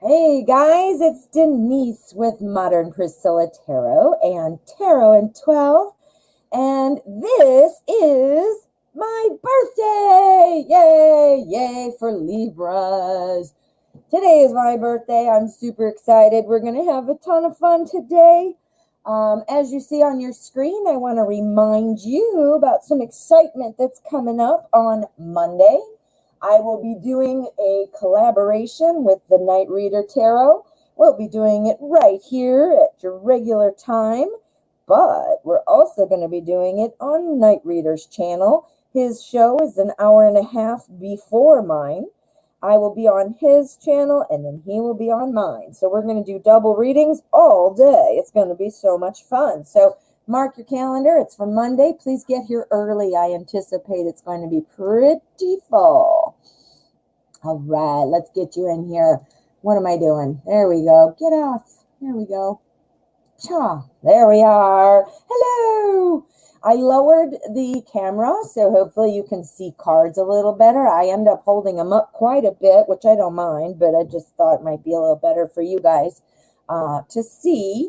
Hey guys, it's Denise with Modern Priscilla Tarot and Tarot in 12, and this is my birthday! Yay! Yay for Libras! Today is my birthday. I'm super excited. We're going to have a ton of fun today. As you see on your screen, I want to remind you about some excitement that's coming up on Monday. I will be doing a collaboration with the Night Reader Tarot. We'll be doing it right here at your regular time, but we're also going to be doing it on Night Reader's channel. His show is an hour and a half before mine. I will be on his channel, and then he will be on mine. So we're going to do double readings all day. It's going to be so much fun. So mark your calendar. It's for Monday. Please get here early. I anticipate it's going to be pretty full. All right, let's get you in here. What am I doing? There we go. Get off. There we go. Cha. There we are. Hello. I lowered the camera, so hopefully you can see cards a little better. I end up holding them up quite a bit, which I don't mind, but I just thought it might be a little better for you guys to see.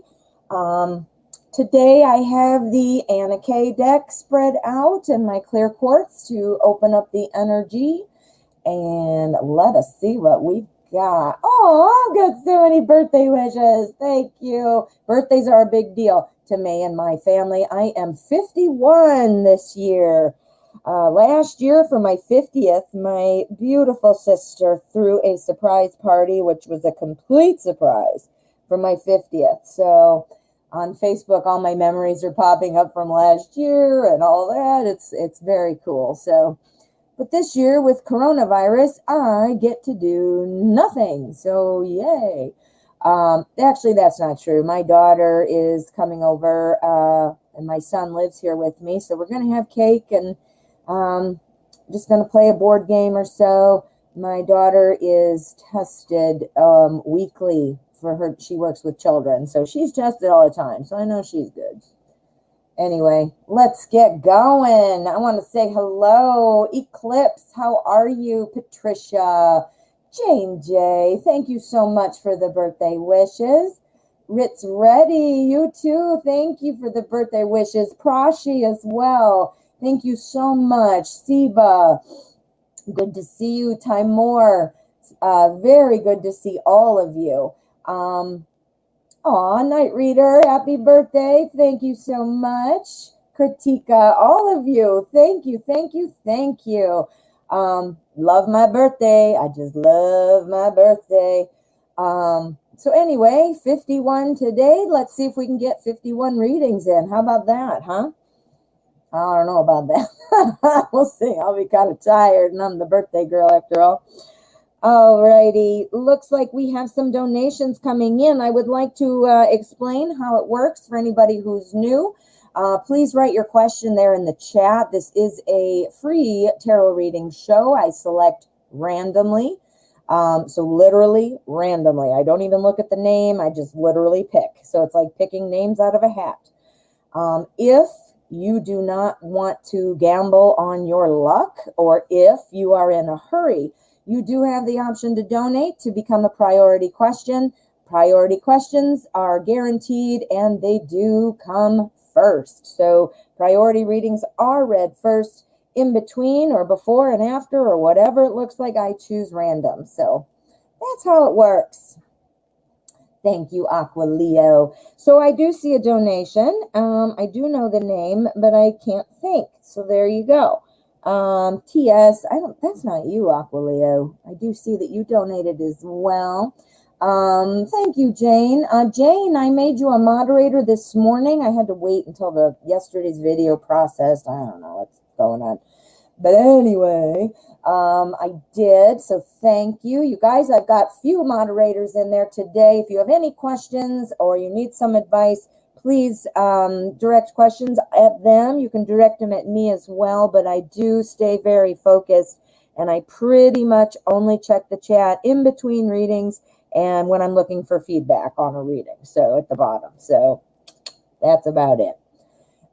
Today I have the Anna deck spread out and my clear quartz to open up the energy. And let us see what we've got. Oh, I've got so many birthday wishes. Thank you. Birthdays are a big deal to me and my family. I am 51 this year. Last year for my 50th, my beautiful sister threw a surprise party, which was a complete surprise for my 50th. So on Facebook, all my memories are popping up from last year and all that. It's very cool. So, but this year with coronavirus, I get to do nothing. So yay. Actually, that's not true. My daughter is coming over and my son lives here with me. So we're going to have cake and just going to play a board game or so. My daughter is tested weekly for her. She works with children. So she's tested all the time. So I know she's good. Anyway, let's get going. I want to say hello. Eclipse, how are you? Patricia, Jane J, thank you so much for the birthday wishes. Ritz Ready, you too. Thank you for the birthday wishes. Prashi as well. Thank you so much. Siba, good to see you. Timor, very good to see all of you. Aw, Night Reader, happy birthday. Thank you so much. Kritika, all of you, thank you, thank you, thank you. Love my birthday. I just love my birthday. So anyway, 51 today. Let's see if we can get 51 readings in. How about that, huh? I don't know about that. We'll see. I'll be kind of tired, and I'm the birthday girl after all. Alrighty, looks like we have some donations coming in. I would like to explain how it works for anybody who's new. Please write your question there in the chat. This is a free tarot reading show. I select randomly, so literally randomly. I don't even look at the name. I just literally pick. So it's like picking names out of a hat. If you do not want to gamble on your luck, or if you are in a hurry, you do have the option to donate to become a priority question. Priority questions are guaranteed and they do come first. So priority readings are read first. In between or before and after or whatever it looks like, I choose random. So that's how it works. Thank you, Aqua Leo. So I do see a donation. I do know the name, but I can't think. So there you go. TS, that's not you, Aquileo. I do see that you donated as well. Thank you, Jane. Jane, I made you a moderator this morning. I had to wait until yesterday's video processed. I don't know what's going on. But anyway, I did. So thank you. You guys, I've got few moderators in there today. If you have any questions or you need some advice, please direct questions at them. You can direct them at me as well, but I do stay very focused, and I pretty much only check the chat in between readings and when I'm looking for feedback on a reading, so at the bottom. So that's about it.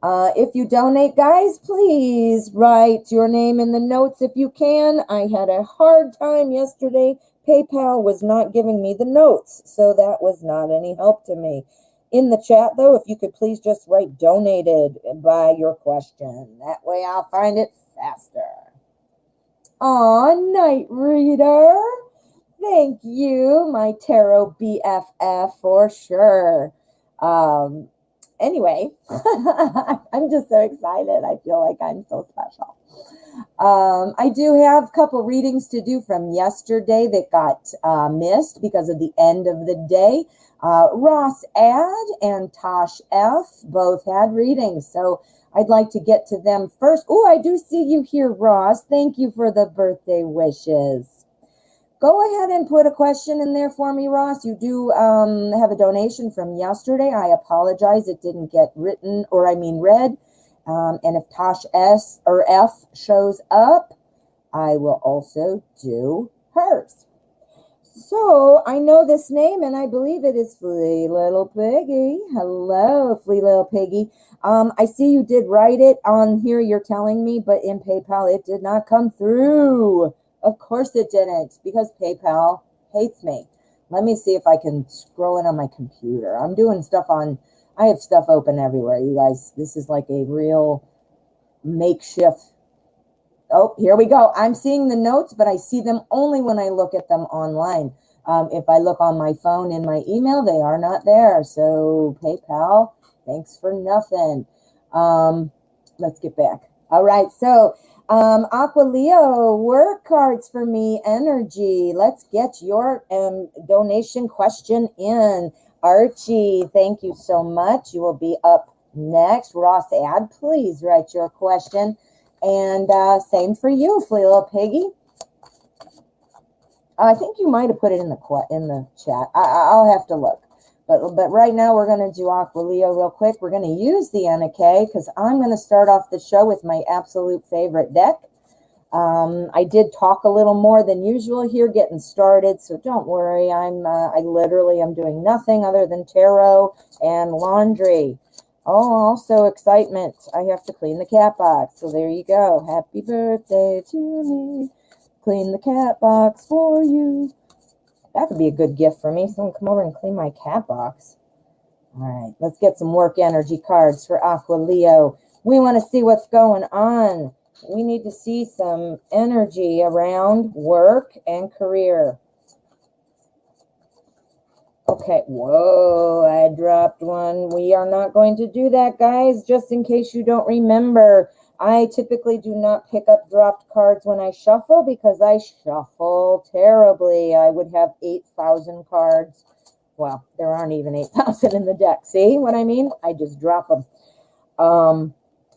If you donate, guys, please write your name in the notes if you can. I had a hard time yesterday PayPal was not giving me the notes, so that was not any help to me. In the chat, though, if you could please just write donated by your question. That way I'll find it faster. Aw, Night Reader. Thank you, my tarot BFF, for sure. Anyway, I'm just so excited. I feel like I'm so special. I do have a couple readings to do from yesterday that got missed because of the end of the day. Ross Ad and Tosh F both had readings, so I'd like to get to them first. Oh, I do see you here, Ross. Thank you for the birthday wishes. Go ahead and put a question in there for me, Ross. You do have a donation from yesterday. I apologize it didn't get read. And if Tosh S or F shows up, I will also do hers. So I know this name, and I believe it is Flea Little Piggy. Hello, Flea Little Piggy. I see you did write it on here, you're telling me, but in PayPal it did not come through. Of course it didn't, because PayPal hates me. Let me see if I can scroll it on my computer. I'm doing stuff on, I have stuff open everywhere, you guys. This is like a real makeshift. Oh, here we go. I'm seeing the notes, but I see them only when I look at them online. If I look on my phone in my email, they are not there. So PayPal, thanks for nothing. Let's get back. All right, so Aqua Leo, work cards for me, energy. Let's get your donation question in. Archie, thank you so much. You will be up next. Ross Ad, please write your question. And same for you, Flea Little Piggy. I think you might have put it in the chat. I'll have to look. But right now we're going to do Aqua Leo real quick. We're going to use the NK because I'm going to start off the show with my absolute favorite deck. I did talk a little more than usual here getting started, so don't worry. I literally am doing nothing other than tarot and laundry. Oh, also excitement. I have to clean the cat box. So there you go. Happy birthday to me. Clean the cat box for you. That could be a good gift for me. Someone come over and clean my cat box. All right, let's get some work energy cards for Aqua Leo. We want to see what's going on. We need to see some energy around work and career. Okay, whoa, I dropped one. We are not going to do that, guys, just in case you don't remember. I typically do not pick up dropped cards when I shuffle because I shuffle terribly. I would have 8,000 cards. Well, there aren't even 8,000 in the deck. See what I mean? I just drop them.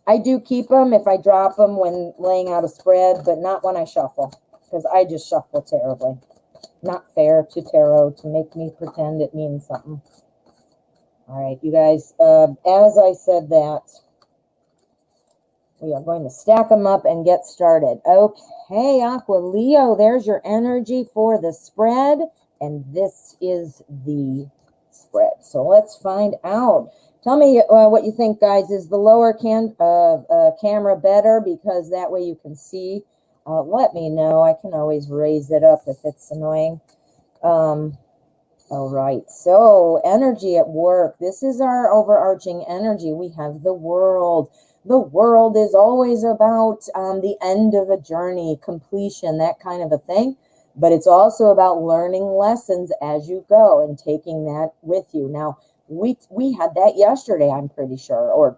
I do keep them if I drop them when laying out a spread, but not when I shuffle because I just shuffle terribly. Not fair to tarot to make me pretend it means something. All right, you guys, as I said that, we are going to stack them up and get started. Okay, Aqua Leo, there's your energy for the spread, and this is the spread. So let's find out. Tell me what you think, guys. Is the lower camera better? Because that way you can see. Let me know. I can always raise it up if it's annoying. All right. So energy at work. This is our overarching energy. We have the world. The world is always about the end of a journey, completion, that kind of a thing. But it's also about learning lessons as you go and taking that with you. Now, we had that yesterday, I'm pretty sure, or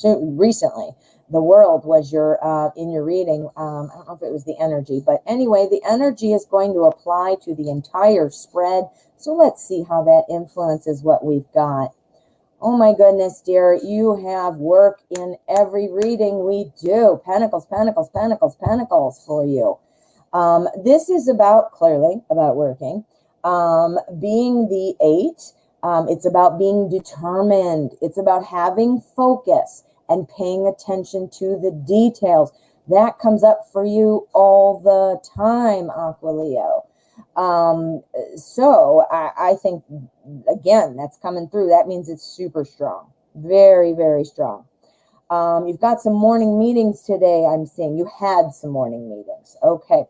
recently. The world was your in your reading. I don't know if it was the energy, but anyway, the energy is going to apply to the entire spread. So let's see how that influences what we've got. Oh my goodness, dear, you have work in every reading we do. Pentacles, pentacles, pentacles, pentacles for you. This is clearly about working. Being the 8, it's about being determined. It's about having focus and paying attention to the details. That comes up for you all the time, Aqua Leo. So I think, again, that's coming through. That means it's super strong. Very, very strong. You've got some morning meetings today, I'm seeing. You had some morning meetings. Okay.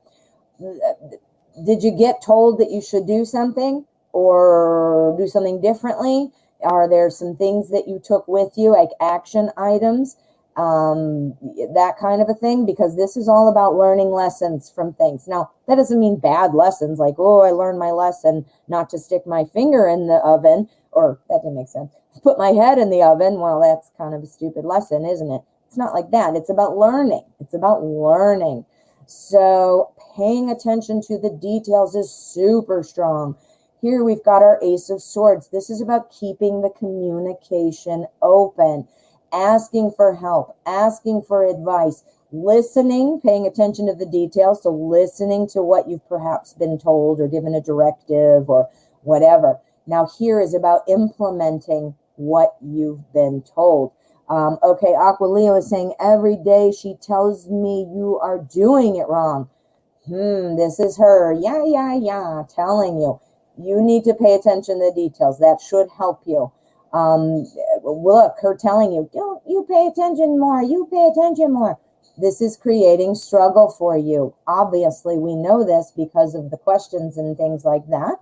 Did you get told that you should do something or do something differently? Are there some things that you took with you, like action items, that kind of a thing? Because this is all about learning lessons from things. Now, that doesn't mean bad lessons, like, oh, I learned my lesson not to stick my finger in the oven, or that didn't make sense. Put my head in the oven. Well, that's kind of a stupid lesson, isn't it? It's not like that. It's about learning. It's about learning. So paying attention to the details is super strong. Here we've got our Ace of Swords. This is about keeping the communication open, asking for help, asking for advice, listening, paying attention to the details. So listening to what you've perhaps been told or given a directive or whatever. Now here is about implementing what you've been told. Okay, Aqua Leo is saying every day she tells me you are doing it wrong. This is her. Yeah, telling you. You need to pay attention to the details. That should help you. Look, her telling you, don't you pay attention more. You pay attention more. This is creating struggle for you. Obviously, we know this because of the questions and things like that.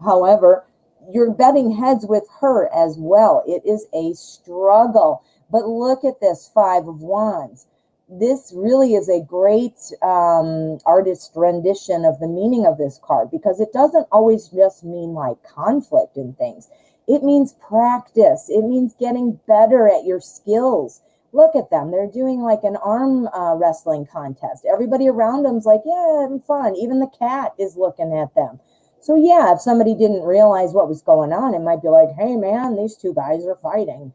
However, you're butting heads with her as well. It is a struggle. But look at this 5 of Wands. This really is a great artist rendition of the meaning of this card, because it doesn't always just mean like conflict and things. It means practice. It means getting better at your skills. Look at them. They're doing like an arm wrestling contest. Everybody around them's like, yeah, having fun. Even the cat is looking at them. So yeah, if somebody didn't realize what was going on, it might be like, hey man, these two guys are fighting.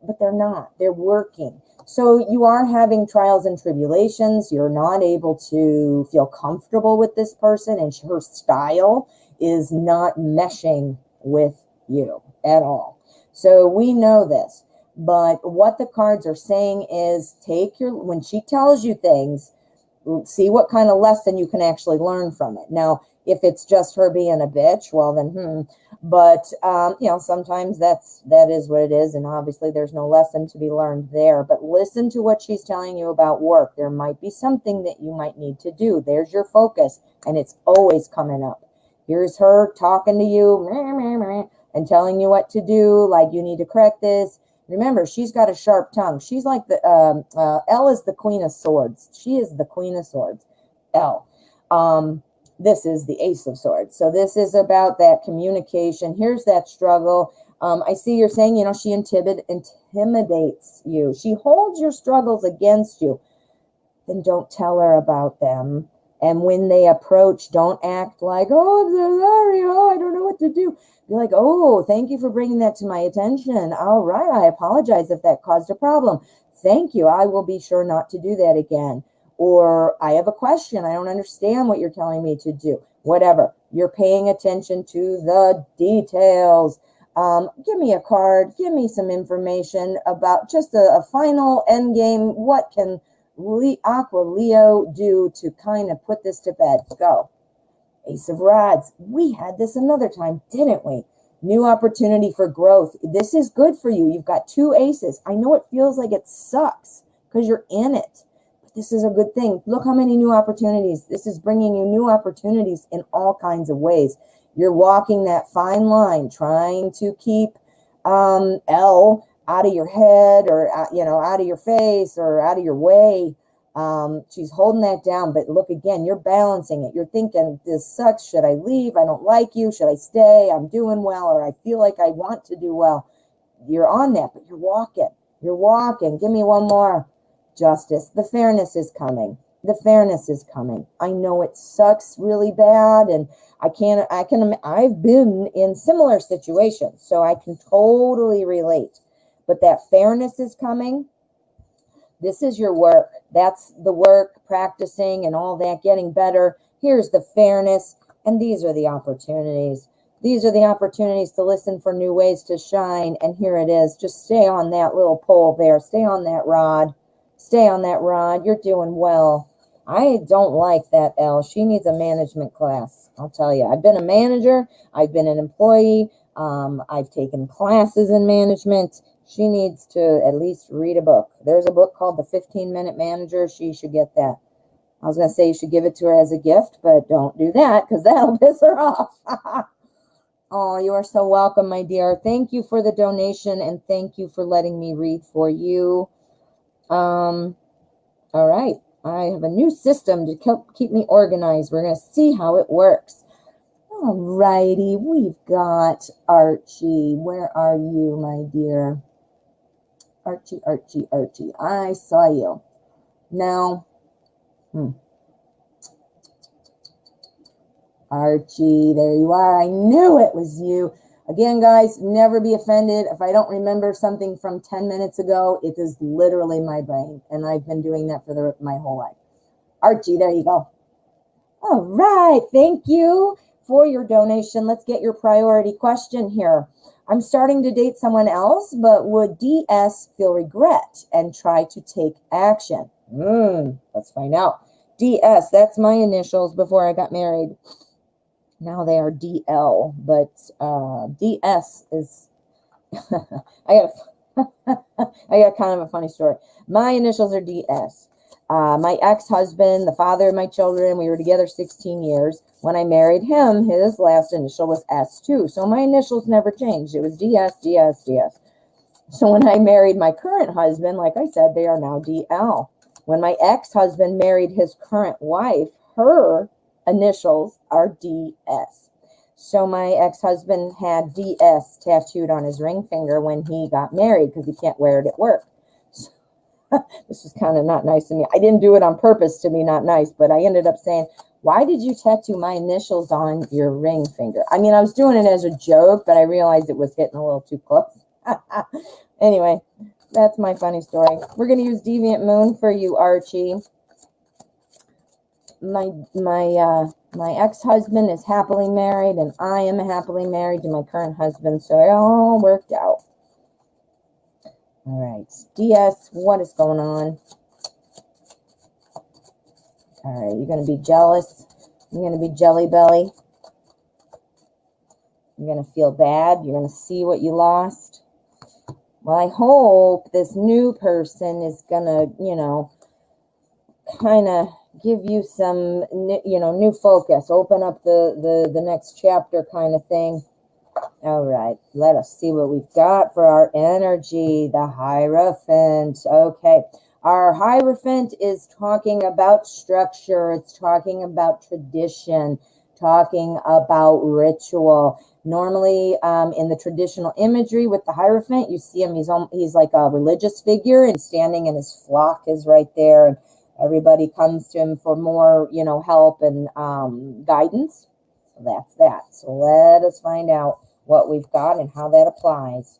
But they're not. They're working. So you are having trials and tribulations. You're not able to feel comfortable with this person, and her style is not meshing with you at all. So we know this. But what the cards are saying is when she tells you things, see what kind of lesson you can actually learn from it. Now, if it's just her being a bitch, well then, But, sometimes that is what it is. And obviously there's no lesson to be learned there. But listen to what she's telling you about work. There might be something that you might need to do. There's your focus. And it's always coming up. Here's her talking to you and telling you what to do. Like, you need to correct this. Remember, she's got a sharp tongue. She's like Elle is the Queen of Swords. She is the Queen of Swords. Elle. This is the Ace of Swords. So this is about that communication. Here's that struggle. I see you're saying, she intimidates you. She holds your struggles against you. Then don't tell her about them. And when they approach, don't act like, oh, I'm so sorry. Oh, I don't know what to do. Be like, oh, thank you for bringing that to my attention. All right, I apologize if that caused a problem. Thank you. I will be sure not to do that again. Or I have a question. I don't understand what you're telling me to do. Whatever. You're paying attention to the details. Give me a card. Give me some information about just a final end game. What can Aqua Leo do to kind of put this to bed? Go. Ace of Rods. We had this another time, didn't we? New opportunity for growth. This is good for you. You've got 2 aces. I know it feels like it sucks because you're in it. This is a good thing. Look how many new opportunities. This is bringing you new opportunities in all kinds of ways. You're walking that fine line, trying to keep L out of your head, or out of your face, or out of your way. She's holding that down. But look, again, you're balancing it. You're thinking, this sucks. Should I leave? I don't like you. Should I stay? I'm doing well, or I feel like I want to do well. You're on that, but you're walking. You're walking. Give me one more. Justice. The fairness is coming. The fairness is coming. I know it sucks really bad, and I've been in similar situations, so I can totally relate. But that fairness is coming. This is your work. That's the work, practicing and all that, getting better. Here's the fairness, and these are the opportunities. These are the opportunities to listen for new ways to shine, and here it is. Just stay on that little pole there. Stay on that rod. Stay on that rod. You're doing well. I don't like that Elle. She needs a management class. I'll tell you. I've been a manager. I've been an employee. I've taken classes in management. She needs to at least read a book. There's a book called The 15-Minute Manager. She should get that. I was going to say you should give it to her as a gift, but don't do that because that'll piss her off. Oh, you are so welcome, my dear. Thank you for the donation and thank you for letting me read for you. All right. I have a new system to keep me organized. We're going to see how it works. All righty. We've got Archie. Where are you, my dear? Archie, Archie, Archie. I saw you. Now, Archie, there you are. I knew it was you. Again, guys, never be offended. If I don't remember something from 10 minutes ago, it is literally my brain. And I've been doing that for my whole life. Archie, there you go. All right. Thank you for your donation. Let's get your priority question here. I'm starting to date someone else, but would DS feel regret and try to take action? Let's find out. DS, that's my initials before I got married. Now they are DL, but DS is, I got kind of a funny story. My initials are DS. My ex-husband, the father of my children, we were together 16 years. When I married him, his last initial was S2. So my initials never changed. It was DS, DS, DS. So when I married my current husband, like I said, they are now DL. When my ex-husband married his current wife, her initials are DS. So my ex-husband had DS tattooed on his ring finger when he got married because he can't wear it at work. So, this is kind of not nice of me. I didn't do it on purpose to be not nice, but I ended up saying, why did you tattoo my initials on your ring finger? I mean, I was doing it as a joke, but I realized it was hitting a little too close. Anyway, that's my funny story. We're going to use Deviant Moon for you, Archie. My ex-husband is happily married, and I am happily married to my current husband, so it all worked out. All right, DS, what is going on? All right, you're going to be jealous. You're going to be jelly belly. You're going to feel bad. You're going to see what you lost. Well, I hope this new person is going to, kind of give you some, new focus. Open up the next chapter kind of thing. All right, let us see what we've got for our energy. The Hierophant. Okay, our Hierophant is talking about structure. It's talking about tradition, talking about ritual. Normally, in the traditional imagery with the Hierophant, you see him, he's like a religious figure and standing, and his flock is right there, and everybody comes to him for more, help and guidance. So that's that. So let us find out what we've got and how that applies.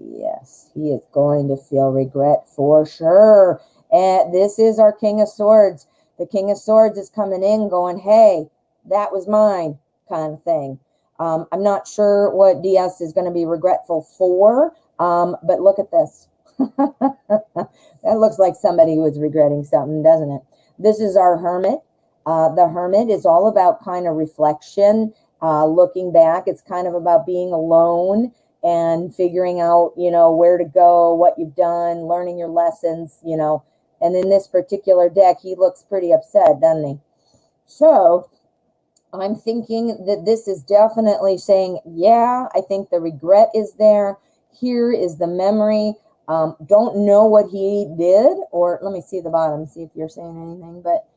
Yes, he is going to feel regret for sure. And this is our King of Swords. The King of Swords is coming in going, hey, that was mine kind of thing. I'm not sure what DS is going to be regretful for, but look at this. That looks like somebody who was regretting something, doesn't it? This is our Hermit. The Hermit is all about kind of reflection, looking back. It's kind of about being alone and figuring out, where to go, what you've done, learning your lessons, And in this particular deck, he looks pretty upset, doesn't he? So I'm thinking that this is definitely saying, yeah, I think the regret is there. Here is the memory. Don't know what he did, or let me see the bottom, see if you're saying anything, but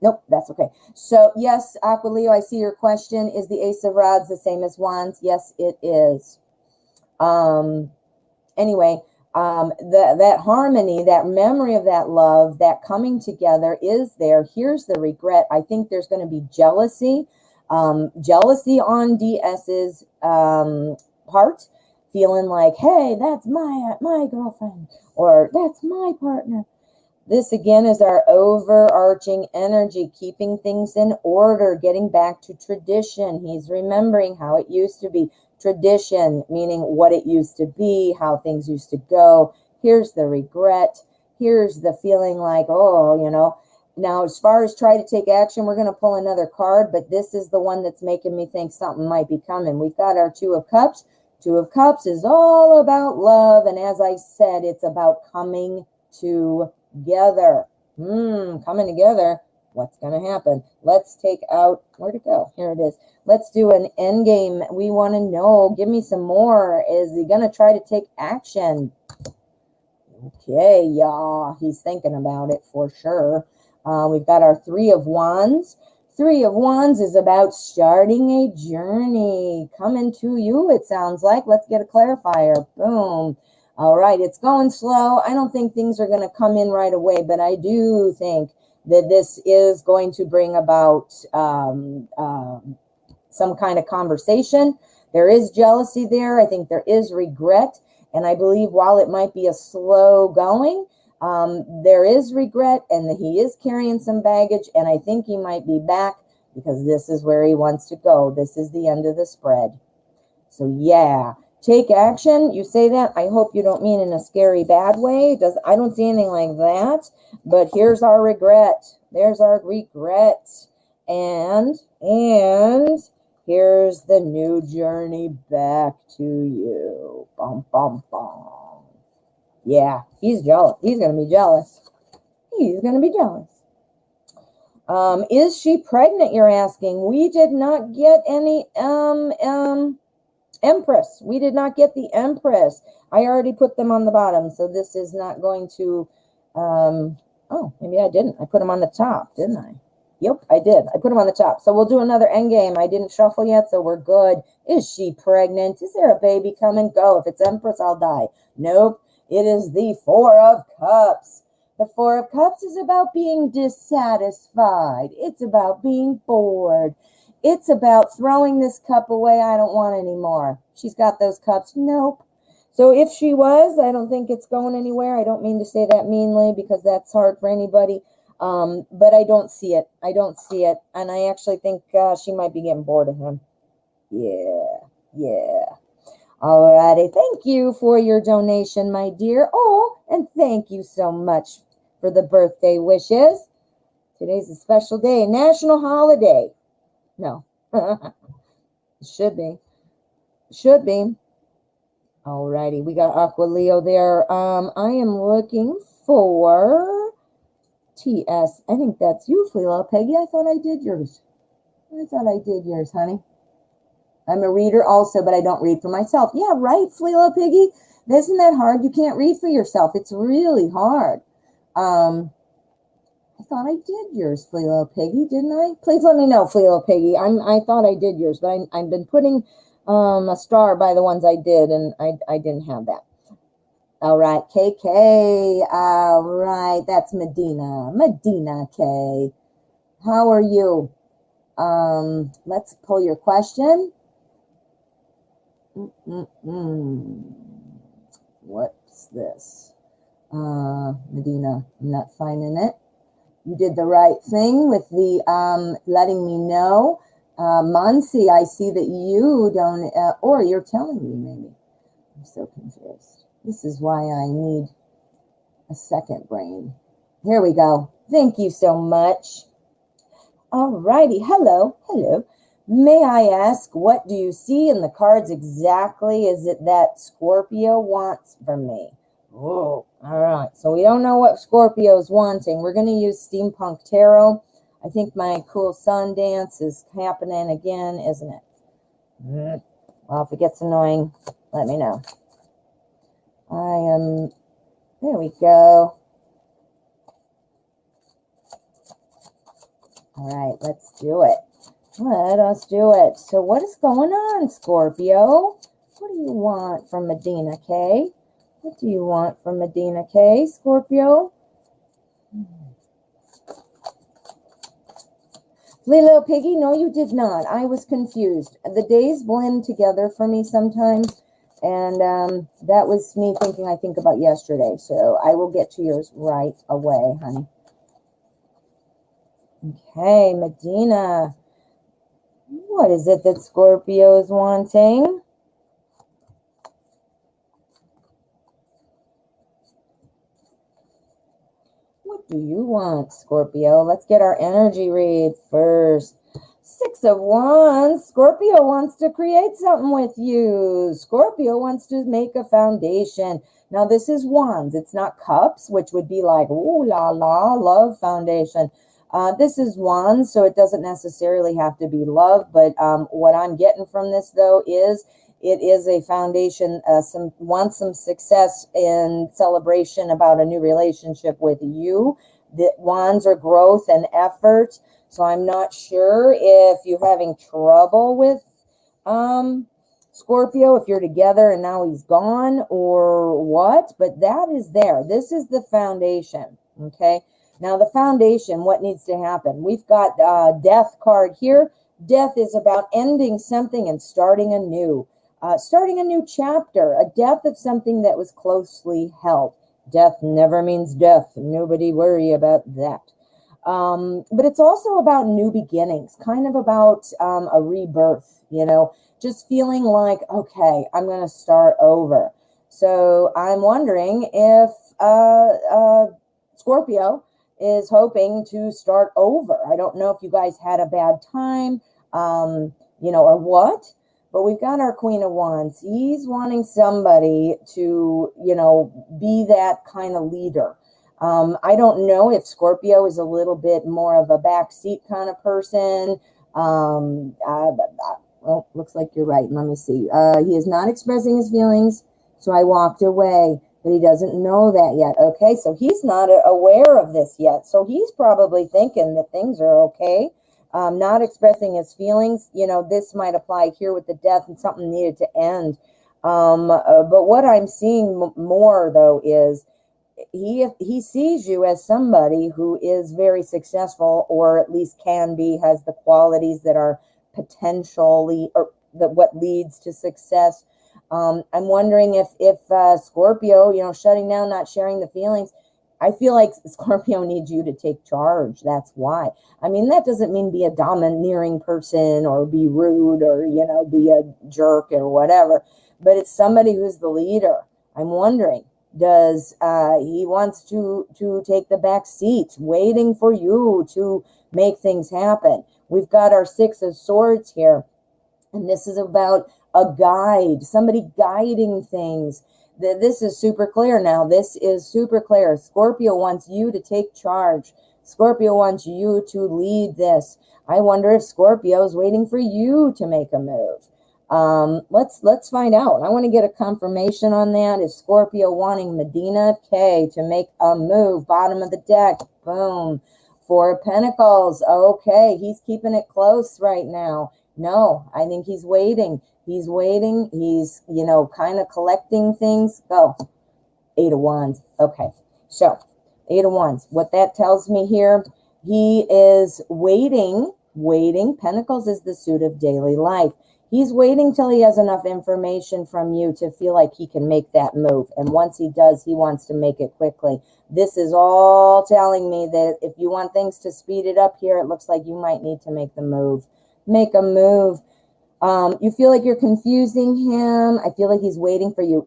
nope, that's okay. So yes, Aquileo, I see your question. Is the Ace of Rods the same as Wands? Yes, it is. Anyway, that harmony, that memory of that love, that coming together is there. Here's the regret. I think there's going to be jealousy, jealousy on DS's part, feeling like, hey, that's my girlfriend, or that's my partner. This again is our overarching energy, keeping things in order, getting back to tradition. He's remembering how it used to be. Tradition, meaning what it used to be, how things used to go. Here's the regret. Here's the feeling like, oh, Now, as far as try to take action, we're going to pull another card, but this is the one that's making me think something might be coming. We've got our Two of Cups. Two of Cups is all about love. And as I said, it's about coming together. Coming together. What's going to happen? Let's take out, where'd it go? Here it is. Let's do an end game. We want to know, give me some more. Is he going to try to take action? Okay, yeah, he's thinking about it for sure. We've got our Three of Wands. Three of Wands is about starting a journey. Coming to you, it sounds like. Let's get a clarifier. Boom. All right, it's going slow. I don't think things are going to come in right away, but I do think that this is going to bring about some kind of conversation. There is jealousy there. I think there is regret. And I believe while it might be a slow going, there is regret and he is carrying some baggage. And I think he might be back because this is where he wants to go. This is the end of the spread. So yeah, take action. You say that. I hope you don't mean in a scary bad way. I don't see anything like that. But here's our regret. There's our regret. And here's the new journey back to you. Bum, bum, bum. Yeah, he's jealous. He's going to be jealous. He's going to be jealous. Is she pregnant, you're asking? We did not get any Empress. We did not get the Empress. I already put them on the bottom, so this is not going to... oh, maybe I didn't. I put them on the top, didn't I? Yep, I did. I put them on the top. So we'll do another end game. I didn't shuffle yet, so we're good. Is she pregnant? Is there a baby coming? Go. If it's Empress, I'll die. Nope. It is the Four of Cups. The Four of Cups is about being dissatisfied. It's about being bored. It's about throwing this cup away. I don't want any more. She's got those cups. Nope. So if she was, I don't think it's going anywhere. I don't mean to say that meanly because that's hard for anybody. But I don't see it. I don't see it. And I actually think she might be getting bored of him. Yeah. Alrighty. Thank you for your donation, my dear. Oh, and thank you so much for the birthday wishes. Today's a special day, national holiday. No. Should be. Alrighty. We got Aqua Leo there. I am looking for... TS. I think that's you, Flila. Peggy, I thought I did yours. Honey. I'm a reader also, but I don't read for myself. Yeah, right, Flila Piggy. Isn't that hard? You can't read for yourself. It's really hard. I thought I did yours, Flila Piggy, didn't I? Please let me know, Flila Piggy. I thought I did yours, but I've been putting a star by the ones I did, and I didn't have that. All right, KK. All right, that's Medina. Medina K. How are you? Let's pull your question. What's this? Medina, I'm not finding it. You did the right thing with the letting me know. Monsi, I see that you don't, or you're telling me maybe. I'm so confused. This is why I need a second brain. Here we go. Thank you so much. All righty. Hello. May I ask, what do you see in the cards exactly? Is it that Scorpio wants from me? Oh, all right. So we don't know what Scorpio is wanting. We're going to use Steampunk Tarot. I think my cool sun dance is happening again, isn't it? Well, if it gets annoying, let me know. There we go. All right, let's do it. Let us do it. So what is going on, Scorpio? What do you want from Medina K? What do you want from Medina K, Scorpio? Little Piggy, no, you did not. I was confused. The days blend together for me sometimes. And that was me thinking, I think about yesterday. So I will get to yours right away, honey. Okay, Medina. What is it that Scorpio is wanting? What do you want, Scorpio? Let's get our energy read first. Six of Wands. Scorpio wants to create something with you. Scorpio wants to make a foundation. Now, this is Wands. It's not Cups, which would be like, ooh la la, love foundation. This is Wands, so it doesn't necessarily have to be love. But what I'm getting from this, though, is it is a foundation. Wants some success in celebration about a new relationship with you. The Wands are growth and effort. So I'm not sure if you're having trouble with Scorpio, if you're together and now he's gone or what, but that is there. This is the foundation, okay? Now the foundation, what needs to happen? We've got Death card here. Death is about ending something and starting anew. Starting a new chapter, a death of something that was closely held. Death never means death. Nobody worry about that. But it's also about new beginnings, kind of about a rebirth, you know, just feeling like, okay, I'm going to start over. So I'm wondering if Scorpio is hoping to start over. I don't know if you guys had a bad time, you know, or what, but we've got our Queen of Wands. He's wanting somebody to, you know, be that kind of leader. I don't know if Scorpio is a little bit more of a backseat kind of person. Well, looks like you're right. Let me see. He is not expressing his feelings, so I walked away, but he doesn't know that yet. Okay, so he's not aware of this yet. So he's probably thinking that things are okay. Not expressing his feelings. You know, this might apply here with the death and something needed to end. But what I'm seeing more, though, is he sees you as somebody who is very successful, or at least can be, has the qualities that are potentially, or that what leads to success. I'm wondering if Scorpio, you know, shutting down, not sharing the feelings, I feel like Scorpio needs you to take charge. That's why. I mean, that doesn't mean be a domineering person or be rude or, you know, be a jerk or whatever, but it's somebody who's the leader. I'm wondering, does he wants to take the back seat, waiting for you to make things happen? We've got our Six of Swords here, and this is about a guide, somebody guiding things. This is super clear now. This is super clear. Scorpio wants you to take charge. Scorpio wants you to lead this. I wonder if Scorpio is waiting for you to make a move. Let's find out. I want to get a confirmation on that. Is Scorpio wanting Medina K to make a move? Bottom of the deck. Boom. Four of Pentacles. Okay, he's keeping it close right now. No, I think he's waiting. He's waiting. He's, you know, kind of collecting things. Go. Eight of Wands. Okay, so Eight of Wands. What that tells me here, he is waiting. Pentacles is the suit of daily life. He's waiting till he has enough information from you to feel like he can make that move. And once he does, he wants to make it quickly. This is all telling me that if you want things to speed it up here, it looks like you might need to make the move. Make a move. You feel like you're confusing him. I feel like he's waiting for you.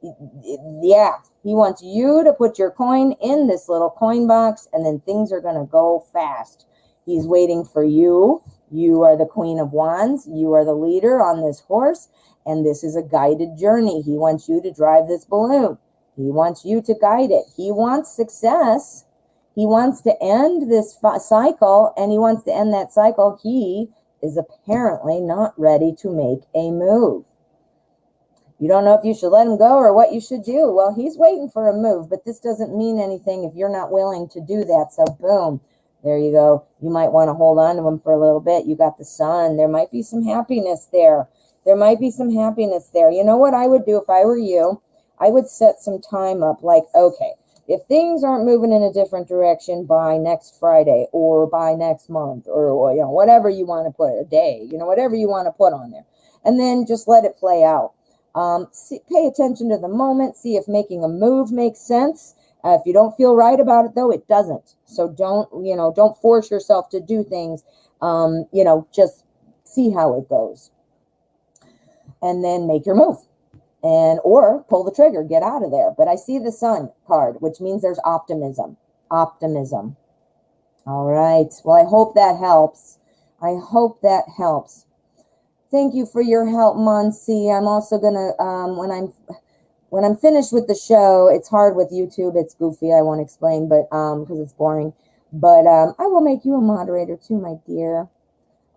Yeah, he wants you to put your coin in this little coin box, and then things are going to go fast. He's waiting for you. You are the Queen of Wands. You are the leader on this horse, and this is a guided journey. He wants you to drive this balloon. He wants you to guide it. He wants success. He wants to end this cycle, and he wants to end that cycle. He is apparently not ready to make a move. You don't know if you should let him go or what you should do. Well, he's waiting for a move, but this doesn't mean anything if you're not willing to do that. So boom. There you go. You might want to hold on to him for a little bit. You got the Sun. There might be some happiness there. There might be some happiness there. You know what I would do if I were you? I would set some time up. Like, okay, if things aren't moving in a different direction by next Friday or by next month or you know, whatever you want to put, a day, you know, whatever you want to put on there. And then just let it play out. Pay attention to the moment. See if making a move makes sense. If you don't feel right about it, though, it doesn't. So don't force yourself to do things. Just see how it goes. And then make your move. Or pull the trigger, get out of there. But I see the Sun card, which means there's optimism. Optimism. All right. Well, I hope that helps. I hope that helps. Thank you for your help, Monsi. I'm also gonna when I'm finished with the show, it's hard with YouTube. It's goofy. I won't explain, but because it's boring. But I will make you a moderator too, my dear.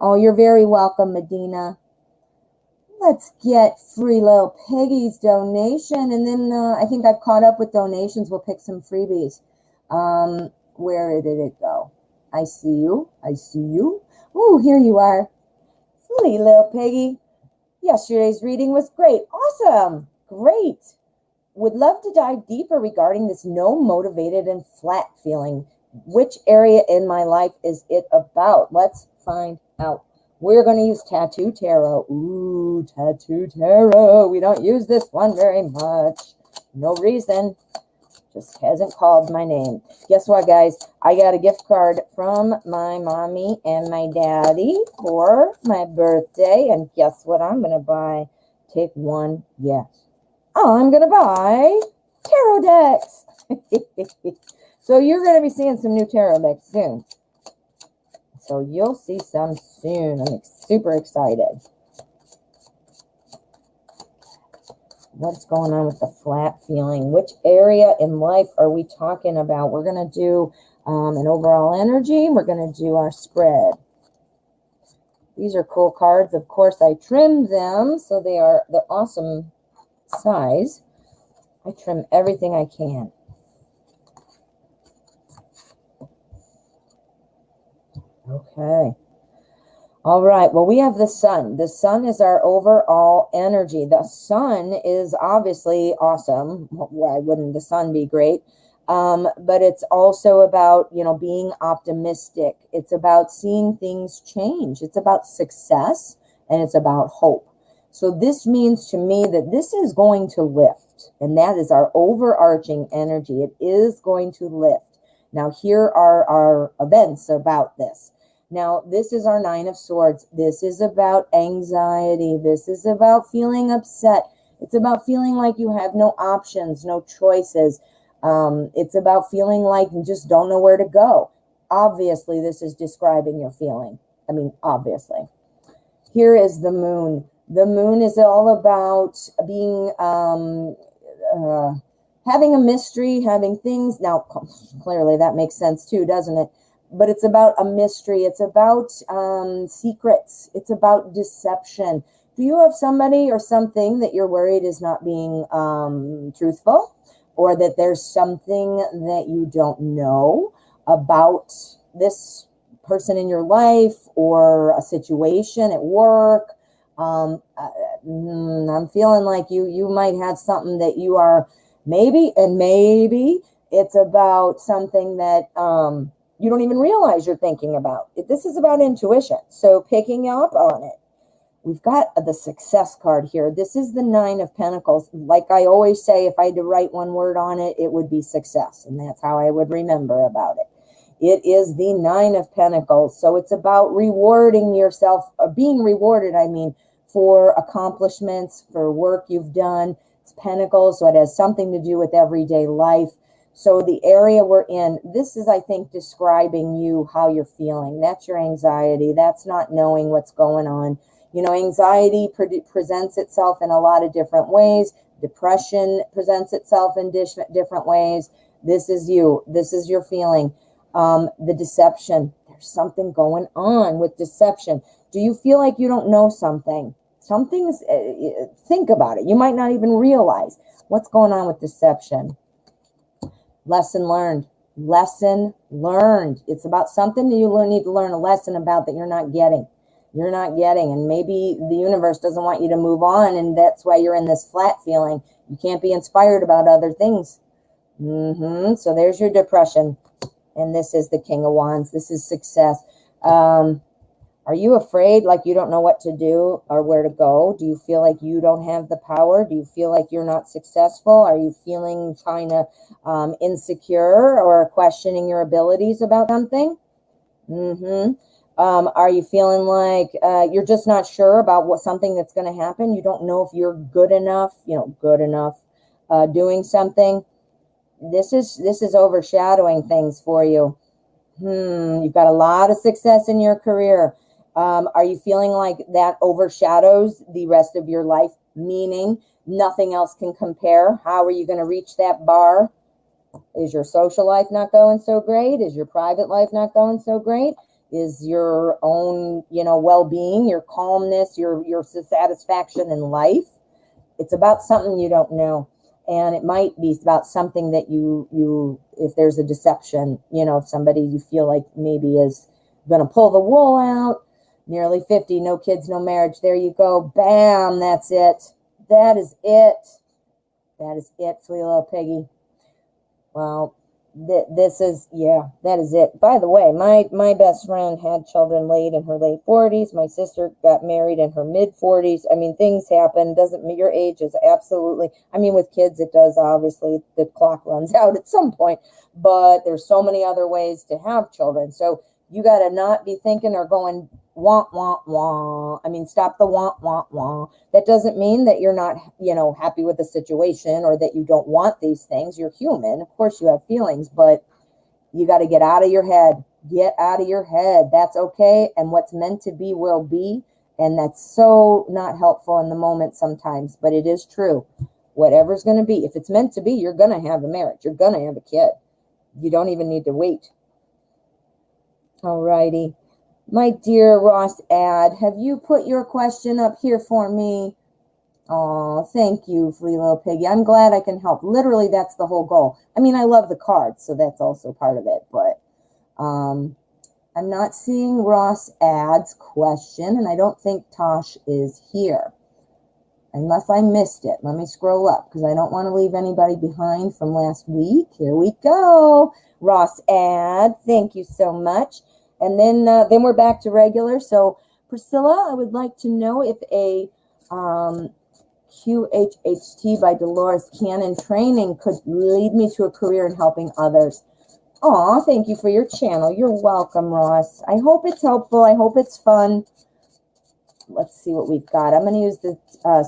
Oh, you're very welcome, Medina. Let's get Free Little Piggy's donation, and then I think I've caught up with donations. We'll pick some freebies. Where did it go? I see you. I see you. Ooh, here you are. Free Little Piggy. Yesterday's reading was great. Awesome. Great. Would love to dive deeper regarding this no motivated and flat feeling. Which area in my life is it about? Let's find out. We're going to use Tattoo Tarot. Ooh, Tattoo Tarot. We don't use this one very much. No reason. Just hasn't called my name. Guess what, guys? I got a gift card from my mommy and my daddy for my birthday. And guess what I'm going to buy? Take one guess. I'm going to buy tarot decks. So you're going to be seeing some new tarot decks soon. So you'll see some soon. I'm super excited. What's going on with the flat feeling? Which area in life are we talking about? We're going to do an overall energy. We're going to do our spread. These are cool cards. Of course, I trimmed them, so they are the awesome size. I trim everything I can. Okay. All right. Well, we have the sun. The sun is our overall energy. The sun is obviously awesome. Why wouldn't the sun be great? But it's also about, being optimistic. It's about seeing things change. It's about success, and it's about hope. So this means to me that this is going to lift, and that is our overarching energy. It is going to lift. Now, here are our events about this. Now, this is our Nine of Swords. This is about anxiety. This is about feeling upset. It's about feeling like you have no options, no choices. It's about feeling like you just don't know where to go. Obviously, this is describing your feeling. I mean, obviously. Here is the moon. The moon is all about being, having a mystery, having things. Now, clearly that makes sense too, doesn't it? But it's about a mystery. It's about secrets. It's about deception. Do you have somebody or something that you're worried is not being truthful? Or that there's something that you don't know about this person in your life or a situation at work? I'm feeling like you might have something that you are maybe it's about something that you don't even realize you're thinking about. This is about intuition. So picking up on it. We've got the success card here. This is the Nine of Pentacles. Like I always say, if I had to write one word on it, it would be success. And that's how I would remember about it. It is the Nine of Pentacles. So it's about rewarding yourself, or being rewarded, for accomplishments, for work you've done. It's Pentacles, so it has something to do with everyday life. So the area we're in, this is, I think, describing you, how you're feeling. That's your anxiety. That's not knowing what's going on. Anxiety presents itself in a lot of different ways. Depression presents itself in different ways. This is you. This is your feeling. The deception. There's something going on with deception. Do you feel like you don't know something? Something's, think about it. You might not even realize what's going on with deception. Lesson learned. Lesson learned. It's about something that you need to learn a lesson about that you're not getting. You're not getting. And maybe the universe doesn't want you to move on, and that's why you're in this flat feeling. You can't be inspired about other things. So there's your depression. And this is the King of Wands. This is success. Are you afraid, like you don't know what to do or where to go? Do you feel like you don't have the power? Do you feel like you're not successful? Are you feeling kind of insecure or questioning your abilities about something? Are you feeling like you're just not sure about something that's going to happen? You don't know if you're good enough, doing something. This is overshadowing things for you. You've got a lot of success in your career. Are you feeling like that overshadows the rest of your life, meaning nothing else can compare? How are you going to reach that bar? Is your social life not going so great? Is your private life not going so great? Is your own, well-being, your calmness, your satisfaction in life? It's about something you don't know. And it might be about something that you if there's a deception, if somebody you feel like maybe is going to pull the wool out, nearly 50, no kids, no marriage. There you go. Bam. That's it. That is it. That is it, Flea Little Piggy. Well, that is it. By the way, my best friend had children late in her late 40s. My sister got married in her mid 40s. I mean, things happen. Your age is absolutely, with kids, it does, obviously, the clock runs out at some point, but there's so many other ways to have children. So you got to not be thinking or going, wah, wah, wah. Stop the wah, wah, wah. That doesn't mean that you're not, happy with the situation or that you don't want these things. You're human. Of course you have feelings, but you got to get out of your head. Get out of your head. That's okay. And what's meant to be will be. And that's so not helpful in the moment sometimes, but it is true. Whatever's going to be, if it's meant to be, you're going to have a marriage. You're going to have a kid. You don't even need to wait. All righty. My dear Ross Ad, have you put your question up here for me? Oh, thank you, Flea Little Piggy. I'm glad I can help. Literally, that's the whole goal. I love the cards, so that's also part of it. But I'm not seeing Ross Ad's question, and I don't think Tosh is here. Unless I missed it. Let me scroll up, because I don't want to leave anybody behind from last week. Here we go. Ross Ad, thank you so much. And then we're back to regular. So, Priscilla, I would like to know if a QHHT by Dolores Cannon training could lead me to a career in helping others. Aw, thank you for your channel. You're welcome, Ross. I hope it's helpful. I hope it's fun. Let's see what we've got. I'm going to use the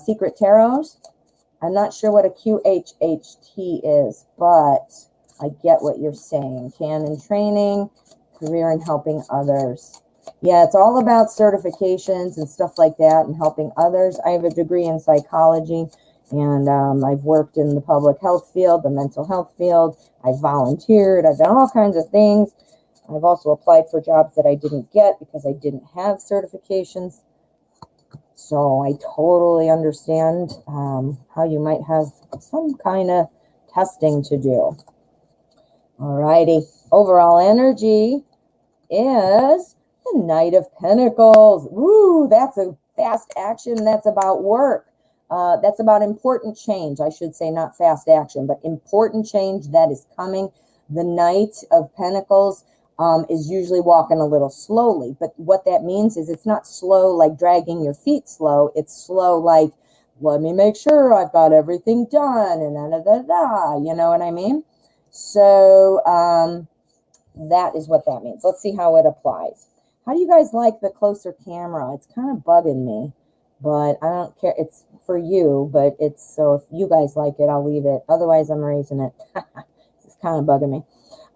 Secret Tarots. I'm not sure what a QHHT is, but I get what you're saying. Cannon training, career in helping others. Yeah, it's all about certifications and stuff like that and helping others. I have a degree in psychology, and I've worked in the public health field, the mental health field. I've volunteered. I've done all kinds of things. I've also applied for jobs that I didn't get because I didn't have certifications. So I totally understand how you might have some kind of testing to do. All righty. Overall energy is the Knight of Pentacles. Woo, that's a fast action. That's about work. That's about important change. I should say not fast action, but important change that is coming. The Knight of Pentacles is usually walking a little slowly. But what that means is it's not slow like dragging your feet slow. It's slow like, let me make sure I've got everything done and da-da-da-da. You know what I mean? So that is what that means. Let's see how it applies. How do you guys like the closer camera? It's kind of bugging me, but I don't care. It's for you, but it's so if you guys like it, I'll leave it. Otherwise, I'm raising it. It's kind of bugging me.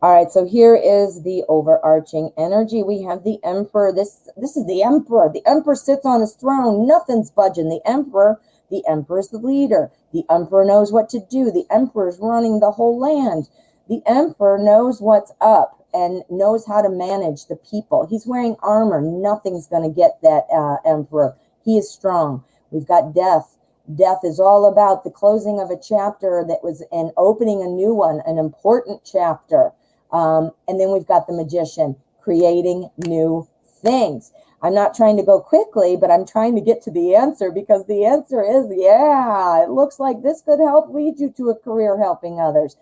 All right, so here is the overarching energy. We have the Emperor. This is the Emperor. The Emperor sits on his throne. Nothing's budging. The Emperor is the leader. The Emperor knows what to do. The Emperor is running the whole land. The Emperor knows what's up and knows how to manage the people. He's wearing armor. Nothing's going to get that Emperor. He is strong. We've got Death. Death is all about the closing of a chapter that was and opening a new one, an important chapter. And then we've got the Magician, creating new things. I'm not trying to go quickly, but I'm trying to get to the answer because the answer is, yeah, it looks like this could help lead you to a career helping others.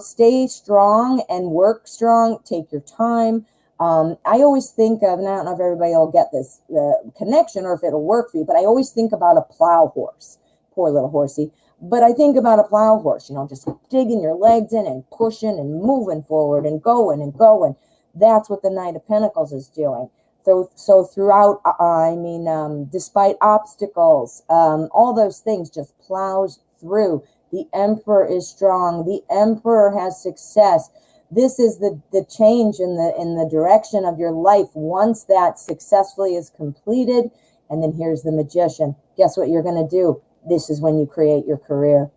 Stay strong and work strong. Take your time. I always think of, and I don't know if everybody will get this connection or if it'll work for you, but I always think about a plow horse. Poor little horsey. But I think about a plow horse, just digging your legs in and pushing and moving forward and going and going. That's what the Knight of Pentacles is doing. So throughout, despite obstacles, all those things just plows through. The Emperor is strong. The Emperor has success. This is the change in the direction of your life once that successfully is completed. And then here's the magician. Guess what you're going to do? This is when you create your career.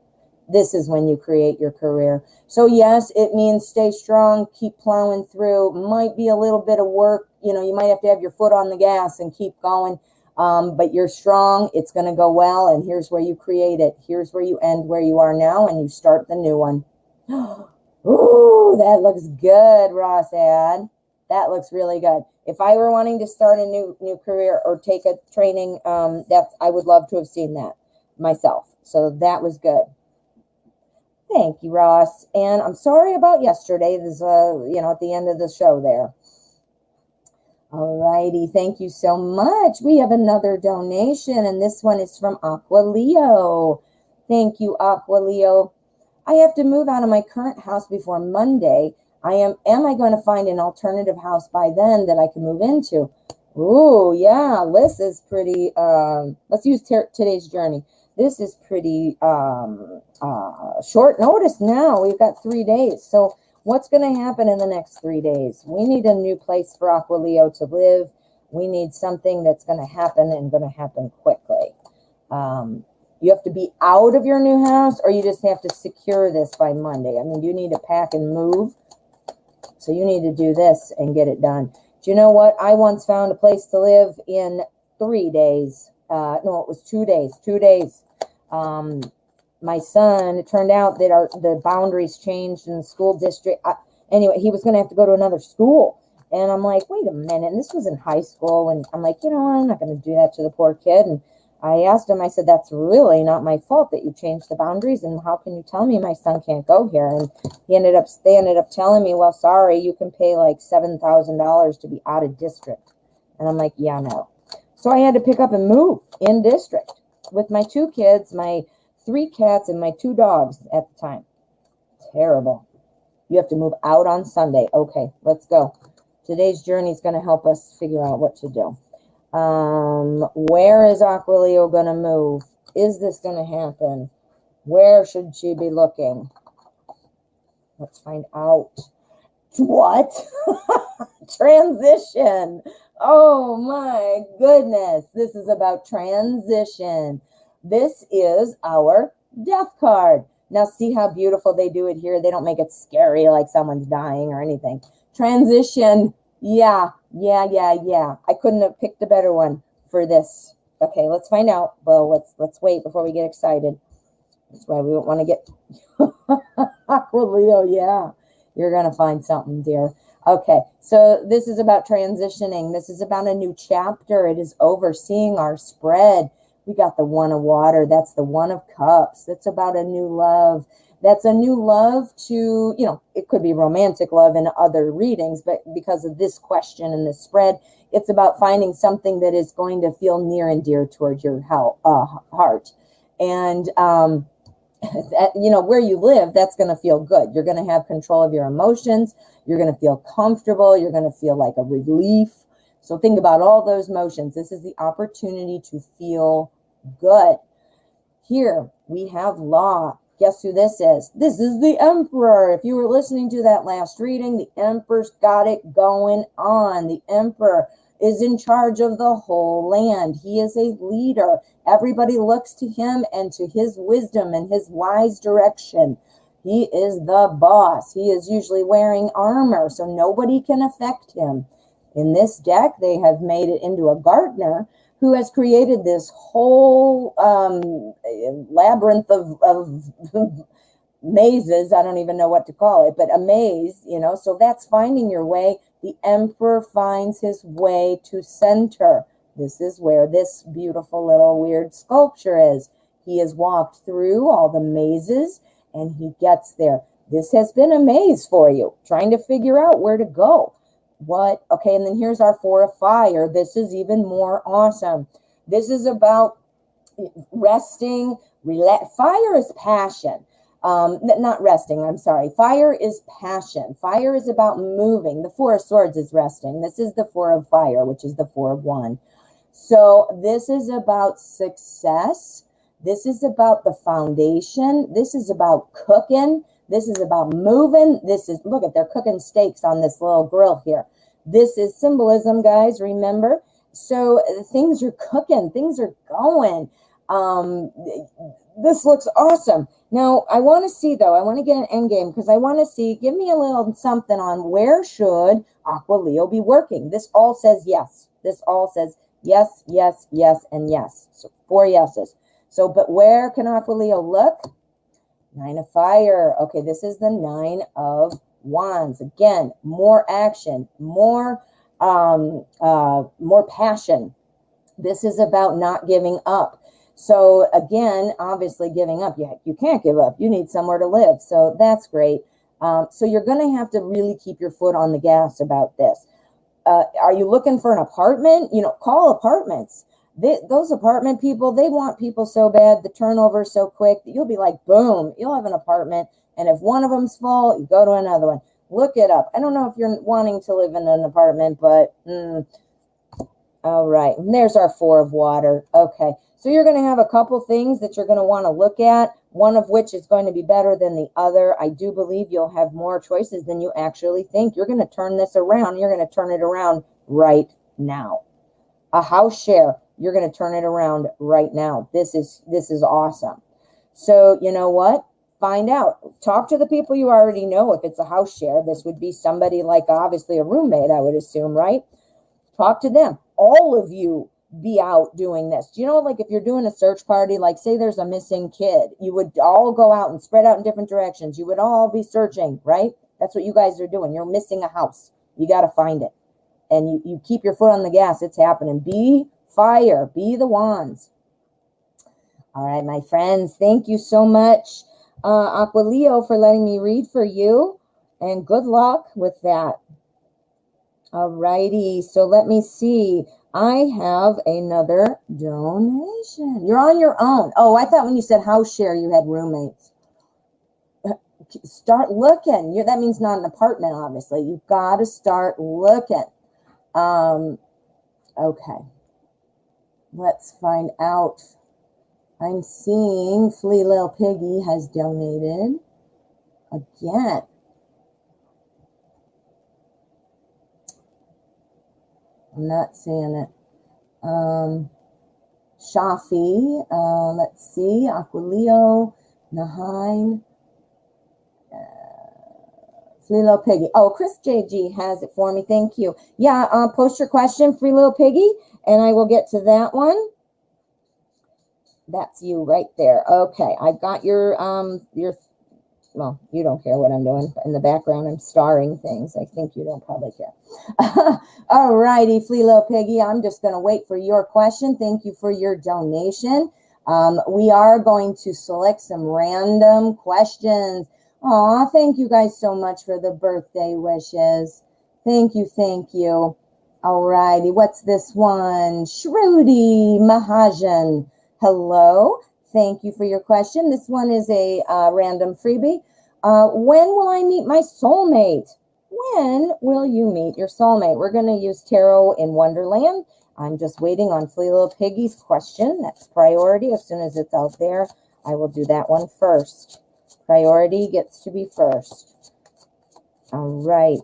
This is when you create your career. So yes, it means stay strong, keep plowing through. Might be a little bit of work. You know, you might have to have your foot on the gas and keep going. But you're strong. It's going to go well. And here's where you create it. Here's where you end where you are now and you start the new one. Ooh, that looks good, Rossad. That looks really good. If I were wanting to start a new career or take a training, I would love to have seen that myself. So that was good. Thank you, Ross. And I'm sorry about yesterday. There's at the end of the show there. All righty. Thank you so much. We have another donation, and this one is from Aqua Leo. Thank you, Aqua Leo. I have to move out of my current house before Monday. Am I going to find an alternative house by then that I can move into? Ooh, yeah. This is pretty, let's use today's journey. This is pretty short notice now. We've got 3 days. So what's going to happen in the next 3 days? We need a new place for Aqualeo to live. We need something that's going to happen and going to happen quickly. You have to be out of your new house, or you just have to secure this by Monday. I mean, you need to pack and move. So you need to do this and get it done. Do you know what? I once found a place to live in 3 days. No, it was 2 days. 2 days. My son, it turned out that the boundaries changed in the school district. Anyway, he was going to have to go to another school. And I'm like, wait a minute. And this was in high school. And I'm like, I'm not going to do that to the poor kid. And I asked him, I said, that's really not my fault that you changed the boundaries. And how can you tell me my son can't go here? And they ended up telling me, well, sorry, you can pay like $7,000 to be out of district. And I'm like, yeah, no. So I had to pick up and move in district with my 2 kids, my 3 cats, and my 2 dogs at the time. Terrible. You have to move out on Sunday. Okay, let's go. Today's journey is going to help us figure out what to do. Where is Aquileo going to move? Is this going to happen? Where should she be looking? Let's find out. What? Transition. Oh my goodness. This is about transition. This is our death card. Now see how beautiful they do it here. They don't make it scary like someone's dying or anything. Transition. Yeah. I couldn't have picked a better one for this. Okay, let's find out. Well, let's wait before we get excited. That's why we don't want to get Aquileo. Yeah, you're gonna find something, dear. Okay, so this is about transitioning. This is about a new chapter. It is overseeing our spread. We got the One of Water. That's the One of Cups. That's about a new love. That's a new love to, it could be romantic love in other readings, but because of this question and this spread, it's about finding something that is going to feel near and dear towards your heart. And, where you live, that's going to feel good. You're going to have control of your emotions. You're going to feel comfortable. You're going to feel like a relief. So think about all those emotions. This is the opportunity to feel good. Here we have law. Guess who this is? This is the Emperor. If you were listening to that last reading, the Emperor's got it going on. The Emperor is in charge of the whole land. He is a leader. Everybody looks to him and to his wisdom and his wise direction. He is the boss. He is usually wearing armor, so nobody can affect him. In this deck, they have made it into a gardener who has created this whole labyrinth of mazes. I don't even know what to call it, but a maze, so that's finding your way. The Emperor finds his way to center. This is where this beautiful little weird sculpture is. He has walked through all the mazes and he gets there. This has been a maze for you, trying to figure out where to go. Okay, and then here's our Four of Fire. This is even more awesome. This is about resting. Fire is passion. Not resting, I'm sorry. Fire is passion. Fire is about moving. The Four of Swords is resting. This is the Four of Fire, which is the Four of Wands. So this is about success. This is about the foundation. This is about cooking. This is about moving. This is, look at, they're cooking steaks on this little grill here. This is symbolism, guys, remember? So things are cooking, things are going. This looks awesome. Now, I want to see, though, I want to get an end game because I want to see, give me a little something on where should Aqua Leo be working. This all says yes. This all says yes, yes, yes, and yes. So 4 yeses. So, but where can Aqua Leo look? 9 of fire. Okay, this is the 9 of wands. Again, more action, more passion. This is about not giving up. So again, obviously giving up, you can't give up. You need somewhere to live. So that's great. So you're going to have to really keep your foot on the gas about this. Are you looking for an apartment? You know, call apartments. Those apartment people, they want people so bad. The turnover is so quick that you'll be like, boom, you'll have an apartment. And if one of them's full, you go to another one. Look it up. I don't know if you're wanting to live in an apartment, but all right. And there's our 4 of water. Okay. So you're going to have a couple things that you're going to want to look at, one of which is going to be better than the other. I do believe you'll have more choices than you actually think. You're going to turn this around. You're going to turn it around right now. A house share. You're going to turn it around right now. This is awesome. So you know what? Find out. Talk to the people you already know. If it's a house share, this would be somebody like obviously a roommate, I would assume, right? Talk to them. All of you be out doing this. Do you know, like if you're doing a search party, like say there's a missing kid, you would all go out and spread out in different directions. You would all be searching, right? That's what you guys are doing. You're missing a house. You got to find it. And you keep your foot on the gas. It's happening. Be fire. Be the wands. All right, my friends. Thank you so much, Aqua Leo, for letting me read for you. And good luck with that. All righty. So let me see. I have another donation. You're on your own. Oh, I thought when you said house share, you had roommates. Start looking. That means not an apartment, obviously. You've got to start looking. Okay. Let's find out. I'm seeing Flea Lil Piggy has donated again. I'm not seeing it. Shafi, let's see, Aquileo, Nahine, Free Little Piggy. Oh, Chris JG has it for me. Thank you. Yeah, post your question, Free Little Piggy, and I will get to that one. That's you right there. Okay, I've got your, well, you don't care what I'm doing. In the background, I'm starring things. I think you don't probably care. All righty, Flea Little Piggy. I'm just going to wait for your question. Thank you for your donation. We are going to select some random questions. Aw, thank you guys so much for the birthday wishes. Thank you, thank you. All righty, what's this one? Shruti Mahajan. Hello. Thank you for your question. This one is a random freebie. When will I meet my soulmate? When will you meet your soulmate? We're going to use Tarot in Wonderland. I'm just waiting on Flea Little Piggy's question. That's priority. As soon as it's out there, I will do that one first. Priority gets to be first. All right.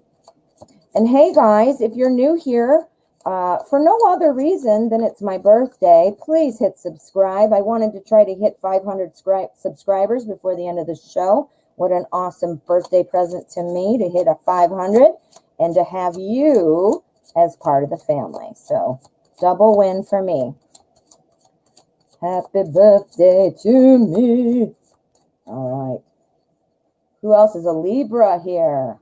And hey, guys, if you're new here, for no other reason than it's my birthday, please hit subscribe. I wanted to try to hit 500 subscribers before the end of the show. What an awesome birthday present to me to hit a 500 and to have you as part of the family. So double win for me. Happy birthday to me. All right. Who else is a Libra here?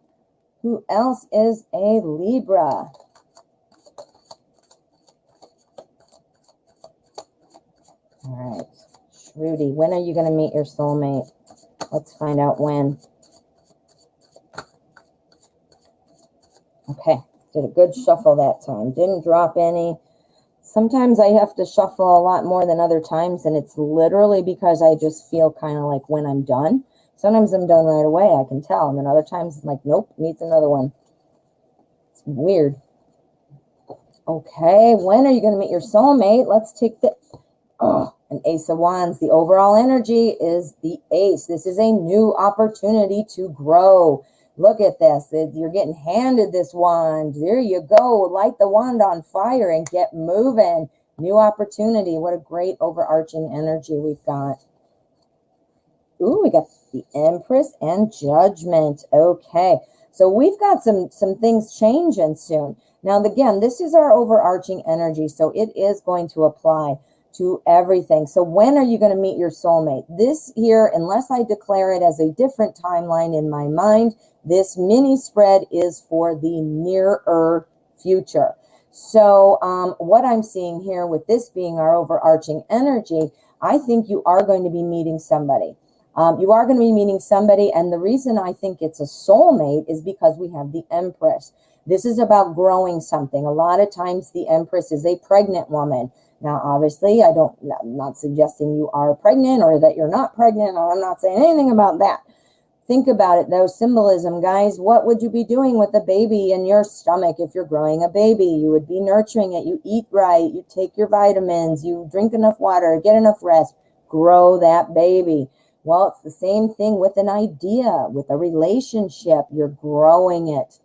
Who else is a Libra? All right. Shruti, when are you going to meet your soulmate? Let's find out when. Okay. Did a good shuffle that time. Didn't drop any. Sometimes I have to shuffle a lot more than other times, and it's literally because I just feel kind of like when I'm done. Sometimes I'm done right away, I can tell. And then other times it's like, nope, needs another one. It's weird. Okay, when are you going to meet your soulmate? Let's take the... Oh, An Ace of Wands, the overall energy is the Ace. This is a new opportunity to grow. Look at this. You're getting handed this wand. There you go. Light the wand on fire and get moving. New opportunity. What a great overarching energy we've got. Ooh, we got the Empress and Judgment. Okay. So we've got some things changing soon. Now, again, this is our overarching energy, so it is going to apply to everything. So when are you going to meet your soulmate? This here, unless I declare it as a different timeline in my mind, this mini spread is for the nearer future. So what I'm seeing here with this being our overarching energy, I think you are going to be meeting somebody. You are going to be meeting somebody, and the reason I think it's a soulmate is because we have the Empress. This is about growing something. A lot of times the Empress is a pregnant woman. Now, obviously, I'm not suggesting you are pregnant or that you're not pregnant, or I'm not saying anything about that. Think about it, though. Symbolism, guys. What would you be doing with a baby in your stomach if you're growing a baby? You would be nurturing it. You eat right. You take your vitamins. You drink enough water. Get enough rest. Grow that baby. Well, it's the same thing with an idea, with a relationship. You're growing it.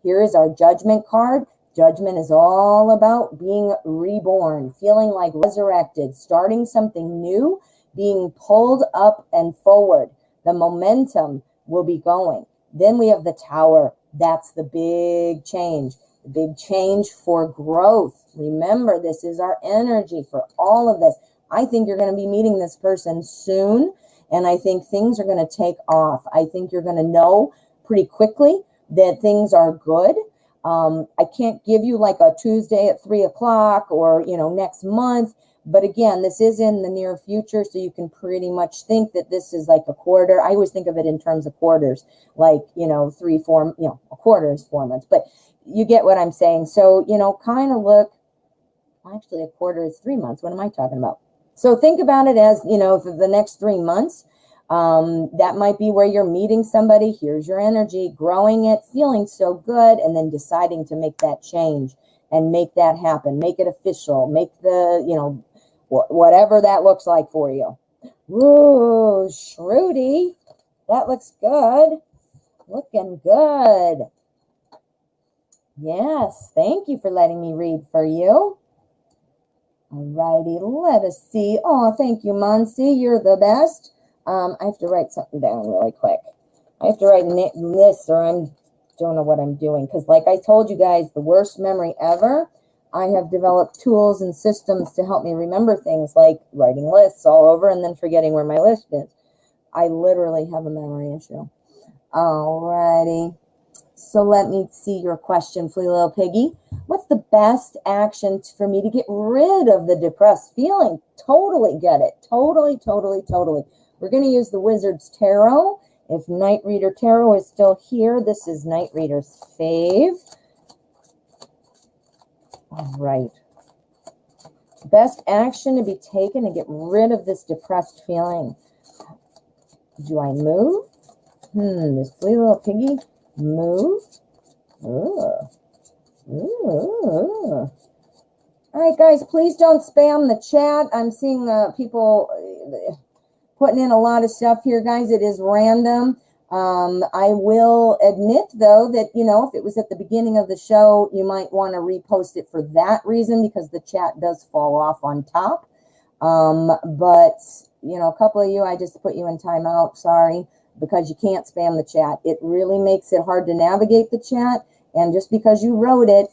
Here is our Judgment card. Judgment is all about being reborn, feeling like resurrected, starting something new, being pulled up and forward. The momentum will be going. Then we have the Tower. That's the big change. The big change for growth. Remember, this is our energy for all of this. I think you're going to be meeting this person soon. And I think things are going to take off. I think you're going to know pretty quickly that things are good. I can't give you like a Tuesday at 3 o'clock or, next month. But again, this is in the near future. So you can pretty much think that this is like a quarter. I always think of it in terms of quarters, like, 3, 4, a quarter is 4 months. But you get what I'm saying. So, kind of look, actually a quarter is 3 months. What am I talking about? So think about it as, for the next 3 months, that might be where you're meeting somebody. Here's your energy, growing it, feeling so good, and then deciding to make that change and make that happen. Make it official. Make the, whatever that looks like for you. Ooh, Shruti, that looks good. Looking good. Yes, thank you for letting me read for you. Alrighty, let us see. Oh, thank you, Monsi. You're the best. I have to write something down really quick. I have to write this or I don't know what I'm doing. Because like I told you guys, the worst memory ever. I have developed tools and systems to help me remember things like writing lists all over and then forgetting where my list is. I literally have a memory issue. Alrighty. So let me see your question, Flea Little Piggy. What's the best action for me to get rid of the depressed feeling? Totally get it. Totally. We're going to use the Wizard's Tarot. If Night Reader Tarot is still here, this is Night Reader's fave. All right. Best action to be taken to get rid of this depressed feeling. Do I move? This Flea Little Piggy move? Ooh. All right, guys, please don't spam the chat. I'm seeing people putting in a lot of stuff here, guys. It is random. I will admit, though, that, if it was at the beginning of the show, you might want to repost it for that reason because the chat does fall off on top. But, a couple of you, I just put you in timeout. Sorry, because you can't spam the chat. It really makes it hard to navigate the chat. And just because you wrote it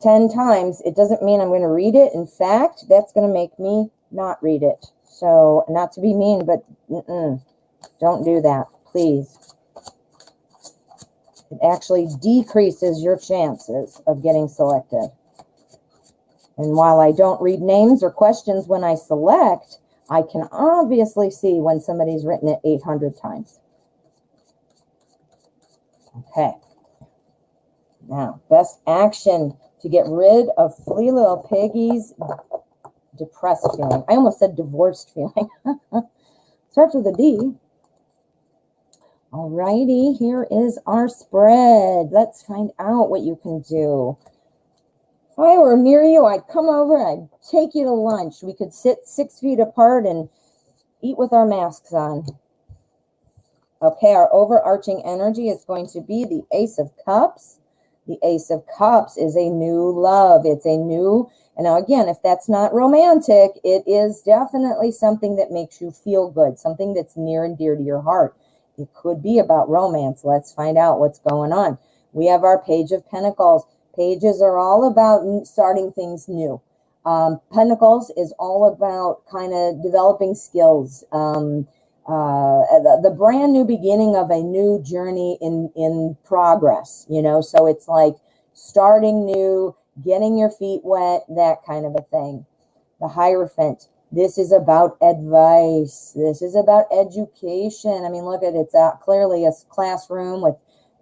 10 times, it doesn't mean I'm going to read it. In fact, that's going to make me not read it. So, not to be mean, but don't do that, please. It actually decreases your chances of getting selected. And while I don't read names or questions when I select, I can obviously see when somebody's written it 800 times. Okay. Now, best action to get rid of Flea Little Piggy's depressed feeling. I almost said divorced feeling. Starts with a D. Alrighty, here is our spread. Let's find out what you can do. If I were near you, I'd come over and I'd take you to lunch. We could sit 6 feet apart and eat with our masks on. Okay, our overarching energy is going to be the Ace of Cups. The Ace of Cups is a new love. It's a new, and now again, if that's not romantic, it is definitely something that makes you feel good, something that's near and dear to your heart. It could be about romance. Let's find out what's going on. We have our Page of Pentacles. Pages are all about starting things new. Pentacles is all about kind of developing skills, the brand new beginning of a new journey in progress, you know, so it's like starting new, getting your feet wet, that kind of a thing. The Hierophant, this is about advice. This is about education. I mean, look at it, it's clearly a classroom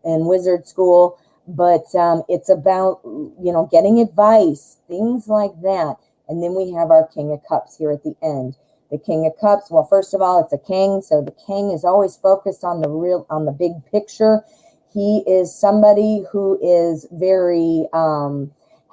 in wizard school, but it's about, you know, getting advice, things like that. And then we have our King of Cups here at the end. The King of Cups, well, first of all, it's a king. So the king is always focused on the big picture. He is somebody who is very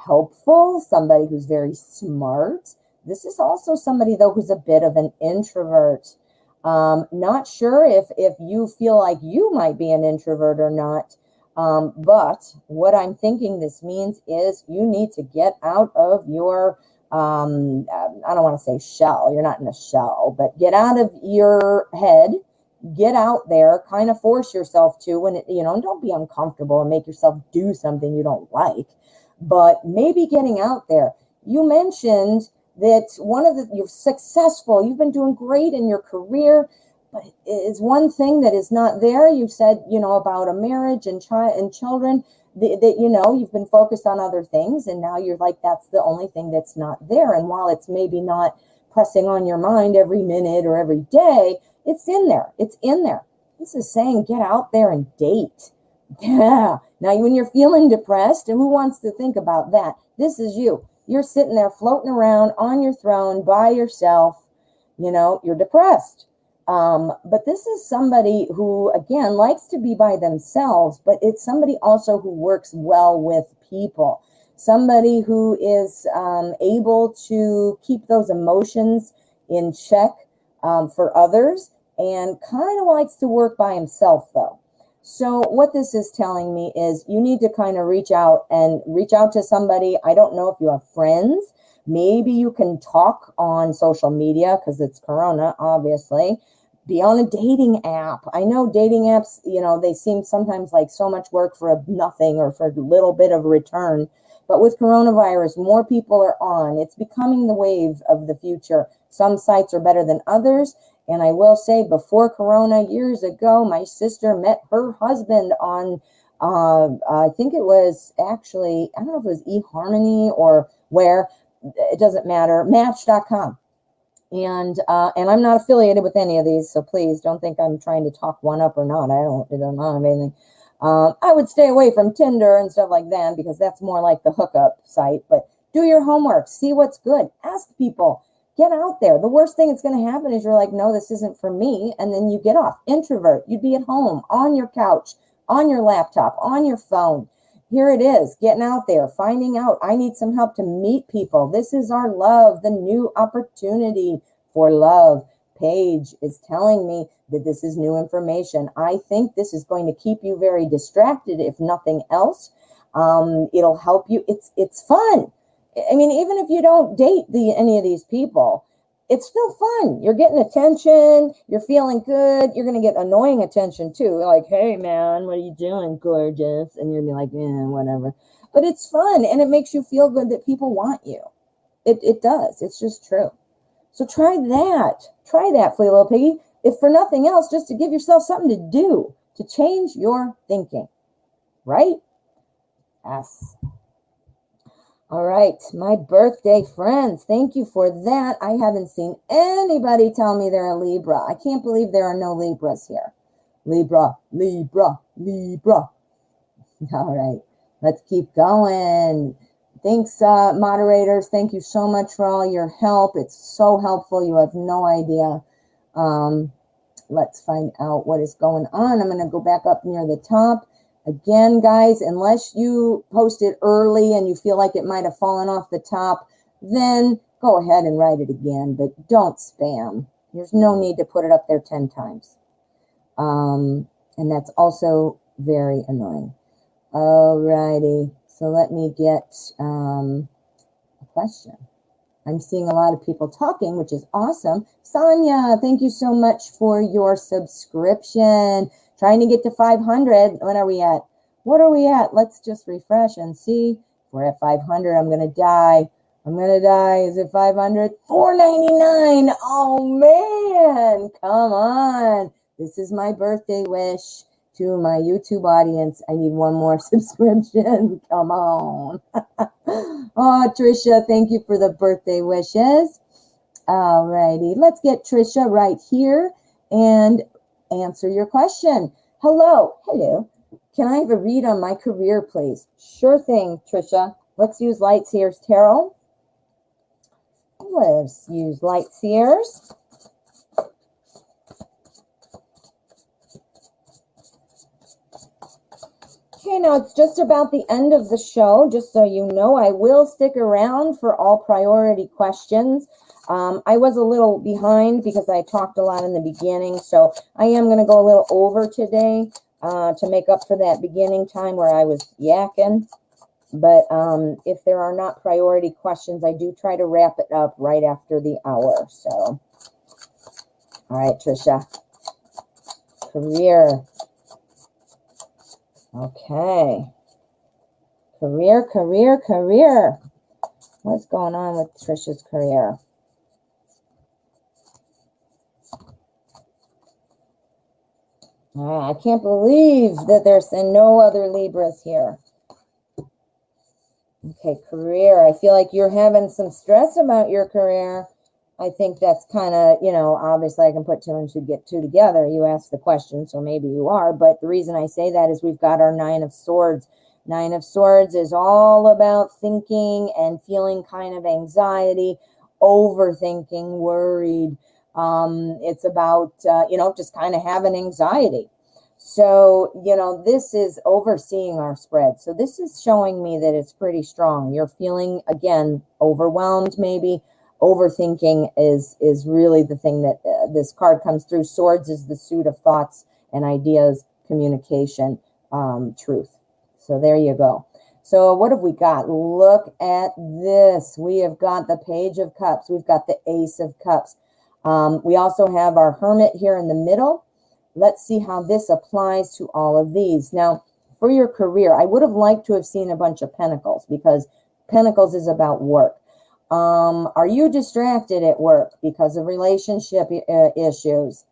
helpful, somebody who's very smart. This is also somebody, though, who's a bit of an introvert. Not sure if you feel like you might be an introvert or not. But what I'm thinking this means is you need to get out of your I don't want to say shell. You're not in a shell, but get out of your head, get out there, kind of force yourself to, when it, you know, and don't be uncomfortable and make yourself do something you don't like, but maybe getting out there. You mentioned that you're successful, you've been doing great in your career, but is one thing that is not there. You said, you know, about a marriage and children. That you know, you've been focused on other things, and now you're like, that's the only thing that's not there. And while it's maybe not pressing on your mind every minute or every day, it's in there. It's in there. This is saying get out there and date. Yeah. Now, when you're feeling depressed, and who wants to think about that? This is you. You're sitting there floating around on your throne by yourself. You know, you're depressed. But this is somebody who, again, likes to be by themselves, but it's somebody also who works well with people. Somebody who is able to keep those emotions in check for others, and kind of likes to work by himself, though. So what this is telling me is you need to kind of reach out to somebody. I don't know if you have friends. Maybe you can talk on social media because it's Corona, obviously. Be on a dating app. I know dating apps, you know, they seem sometimes like so much work for nothing or for a little bit of return. But with coronavirus, more people are on. It's becoming the wave of the future. Some sites are better than others. And I will say, before Corona, years ago, my sister met her husband on, I think it was actually, I don't know if it was eHarmony or where, it doesn't matter, Match.com. And I'm not affiliated with any of these, so please don't think I'm trying to talk one up or not. I don't have anything. I would stay away from Tinder and stuff like that, because that's more like the hookup site. But do your homework, see what's good, ask people, get out there. The worst thing that's going to happen is you're like, no, this isn't for me, and then you get off. Introvert, you'd be at home, on your couch, on your laptop, on your phone. Here it is, getting out there, finding out, I need some help to meet people. This is our love, the new opportunity for love. Page is telling me that this is new information. I think this is going to keep you very distracted, if nothing else. It'll help you. It's fun. I mean, even if you don't date any of these people, it's still fun. You're getting attention. You're feeling good. You're going to get annoying attention too. Like, hey, man, what are you doing, gorgeous? And you're going to be like, whatever. But it's fun, and it makes you feel good that people want you. It does. It's just true. So try that. Try that, Flea Little Piggy. If for nothing else, just to give yourself something to do, to change your thinking. Right? Yes. All right, my birthday friends, thank you for that. I haven't seen anybody tell me they're a Libra. I can't believe there are no Libras here. Libra, Libra, Libra. All right, let's keep going. Thanks, moderators. Thank you so much for all your help. It's so helpful. You have no idea. Let's find out what is going on. I'm going to go back up near the top. Again, guys, unless you post it early and you feel like it might have fallen off the top, then go ahead and write it again, but don't spam. There's no need to put it up there 10 times. And that's also very annoying. Alrighty, so let me get a question. I'm seeing a lot of people talking, which is awesome. Sonia, thank you so much for your subscription. Trying to get to 500. What are we at? What are we at? Let's just refresh and see. If we're at 500, I'm going to die. I'm going to die. Is it 500? $4.99. Oh, man. Come on. This is my birthday wish to my YouTube audience. I need one more subscription. Come on. Oh, Trisha, thank you for the birthday wishes. All righty. Let's get Trisha right here and answer your question. Hello. Hello. Can I have a read on my career, please? Sure thing, Trisha. Let's use Light Seers Tarot. Let's use Light Seers. Okay, now it's just about the end of the show. Just so you know, I will stick around for all priority questions. I was a little behind because I talked a lot in the beginning, so I am going to go a little over today to make up for that beginning time where I was yakking. But if there are not priority questions, I do try to wrap it up right after the hour. So, all right, Trisha. Career. Okay. Career, career, career. What's going on with Trisha's career? I can't believe that there's no other Libras here. Okay, career. I feel like you're having some stress about your career. I think that's kind of, you know, obviously I can put two and get two together. You asked the question, so maybe you are. But the reason I say that is we've got our Nine of Swords. Nine of Swords is all about thinking and feeling kind of anxiety, overthinking, worried. It's about, you know, just kind of having anxiety. So, you know, this is overseeing our spread. So this is showing me that it's pretty strong. You're feeling, again, overwhelmed maybe. Overthinking is really the thing that this card comes through. Swords is the suit of thoughts and ideas, communication, truth. So there you go. So what have we got? Look at this. We have got the Page of Cups. We've got the Ace of Cups. We also have our Hermit here in the middle. Let's see how this applies to all of these. Now, for your career, I would have liked to have seen a bunch of Pentacles because Pentacles is about work. Are you distracted at work because of relationship issues?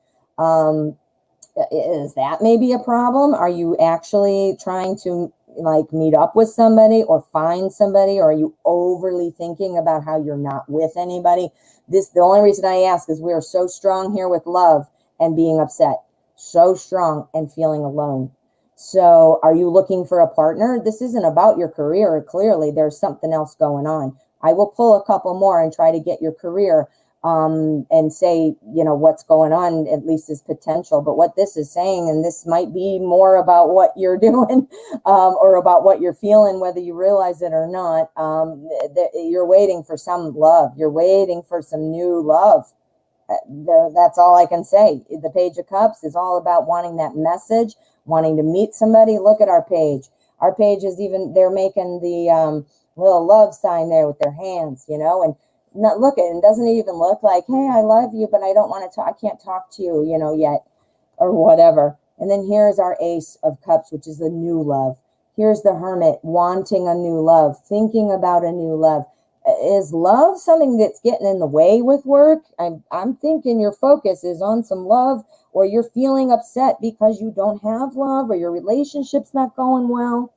Is that maybe a problem? Are you actually trying to like meet up with somebody or find somebody, or are you overly thinking about how you're not with anybody? The only reason I ask is we are so strong here with love and being upset, so strong and feeling alone. So are you looking for a partner? This isn't about your career. Clearly there's something else going on. I will pull a couple more and try to get your career and say, you know, what's going on, at least is potential. But what this is saying, and this might be more about what you're doing or about what you're feeling, whether you realize it or not, you're waiting for some love. You're waiting for some new love. That's all I can say. The Page of Cups is all about wanting that message, wanting to meet somebody. Look at our page. Our page is even, they're making the little love sign there with their hands, you know, and not look at it. It doesn't even look like, hey, I love you, but I don't want to talk. I can't talk to you, you know, yet, or whatever. And then here's our Ace of Cups, which is the new love. Here's the Hermit, wanting a new love, thinking about a new love. Is love something that's getting in the way with work? I'm thinking your focus is on some love, or you're feeling upset because you don't have love, or your relationship's not going well.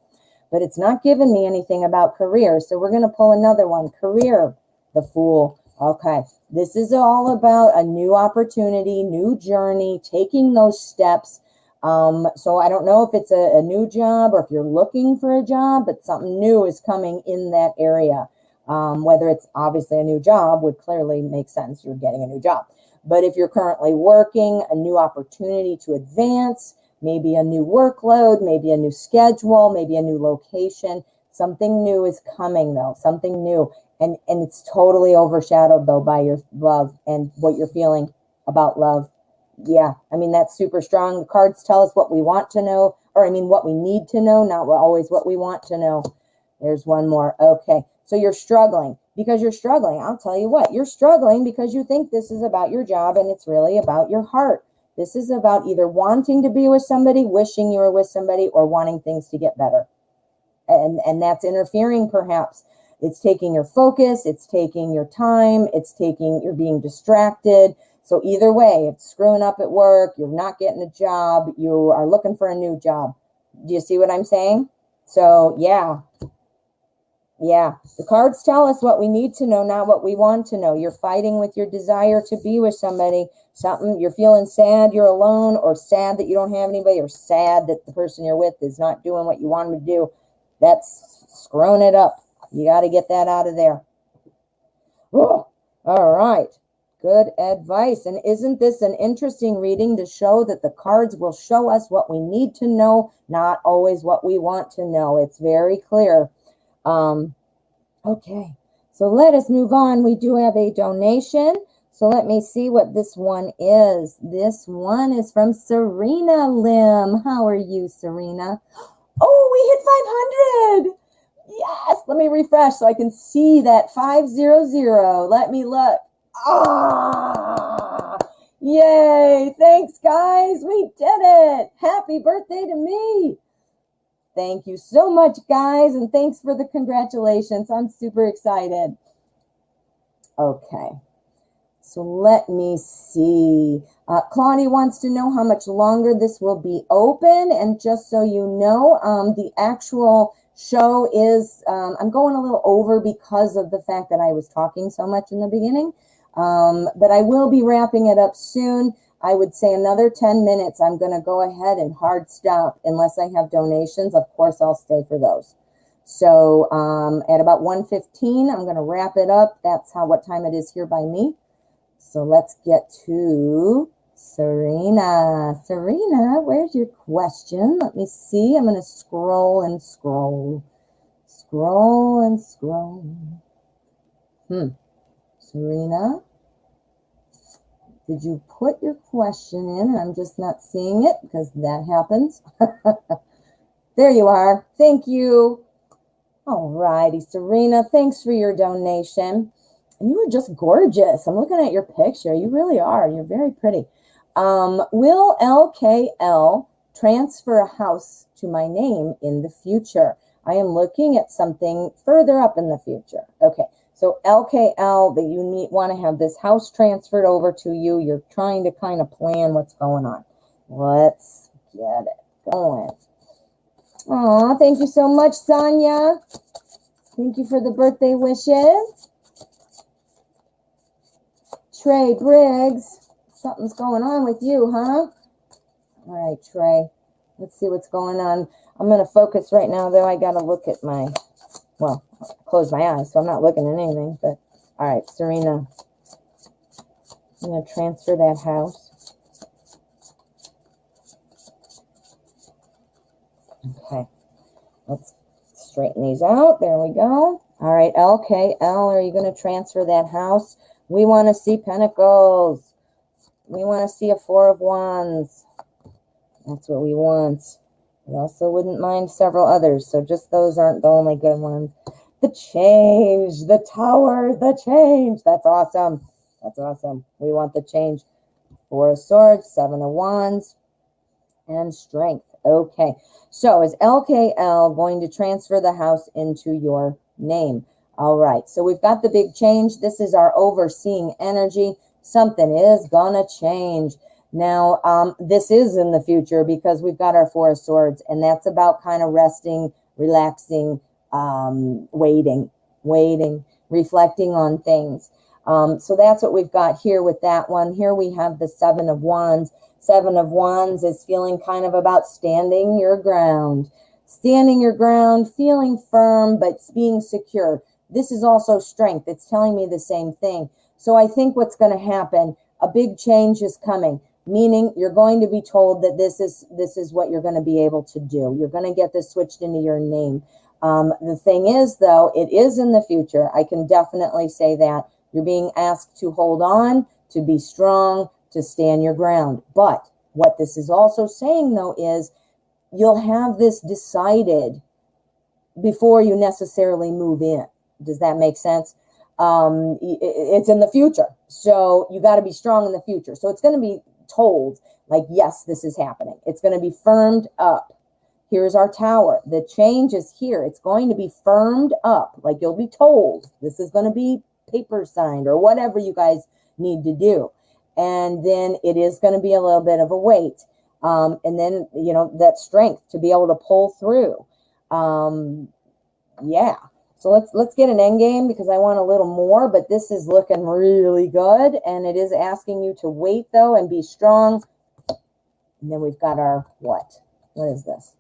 But it's not giving me anything about career. So we're going to pull another one. Career, the Fool. Okay, this is all about a new opportunity, new journey, taking those steps. So I don't know if it's a new job or if you're looking for a job, but something new is coming in that area. Whether it's obviously a new job would clearly make sense. You're getting a new job. But if you're currently working, a new opportunity to advance, maybe a new workload, maybe a new schedule, maybe a new location. Something new is coming though, something new. And it's totally overshadowed though by your love and what you're feeling about love. Yeah, I mean, that's super strong. The cards tell us what we want to know, or I mean, what we need to know, not always what we want to know. There's one more. Okay, so you're struggling because you're struggling. I'll tell you what, you're struggling because you think this is about your job and it's really about your heart. This is about either wanting to be with somebody, wishing you were with somebody, or wanting things to get better. And that's interfering perhaps. It's taking your focus, it's taking your time, you're being distracted. So either way, it's screwing up at work, you're not getting a job, you are looking for a new job. Do you see what I'm saying? So yeah, the cards tell us what we need to know, not what we want to know. You're fighting with your desire to be with somebody. Something, you're feeling sad you're alone, or sad that you don't have anybody, or sad that the person you're with is not doing what you want them to do. That's screwing it up. You got to get that out of there. Oh, all right. Good advice. And isn't this an interesting reading to show that the cards will show us what we need to know, not always what we want to know? It's very clear. Okay, so let us move on. We do have a donation. So let me see what this one is. This one is from Serena Lim. How are you, Serena? Oh, we hit 500. Yes, let me refresh so I can see that 500. Let me look. Ah, yay. Thanks, guys. We did it. Happy birthday to me. Thank you so much, guys, and thanks for the congratulations. I'm super excited. Okay, so let me see. Claudia wants to know how much longer this will be open, and just so you know, the actual show is, I'm going a little over because of the fact that I was talking so much in the beginning, but I will be wrapping it up soon. I would say another 10 minutes. I'm going to go ahead and hard stop unless I have donations. Of course, I'll stay for those. So at about 1:15, I'm going to wrap it up. That's what time it is here by me. So let's get to Serena. Serena, where's your question? Let me see. I'm going to scroll and scroll. Scroll and scroll. Serena? Did you put your question in and I'm just not seeing it because that happens? There you are. Thank you. All righty, Serena, thanks for your donation. And you are just gorgeous. I'm looking at your picture. You really are. You're very pretty. Will LKL transfer a house to my name in the future? I am looking at something further up in the future. Okay. So LKL, that you want to have this house transferred over to you. You're trying to kind of plan what's going on. Let's get it going. Oh, thank you so much, Sonia. Thank you for the birthday wishes. Trey Briggs, something's going on with you, huh? All right, Trey. Let's see what's going on. I'm going to focus right now, though. I got to look at my, well, close my eyes, so I'm not looking at anything. But all right, Serena, I'm going to transfer that house. Okay, let's straighten these out. There we go. All right, LKL, are you going to transfer that house? We want to see pentacles. We want to see a 4 of wands. That's what we want. We also wouldn't mind several others, so just those aren't the only good ones. The change, the tower, the change. That's awesome. That's awesome. We want the change. 4 of swords, 7 of wands, and strength. Okay, so is LKL going to transfer the house into your name? All right, so we've got the big change. This is our overseeing energy. Something is gonna change. Now, this is in the future because we've got our 4 of swords, and that's about kind of resting, relaxing, waiting, reflecting on things. So that's what we've got here with that one. Here we have the 7 of wands. 7 of wands is feeling kind of about standing your ground. Standing your ground, feeling firm, but being secure. This is also strength. It's telling me the same thing. So I think what's going to happen, a big change is coming. meaning you're going to be told that this is what you're going to be able to do. You're going to get this switched into your name. The thing is, though, it is in the future. I can definitely say that. You're being asked to hold on, to be strong, to stand your ground. But what this is also saying, though, is you'll have this decided before you necessarily move in. Does that make sense? It's in the future. So you got to be strong in the future. So it's going to be told, like, yes, this is happening. It's going to be firmed up. Here's our tower. The change is here. It's going to be firmed up. Like, you'll be told this is going to be paper signed or whatever you guys need to do. And then it is going to be a little bit of a wait. And then, you know, that strength to be able to pull through. Yeah. So let's get an end game because I want a little more, but this is looking really good. And it is asking you to wait, though, and be strong. And then we've got our what? What is this?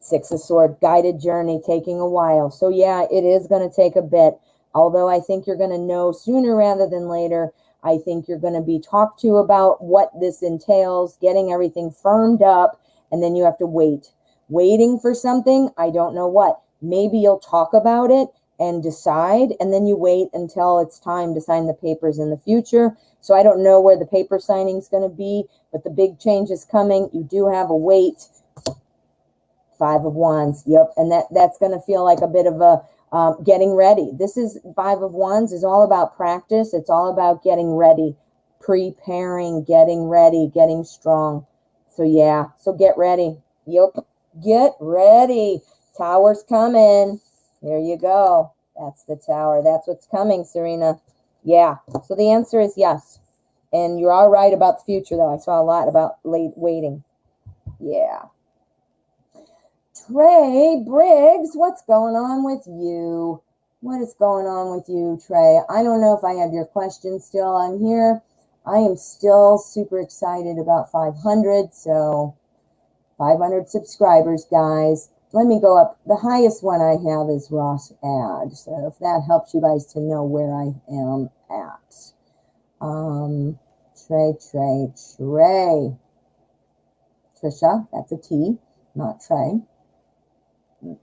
Six of Swords, guided journey, taking a while. So yeah, it is going to take a bit. Although I think you're going to know sooner rather than later. I think you're going to be talked to about what this entails, getting everything firmed up, and then you have to wait. Waiting for something, I don't know what. Maybe you'll talk about it and decide, and then you wait until it's time to sign the papers in the future. So I don't know where the paper signing is going to be, but the big change is coming. You do have a wait. Five of Wands. Yep. And that's going to feel like a bit of a getting ready. This is Five of Wands is all about practice. It's all about getting ready, preparing, getting ready, getting strong. So yeah. So get ready. Yep. Get ready. Tower's coming. There you go. That's the tower. That's what's coming, Serena. Yeah. So the answer is yes. And you're all right about the future, though. I saw a lot about late waiting. Yeah. Trey Briggs, what's going on with you? What is going on with you, Trey? I don't know if I have your question still on here. I am still super excited about 500. So 500 subscribers, guys. Let me go up. The highest one I have is Ross Ad. So if that helps you guys to know where I am at. Trey. Trisha, that's a T, not Trey.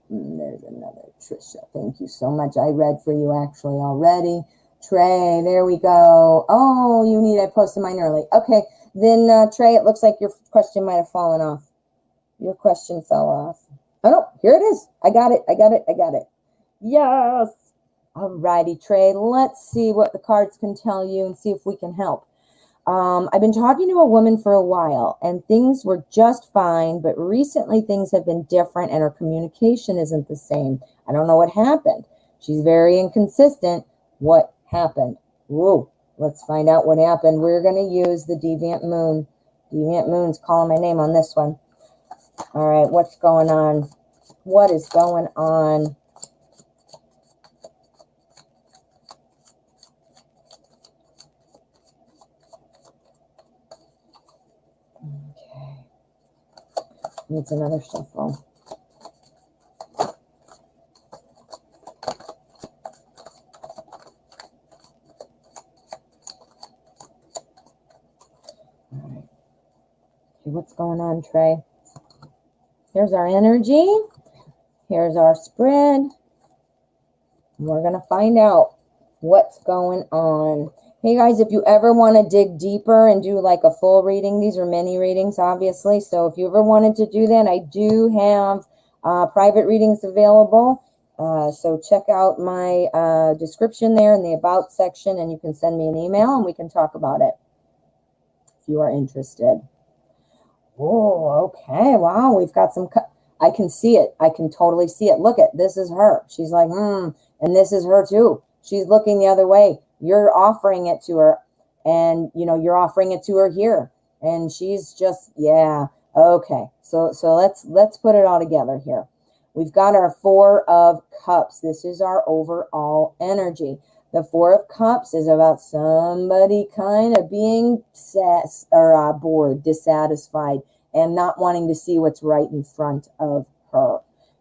There's another Trisha. Thank you so much. I read for you actually already. Trey, there we go. Oh, you need I posted mine early. Okay, then Trey, it looks like your question might have fallen off. Your question fell off. Oh, no, here it is. I got it. Yes. Alrighty, Trey. Let's see what the cards can tell you and see if we can help. I've been talking to a woman for a while and things were just fine, but recently things have been different and her communication isn't the same. I don't know what happened. She's very inconsistent. What happened? Whoa, let's find out what happened. We're going to use the Deviant Moon. Deviant Moon's calling my name on this one. All right, what's going on? What is going on? Okay. Needs another shuffle. All right. Okay, what's going on, Trey? Here's our energy. Here's our spread. We're going to find out what's going on. Hey, guys, if you ever want to dig deeper and do like a full reading, these are mini readings, obviously. So if you ever wanted to do that, I do have private readings available. So check out my description there in the About section, and you can send me an email, and we can talk about it if you are interested. Oh, okay. Wow, we've got some... I can see it. I can totally see it. Look at this is her. She's like, and this is her too. She's looking the other way. You're offering it to her, and you know you're offering it to her here, and she's just okay. So let's put it all together here. We've got our Four of Cups. This is our overall energy. The Four of Cups is about somebody kind of being bored, dissatisfied, and not wanting to see what's right in front of her.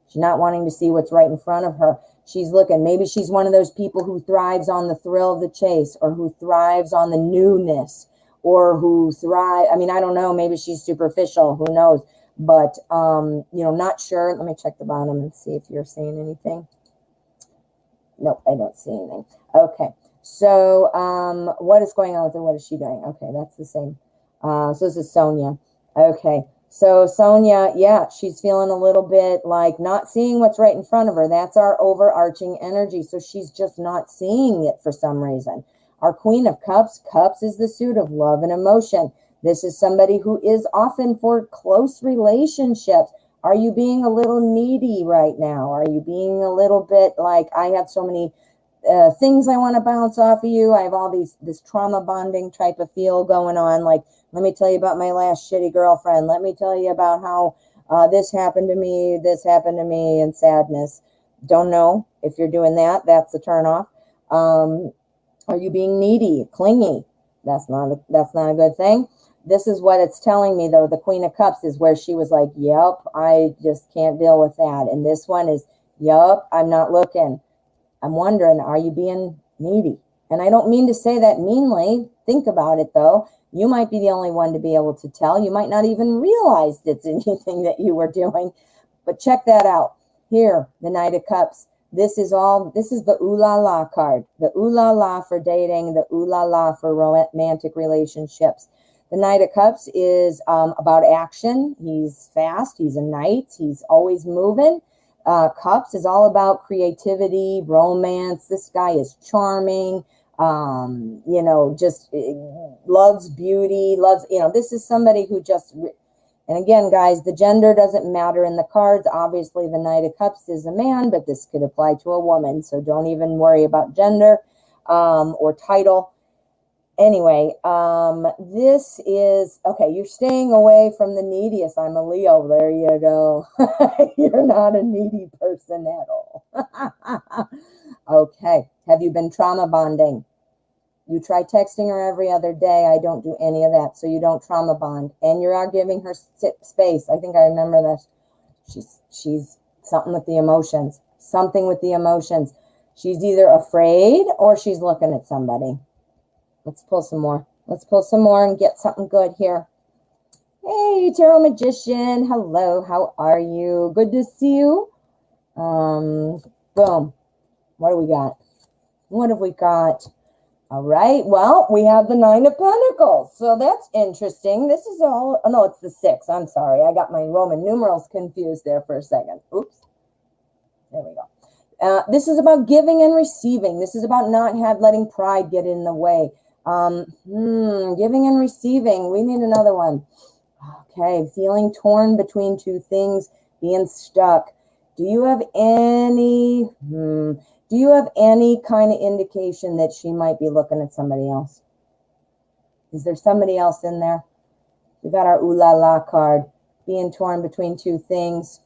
She's not wanting to see what's right in front of her. She's looking. Maybe she's one of those people who thrives on the thrill of the chase, or who thrives on the newness, or who thrive. I mean, I don't know, maybe she's superficial, who knows? But, you know, not sure. Let me check the bottom and see if you're saying anything. Nope, I don't see anything. Okay, so what is going on with her? What is she doing? Okay, that's the same. So this is Sonia. Okay, so Sonia, yeah, she's feeling a little bit like not seeing what's right in front of her. That's our overarching energy. So she's just not seeing it for some reason. Our Queen of Cups, Cups is the suit of love and emotion. This is somebody who is often for close relationships. Are you being a little needy right now? Are you being a little bit like, I have so many things I want to bounce off of you. I have all this trauma bonding type of feel going on. Like, let me tell you about my last shitty girlfriend. Let me tell you about how this happened to me, and sadness. Don't know if you're doing that. That's a turnoff. Are you being needy, clingy? That's not a good thing. This is what it's telling me, though. The Queen of Cups is where she was like, yep, I just can't deal with that. And this one is, yep, I'm not looking. I'm wondering, are you being needy? And I don't mean to say that meanly. Think about it, though. You might be the only one to be able to tell. You might not even realize it's anything that you were doing. But check that out. Here, the Knight of Cups. This is the ooh la la card. The ooh la la for dating, the ooh la la for romantic relationships. The Knight of Cups is about action. He's fast. He's a knight. He's always moving. Cups is all about creativity, romance. This guy is charming. You know, just loves beauty. Loves, you know, this is somebody who just, and again, guys, the gender doesn't matter in the cards. Obviously, the Knight of Cups is a man, but this could apply to a woman. So don't even worry about gender or title. Anyway, this is, okay, you're staying away from the neediest. I'm a Leo. There you go. You're not a needy person at all. Okay. Have you been trauma bonding? You try texting her every other day. I don't do any of that. So you don't trauma bond. And you are giving her space. I think I remember this. She's something with the emotions. Something with the emotions. She's either afraid or she's looking at somebody. Let's pull some more. Let's pull some more and get something good here. Hey, Tarot Magician. Hello. How are you? Good to see you. Boom. What do we got? What have we got? All right. Well, we have the Nine of Pentacles. So that's interesting. This is all, oh, no, it's the 6. I'm sorry. I got my Roman numerals confused there for a second. Oops. There we go. This is about giving and receiving. This is about not letting pride get in the way. Giving and receiving. We need another one. Okay, feeling torn between two things, being stuck. Do you have any kind of indication that she might be looking at somebody else? Is there somebody else in there? We got our ooh la la card. Being torn between two things.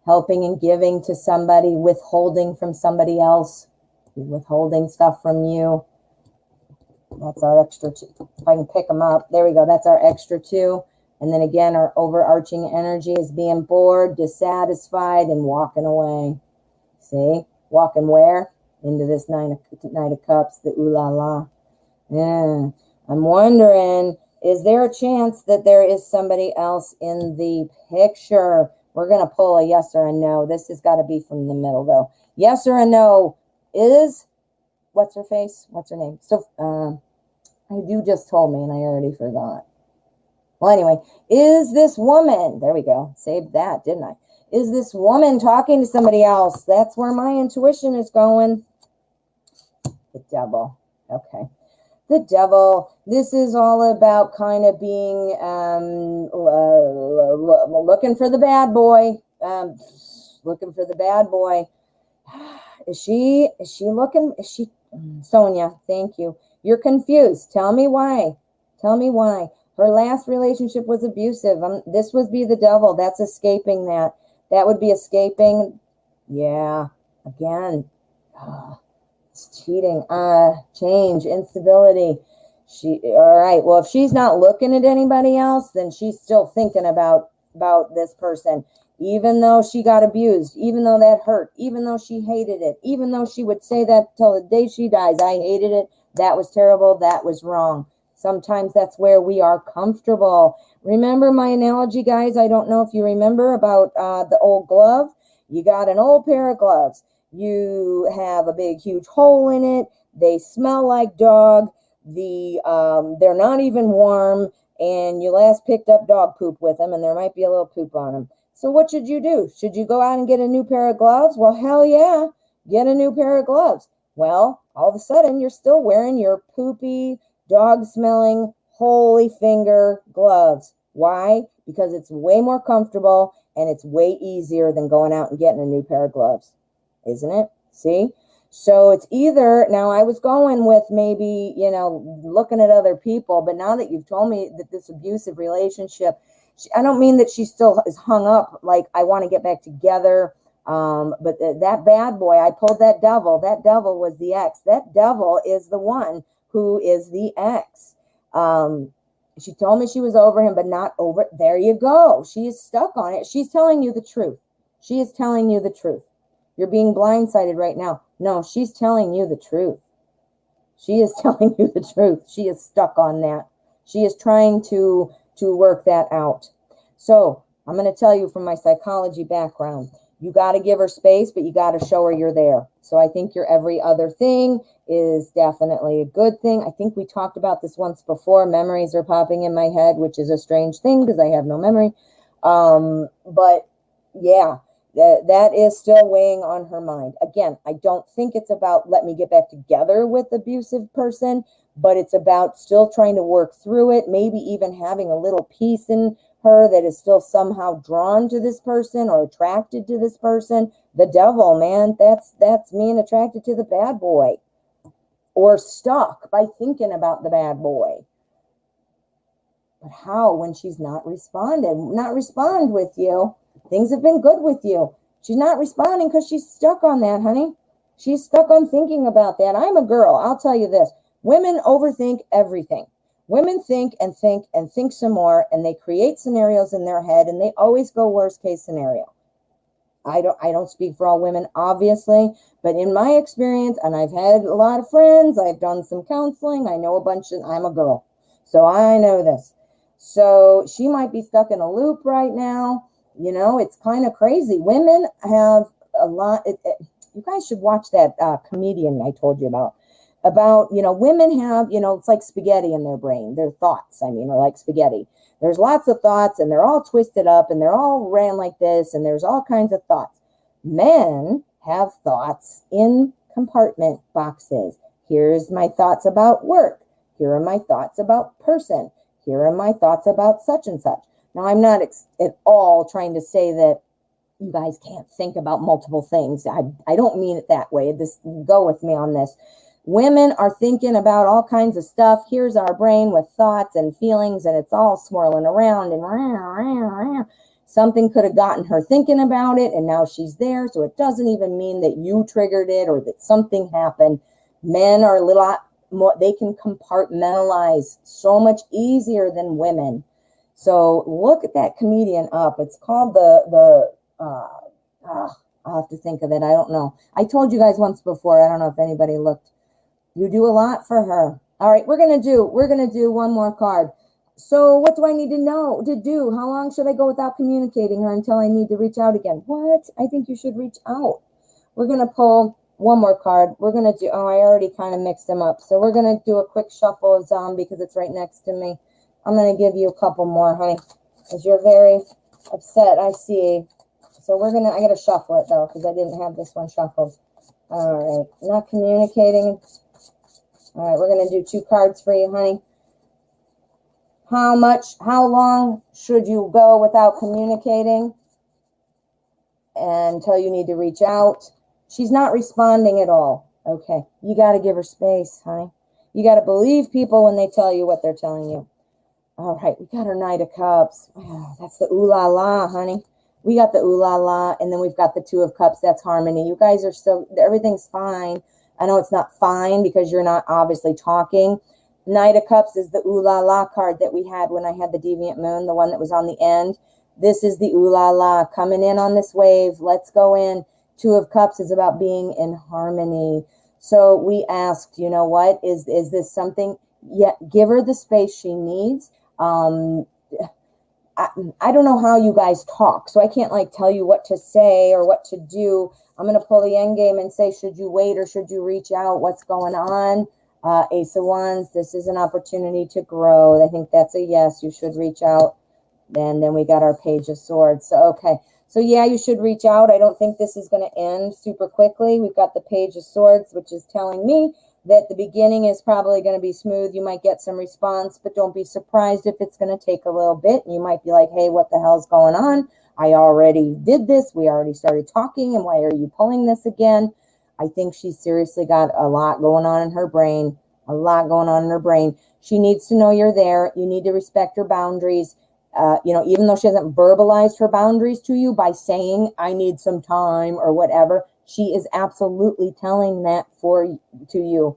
Helping and giving to somebody, withholding from somebody else. Withholding stuff from you. That's our extra 2. If I can pick them up. There we go. That's our extra 2. And then again, our overarching energy is being bored, dissatisfied, and walking away. See? Walking where? Into this Knight of Cups, the ooh la la. Yeah. I'm wondering, is there a chance that there is somebody else in the picture? We're going to pull a yes or a no. This has got to be from the middle, though. Yes or a no is... What's her face? What's her name? So, you just told me and I already forgot. Well, anyway, is this woman, there we go, saved that, didn't I? Is this woman talking to somebody else? That's where my intuition is going. The Devil. Okay. The Devil. This is all about kind of being, looking for the bad boy. Looking for the bad boy. Is she looking? Is she? Sonia, thank you. You're confused. Tell me why. Tell me why. Her last relationship was abusive. This would be the Devil. That's escaping that. That would be escaping. Yeah. Again. It's cheating. Change. Instability. All right. Well, if she's not looking at anybody else, then she's still thinking about this person. Even though she got abused, even though that hurt, even though she hated it, even though she would say that till the day she dies, I hated it, that was terrible, that was wrong. Sometimes that's where we are comfortable. Remember my analogy, guys? I don't know if you remember about the old glove. You got an old pair of gloves. You have a big, huge hole in it. They smell like dog. They're not even warm, and you last picked up dog poop with them, and there might be a little poop on them. So what should you do? Should you go out and get a new pair of gloves? Well, hell yeah, get a new pair of gloves. Well, all of a sudden, you're still wearing your poopy, dog-smelling, holy finger gloves. Why? Because it's way more comfortable, and it's way easier than going out and getting a new pair of gloves. Isn't it? See? So it's either, now I was going with maybe, looking at other people, but now that you've told me that this abusive relationship, I don't mean that she still is hung up, like I want to get back together. But that bad boy, I pulled that devil. That devil was the ex. That devil is the one who is the ex. She told me she was over him, but not over. There you go. She is stuck on it. She's telling you the truth. She is telling you the truth. You're being blindsided right now. No, she's telling you the truth. She is telling you the truth. She is stuck on that. She is trying to work that out. So I'm going to tell you from my psychology background, you got to give her space, but you got to show her you're there. So I think your every other thing is definitely a good thing. I think we talked about this once before. Memories are popping in my head, which is a strange thing because I have no memory. But yeah. That is still weighing on her mind. Again, I don't think it's about let me get back together with abusive person, but it's about still trying to work through it, maybe even having a little piece in her that is still somehow drawn to this person or attracted to this person. The devil, man, that's being attracted to the bad boy or stuck by thinking about the bad boy. But how when she's not respond with you? Things have been good with you. She's not responding because she's stuck on that, honey. She's stuck on thinking about that. I'm a girl. I'll tell you this. Women overthink everything. Women think and think and think some more, and they create scenarios in their head, and they always go worst case scenario. I don't speak for all women, obviously, but in my experience, and I've had a lot of friends, I've done some counseling, I know I'm a girl, so I know this. So she might be stuck in a loop right now. It's kind of crazy. Women have a lot. You guys should watch that comedian I told you about, women have, it's like spaghetti in their brain. Their thoughts, are like spaghetti. There's lots of thoughts and they're all twisted up and they're all ran like this and there's all kinds of thoughts. Men have thoughts in compartment boxes. Here's my thoughts about work. Here are my thoughts about person. Here are my thoughts about such and such. Now, I'm not at all trying to say that you guys can't think about multiple things. I don't mean it that way. Go with me on this. Women are thinking about all kinds of stuff. Here's our brain with thoughts and feelings, and it's all swirling around. And something could have gotten her thinking about it, and now she's there. So it doesn't even mean that you triggered it or that something happened. Men are a little more, they can compartmentalize so much easier than women. So look at that comedian up. It's called I'll have to think of it. I don't know. I told you guys once before. I don't know if anybody looked. You do a lot for her. All right, we're gonna do one more card. So what do I need to do? How long should I go without communicating her until I need to reach out again? What? I think you should reach out. We're gonna pull one more card. We're gonna do. I already kind of mixed them up. So we're gonna do a quick shuffle of zombie because it's right next to me. I'm going to give you a couple more, honey, because you're very upset, I see. So I got to shuffle it, though, because I didn't have this one shuffled. All right, not communicating. All right, we're going to do 2 cards for you, honey. How long should you go without communicating until you need to reach out? She's not responding at all. Okay, you got to give her space, honey. You got to believe people when they tell you what they're telling you. All right, we got our Knight of Cups. Oh, that's the ooh la la, honey. We got the ooh la la, and then we've got the 2 of Cups. That's harmony. You guys are still, everything's fine. I know it's not fine because you're not obviously talking. Knight of Cups is the ooh la la card that we had when I had the Deviant Moon, the one that was on the end. This is the ooh la la, coming in on this wave. Let's go in. 2 of Cups is about being in harmony. So we asked, what, is this something? Yeah, give her the space she needs. I don't know how you guys talk, so I can't like tell you what to say or what to do. I'm going to pull the end game and say, should you wait or should you reach out? What's going on? Ace of Wands, this is an opportunity to grow. I think that's a yes. You should reach out. And then we got our Page of Swords. So, okay. So, yeah, you should reach out. I don't think this is going to end super quickly. We've got the Page of Swords, which is telling me that the beginning is probably going to be smooth. You might get some response, but don't be surprised if it's going to take a little bit. You might be like, hey, what the hell's going on? I already did this. We already started talking, and why are you pulling this again? I think she's seriously got a lot going on in her brain, She needs to know you're there. You need to respect her boundaries. Even though she hasn't verbalized her boundaries to you by saying, I need some time or whatever, she is absolutely telling that to you.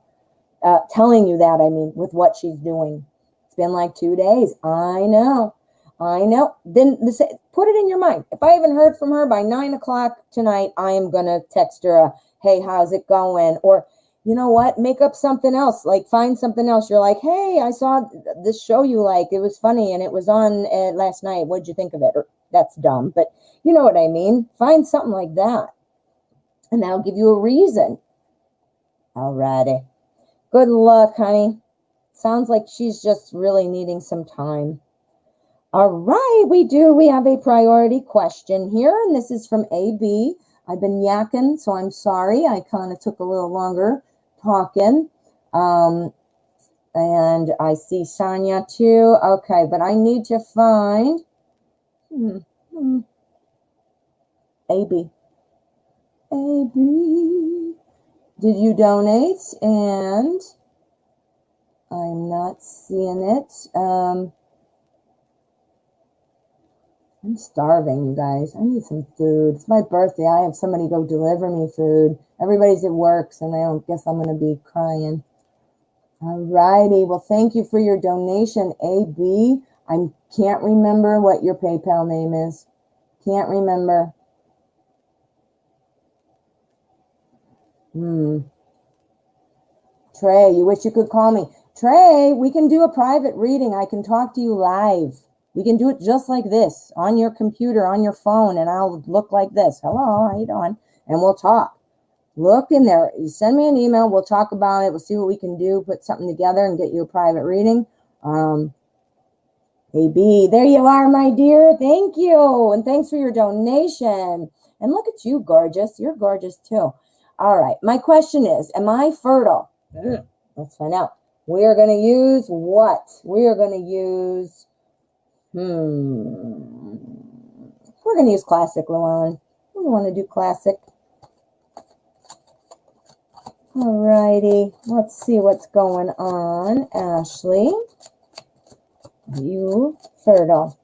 Telling you that, with what she's doing. It's been like 2 days. I know. Then put it in your mind. If I haven't heard from her by 9 o'clock tonight, I am going to text her, hey, how's it going? Or, you know what? Make up something else. Like, find something else. You're like, hey, I saw this show you like. It was funny, and it was on last night. What'd you think of it? Or, that's dumb, but you know what I mean. Find something like that, and that'll give you a reason. Alrighty. Good luck, honey. Sounds like she's just really needing some time. All right, we have a priority question here, and this is from AB. I've been yakking, so I'm sorry. I kind of took a little longer talking. And I see Sonia too. Okay, but I need to find AB. AB. Did you donate? And I'm not seeing it. I'm starving, you guys. I need some food. It's my birthday. I have somebody go deliver me food. Everybody's at work, so I don't guess I'm going to be crying. All righty. Well, thank you for your donation, AB. I can't remember what your PayPal name is. Can't remember. Trey, you wish you could call me. Trey, we can do a private reading. I can talk to you live. We can do it just like this, on your computer, on your phone, and I'll look like this. Hello, how you doing? And we'll talk. Look in there. You send me an email. We'll talk about it. We'll see what we can do, put something together and get you a private reading. AB, there you are, my dear. Thank you. And thanks for your donation. And look at you, gorgeous. You're gorgeous, too. All right. My question is, am I fertile? Let's find out. We are going to use what? We are going to use... We're going to use classic, Llewellyn. We want to do classic. All righty. Let's see what's going on. Ashley, you fertile.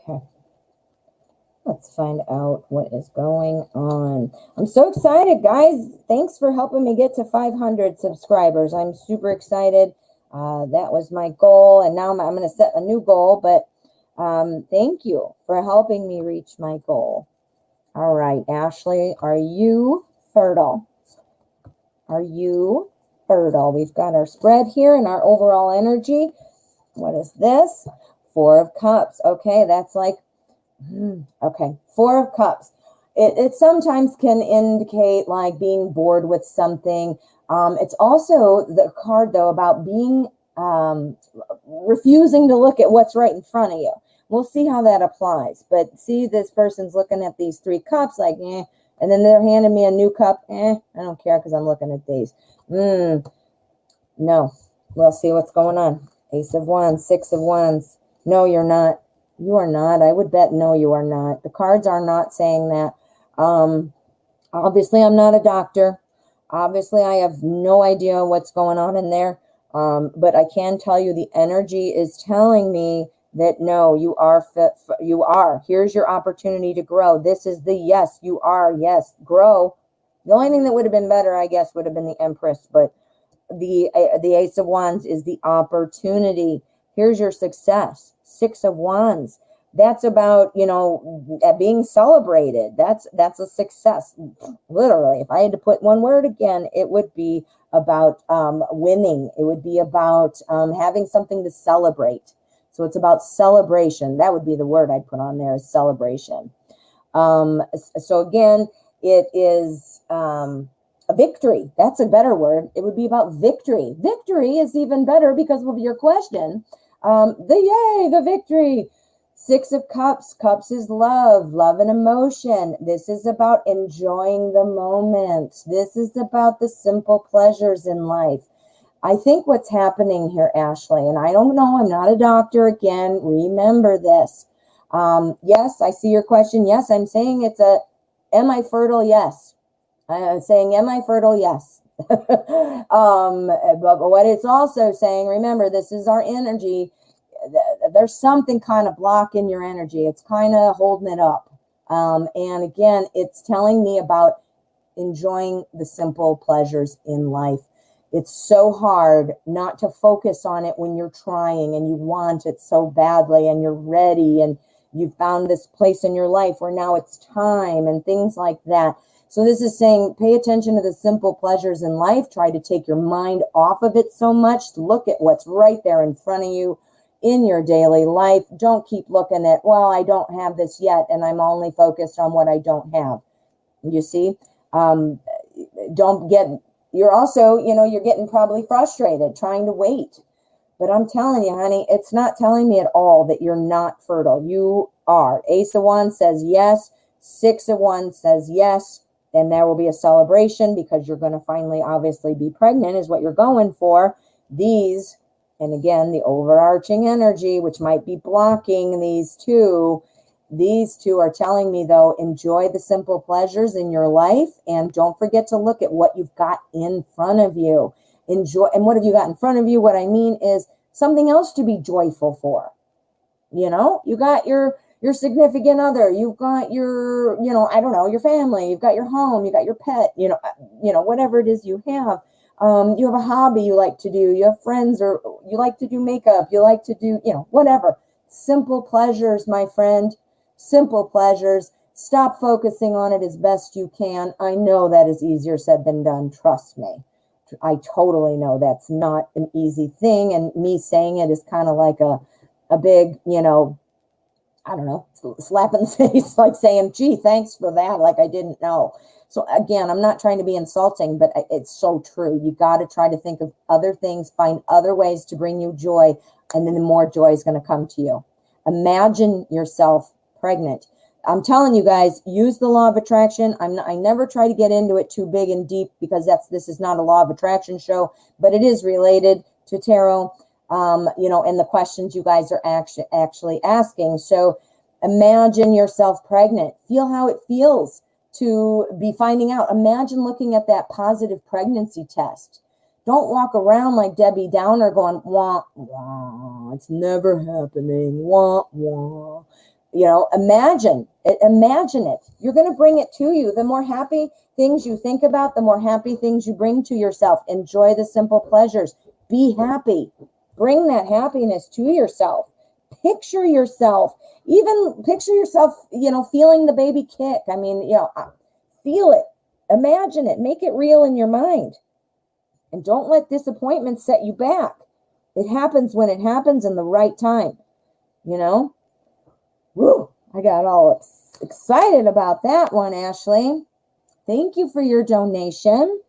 Okay. Let's find out what is going on. I'm so excited, guys. Thanks for helping me get to 500 subscribers. I'm super excited. That was my goal, and now I'm going to set a new goal, but thank you for helping me reach my goal. All right, Ashley, are you fertile? Are you fertile? We've got our spread here and our overall energy. What is this? 4 of Cups. Okay, that's like... Okay, 4 of Cups. It sometimes can indicate like being bored with something. It's also the card, though, about being refusing to look at what's right in front of you. We'll see how that applies. But see, this person's looking at these 3 cups like, and then they're handing me a new cup. I don't care because I'm looking at these. No. We'll see what's going on. Ace of Wands, 6 of Wands. No, you're not. You are not. I would bet no, you are not. The cards are not saying that. Obviously, I'm not a doctor. Obviously, I have no idea what's going on in there. But I can tell you the energy is telling me that no, you are fit. You are. Here's your opportunity to grow. This is the yes, you are. Yes, grow. The only thing that would have been better, I guess, would have been the Empress. But the Ace of Wands is the opportunity. Here's your success. 6 of Wands. That's about, you know, being celebrated. That's a success. Literally, if I had to put one word again, it would be about winning. It would be about having something to celebrate. So it's about celebration. That would be the word I'd put on there, is celebration. So again, it is a victory. That's a better word. It would be about victory. Victory is even better because of your question. The victory. Six of Cups. Cups is love, love and emotion. This is about enjoying the moment. This is about the simple pleasures in life. I think what's happening here, Ashley, and I don't know, I'm not a doctor, again, remember this. Yes, I see your question. Yes, I'm saying it's a, am I fertile? Yes. I'm saying, am I fertile? Yes. But what it's also saying, remember, this is our energy. There's something kind of blocking your energy. It's kind of holding it up. And again, it's telling me about enjoying the simple pleasures in life. It's so hard not to focus on it when you're trying and you want it so badly and you're ready and you found this place in your life where now it's time and things like that. So this is saying, pay attention to the simple pleasures in life. Try to take your mind off of it so much. Look at what's right there in front of you in your daily life. Don't keep looking at, well, I don't have this yet, and I'm only focused on what I don't have. You see, don't get, you're also, you know, you're getting probably frustrated trying to wait. But I'm telling you, honey, it's not telling me at all that you're not fertile. You are. Ace of Wands says yes. Six of Wands says yes. And there will be a celebration because you're going to finally obviously be pregnant is what you're going for. These, and again, the overarching energy, which might be blocking these two are telling me, though, enjoy the simple pleasures in your life. And don't forget to look at what you've got in front of you. Enjoy. And what have you got in front of you? What I mean is something else to be joyful for. You know, you got your significant other, you've got your, you know, I don't know, your family, you've got your home, you got your pet, you know, whatever it is you have. You have a hobby you like to do, you have friends, or you like to do makeup, you like to do, you know, whatever. Simple pleasures, my friend, simple pleasures. Stop focusing on it as best you can. I know that is easier said than done. Trust me. I totally know that's not an easy thing. And me saying it is kind of like a big, you know, I don't know, slap in the face, like saying, gee, thanks for that. Like I didn't know. So again, I'm not trying to be insulting, but it's so true. You got to try to think of other things, find other ways to bring you joy. And then the more joy is going to come to you. Imagine yourself pregnant. I'm telling you guys, use the law of attraction. I never try to get into it too big and deep because this is not a law of attraction show, but it is related to tarot. You know, and the questions you guys are actually asking. So imagine yourself pregnant. Feel how it feels to be finding out. Imagine looking at that positive pregnancy test. Don't walk around like Debbie Downer going, wah, wah, it's never happening, wah, wah. You know, imagine it. You're going to bring it to you. The more happy things you think about, the more happy things you bring to yourself. Enjoy the simple pleasures. Be happy. Bring that happiness to yourself. Picture yourself, you know, feeling the baby kick. I mean, you know, feel it, imagine it, make it real in your mind. And don't let disappointment set you back. It happens when it happens in the right time, you know? Woo, I got all excited about that one, Ashley. Thank you for your donation.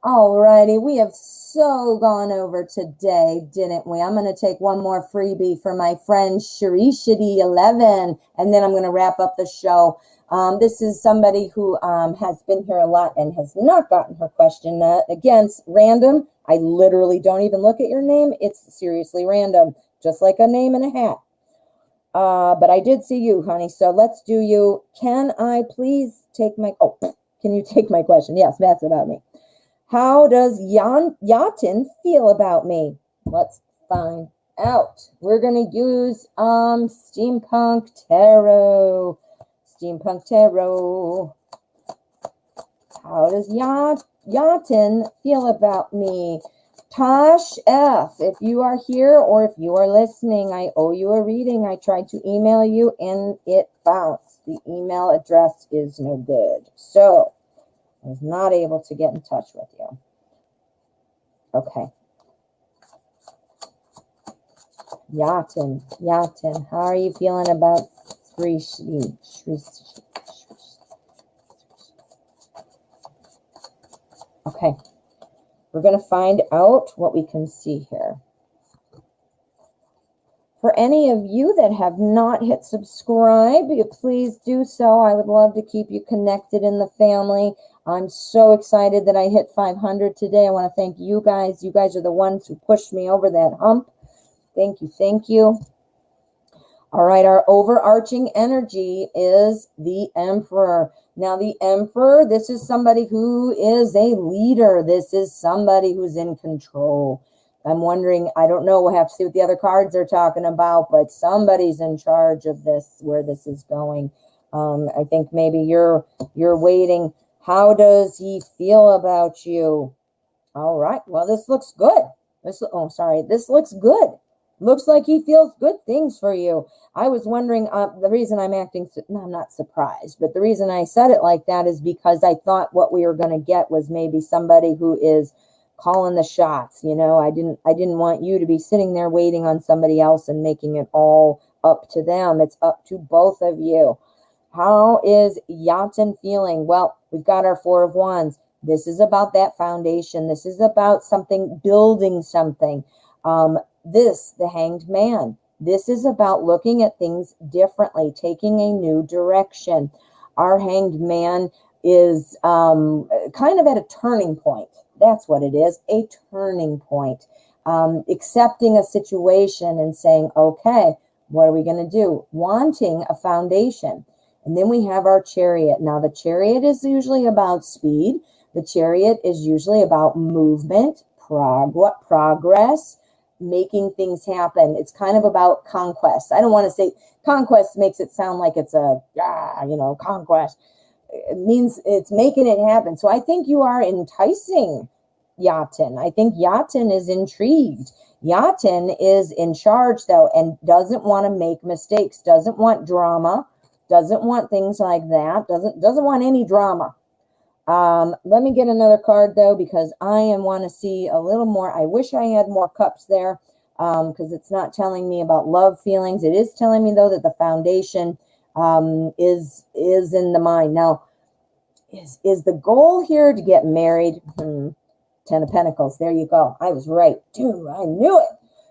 Alrighty, we have so gone over today, didn't we? I'm going to take one more freebie for my friend Sharishity11, and then I'm going to wrap up the show. This is somebody who has been here a lot and has not gotten her question. Again, random. I literally don't even look at your name. It's seriously random, just like a name in a hat. But I did see you, honey, so let's do you. Can I please take my... Oh, can you take my question? Yes, that's about me. How does Yatin feel about me? Let's find out. We're going to use Steampunk Tarot. Steampunk Tarot. How does Yatin feel about me? Tosh F, if you are here or if you are listening, I owe you a reading. I tried to email you and it bounced. The email address is no good. So I was not able to get in touch with you. Okay. Yatin, how are you feeling about three? Okay. We're going to find out what we can see here. For any of you that have not hit subscribe, please do so. I would love to keep you connected in the family. I'm so excited that I hit 500 today. I want to thank you guys. You guys are the ones who pushed me over that hump. Thank you. Thank you. All right. Our overarching energy is the Emperor. Now, the Emperor, this is somebody who is a leader. This is somebody who's in control. I'm wondering, I don't know, we'll have to see what the other cards are talking about, but somebody's in charge of this, where this is going. I think maybe you're waiting. How does he feel about you? All right. Well, this looks good. This looks good. Looks like he feels good things for you. I was wondering, the reason I'm acting, I'm not surprised, but the reason I said it like that is because I thought what we were going to get was maybe somebody who is calling the shots. You know, I didn't want you to be sitting there waiting on somebody else and making it all up to them. It's up to both of you. How is Yatin feeling? Well, we've got our Four of Wands. This is about that foundation. This is about something, building something. The Hanged Man. This is about looking at things differently, taking a new direction. Our Hanged Man is kind of at a turning point. That's what it is, a turning point. Accepting a situation and saying, okay, what are we going to do? Wanting a foundation. And then we have our Chariot. Now, the Chariot is usually about speed. The Chariot is usually about movement, progress, making things happen. It's kind of about conquest. I don't want to say conquest, makes it sound like it's a, conquest. It means it's making it happen. So I think you are enticing Yatin. I think Yatin is intrigued. Yatin is in charge, though, and doesn't want to make mistakes, doesn't want drama, doesn't want things like that, doesn't want any drama. Let me get another card, though, because I want to see a little more. I wish I had more cups there, because it's not telling me about love feelings. It is telling me, though, that the foundation is in the mind. Now, is the goal here to get married? Ten of Pentacles. There you go. I was right, too. I knew it.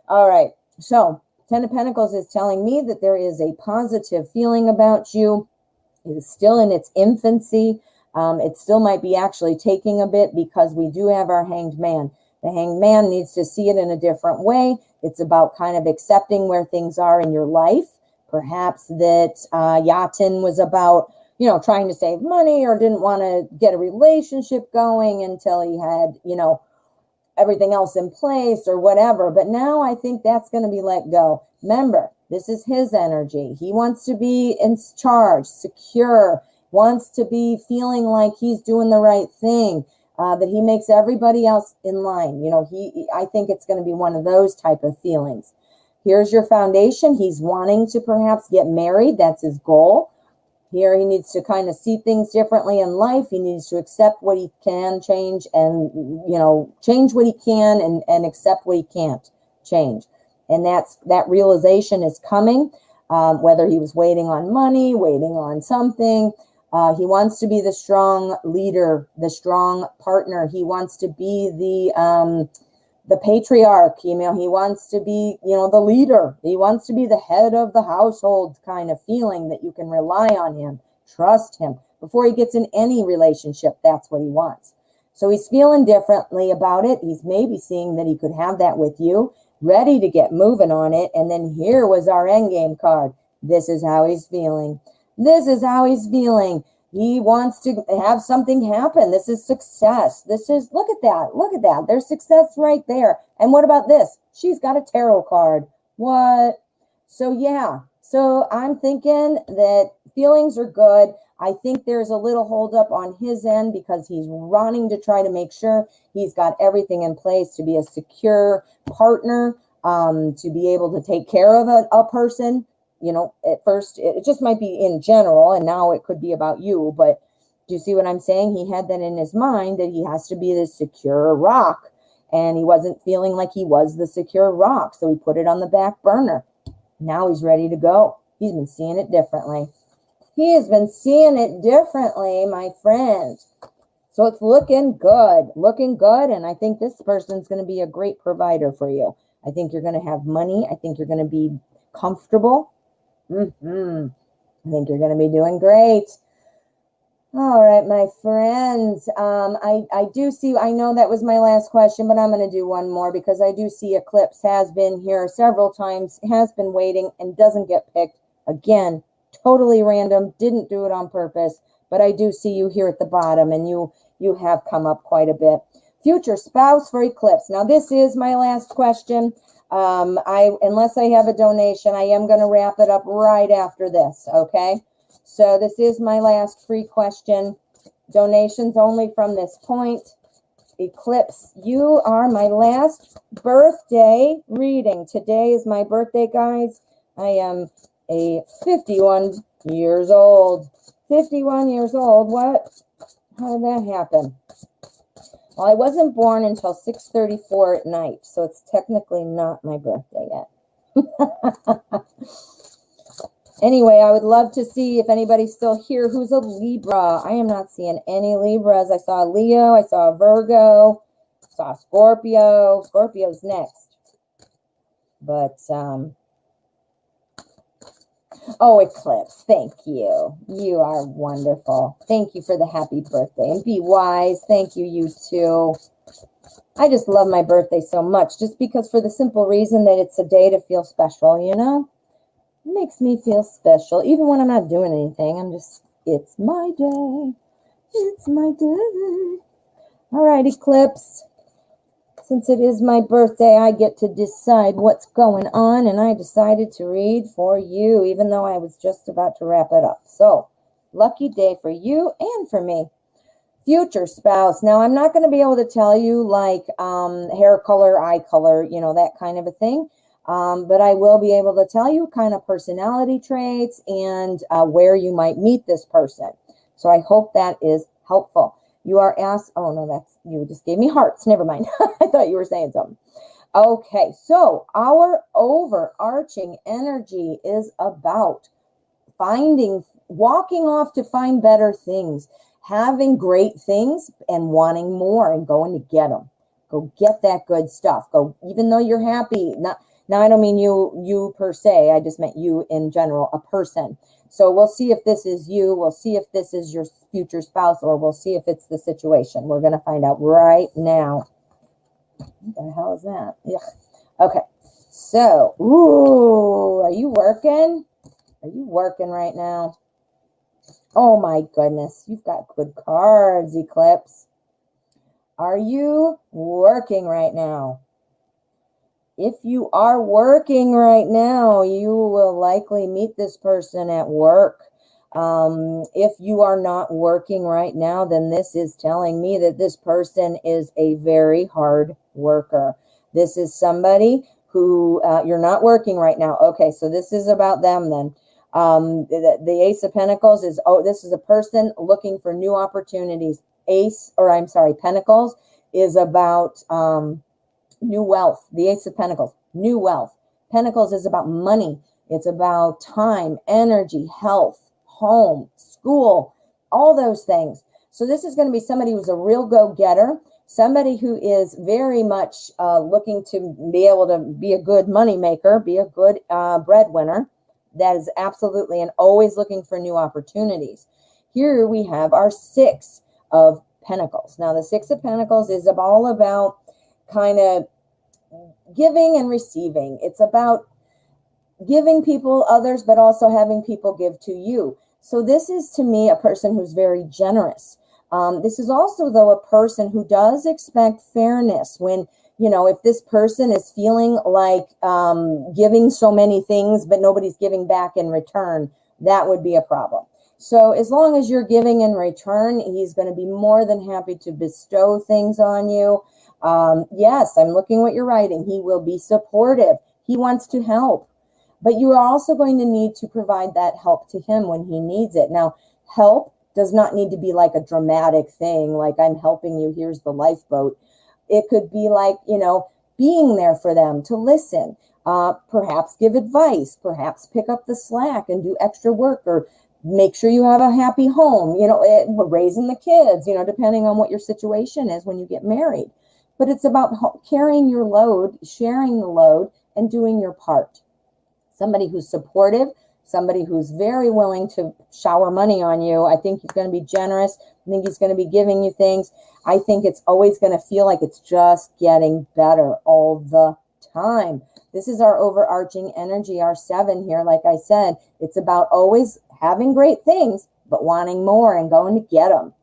All right. So, Ten of Pentacles is telling me that there is a positive feeling about you. It is still in its infancy. It still might be actually taking a bit, because we do have our Hanged Man. The Hanged Man needs to see it in a different way. It's about kind of accepting where things are in your life. Perhaps that Yatin was about, trying to save money, or didn't want to get a relationship going until he had, everything else in place or whatever. But now I think that's going to be let go. Remember, this is his energy. He wants to be in charge, secure, wants to be feeling like he's doing the right thing, that he makes everybody else in line. I think it's going to be one of those type of feelings. Here's your foundation. He's wanting to perhaps get married. That's his goal. Here he needs to kind of see things differently in life. He needs to accept what he can change, and, change what he can, and accept what he can't change. And that realization is coming, whether he was waiting on money, waiting on something. He wants to be the strong leader, the strong partner. He wants to be the patriarch. He wants to be, the leader. He wants to be the head of the household, kind of feeling that you can rely on him, trust him. Before he gets in any relationship, that's what he wants. So he's feeling differently about it. He's maybe seeing that he could have that with you, ready to get moving on it. And then here was our endgame card. This is how he's feeling. This is how he's feeling. He wants to have something happen. This is success. Look at that. There's success right there. And what about this? She's got a tarot card. What? So, yeah. So I'm thinking that feelings are good. I think there's a little holdup on his end because he's wanting to try to make sure he's got everything in place to be a secure partner, to be able to take care of a person. At first, it just might be in general, and now it could be about you. But do you see what I'm saying? He had that in his mind that he has to be this secure rock, and he wasn't feeling like he was the secure rock. So he put it on the back burner. Now he's ready to go. He's been seeing it differently. He has been seeing it differently, my friend. So it's looking good, and I think this person's going to be a great provider for you. I think you're going to have money. I think you're going to be comfortable. I think you're going to be doing great. All right, my friends. I do see, I know that was my last question, but I'm going to do one more because I do see Eclipse has been here several times, has been waiting, and doesn't get picked. Again, totally random, didn't do it on purpose, but I do see you here at the bottom, and you have come up quite a bit. Future spouse for Eclipse. Now, this is my last question. Unless I have a donation, I am going to wrap it up right after this, okay? So this is my last free question. Donations only from this point. Eclipse, you are my last birthday reading. Today is my birthday, guys. I am 51 years old. 51 years old. What? How did that happen? Well, I wasn't born until 6:34 at night, so it's technically not my birthday yet. Anyway, I would love to see if anybody's still here who's a Libra. I am not seeing any Libras. I saw a Leo. I saw a Virgo. I saw a Scorpio. Scorpio's next. But, oh, Eclipse, thank you. You are wonderful. Thank you for the happy birthday. And be wise. Thank you, you too. I just love my birthday so much, just because for the simple reason that it's a day to feel special, you know? It makes me feel special, even when I'm not doing anything. It's my day. It's my day. All right, Eclipse. Since it is my birthday, I get to decide what's going on, and I decided to read for you, even though I was just about to wrap it up. So, lucky day for you and for me. Future spouse. Now, I'm not going to be able to tell you like hair color, eye color, that kind of a thing. But I will be able to tell you kind of personality traits and where you might meet this person. So I hope that is helpful. You are asked, oh no, you just gave me hearts. Never mind. I thought you were saying something. Okay, so our overarching energy is about walking off to find better things, having great things and wanting more and going to get them. Go get that good stuff. Go, even though you're happy. Now, I don't mean you per se. I just meant you in general, a person. So we'll see if this is you. We'll see if this is your future spouse, or we'll see if it's the situation. We're going to find out right now. What the hell is that? Yeah. Okay. So, ooh, are you working? Are you working right now? Oh my goodness. You've got good cards, Eclipse. Are you working right now? If you are working right now, you will likely meet this person at work. If you are not working right now, then this is telling me that this person is a very hard worker. This is somebody who you're not working right now. Okay, so this is about them then. The Ace of Pentacles is, this is a person looking for new opportunities. Pentacles is about new wealth. The Ace of Pentacles, new wealth. Pentacles is about money. It's about time, energy, health, home, school, all those things. So this is going to be somebody who's a real go-getter, somebody who is very much looking to be able to be a good money maker, be a good breadwinner. That is absolutely, and always looking for new opportunities. Here we have our Six of Pentacles. Now, the Six of Pentacles is all about kind of giving and receiving. It's about giving people others, but also having people give to you. So this is, to me, a person who's very generous. This is also, though, a person who does expect fairness when, if this person is feeling like giving so many things, but nobody's giving back in return, that would be a problem. So as long as you're giving in return, he's going to be more than happy to bestow things on you. Yes, I'm looking what you're writing. He will be supportive. He wants to help. But you are also going to need to provide that help to him when he needs it. Now, help does not need to be like a dramatic thing, like I'm helping you, here's the lifeboat. It could be like, being there for them to listen, perhaps give advice, perhaps pick up the slack and do extra work, or make sure you have a happy home, raising the kids, depending on what your situation is when you get married. But it's about carrying your load, sharing the load, and doing your part. Somebody who's supportive, somebody who's very willing to shower money on you. I think he's going to be generous. I think he's going to be giving you things. I think it's always going to feel like it's just getting better all the time. This is our overarching energy, our 7 here. Like I said, it's about always having great things, but wanting more and going to get them.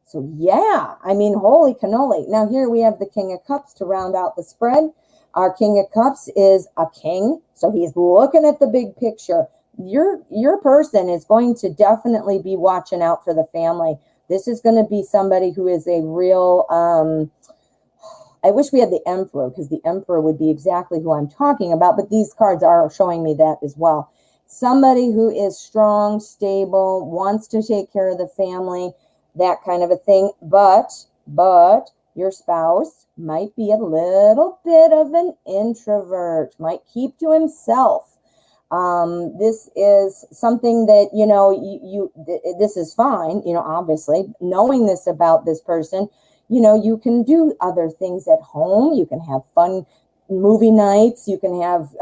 So yeah, I mean, holy cannoli. Now here we have the King of Cups to round out the spread. Our King of Cups is a king, so he's looking at the big picture. Your person is going to definitely be watching out for the family. This is going to be somebody who is a real, I wish we had the Emperor, because the Emperor would be exactly who I'm talking about, but these cards are showing me that as well. Somebody who is strong, stable, wants to take care of the family, that kind of a thing, but your spouse might be a little bit of an introvert, might keep to himself. This is something that, this is fine, obviously, knowing this about this person, you can do other things at home. You can have fun movie nights. You can have,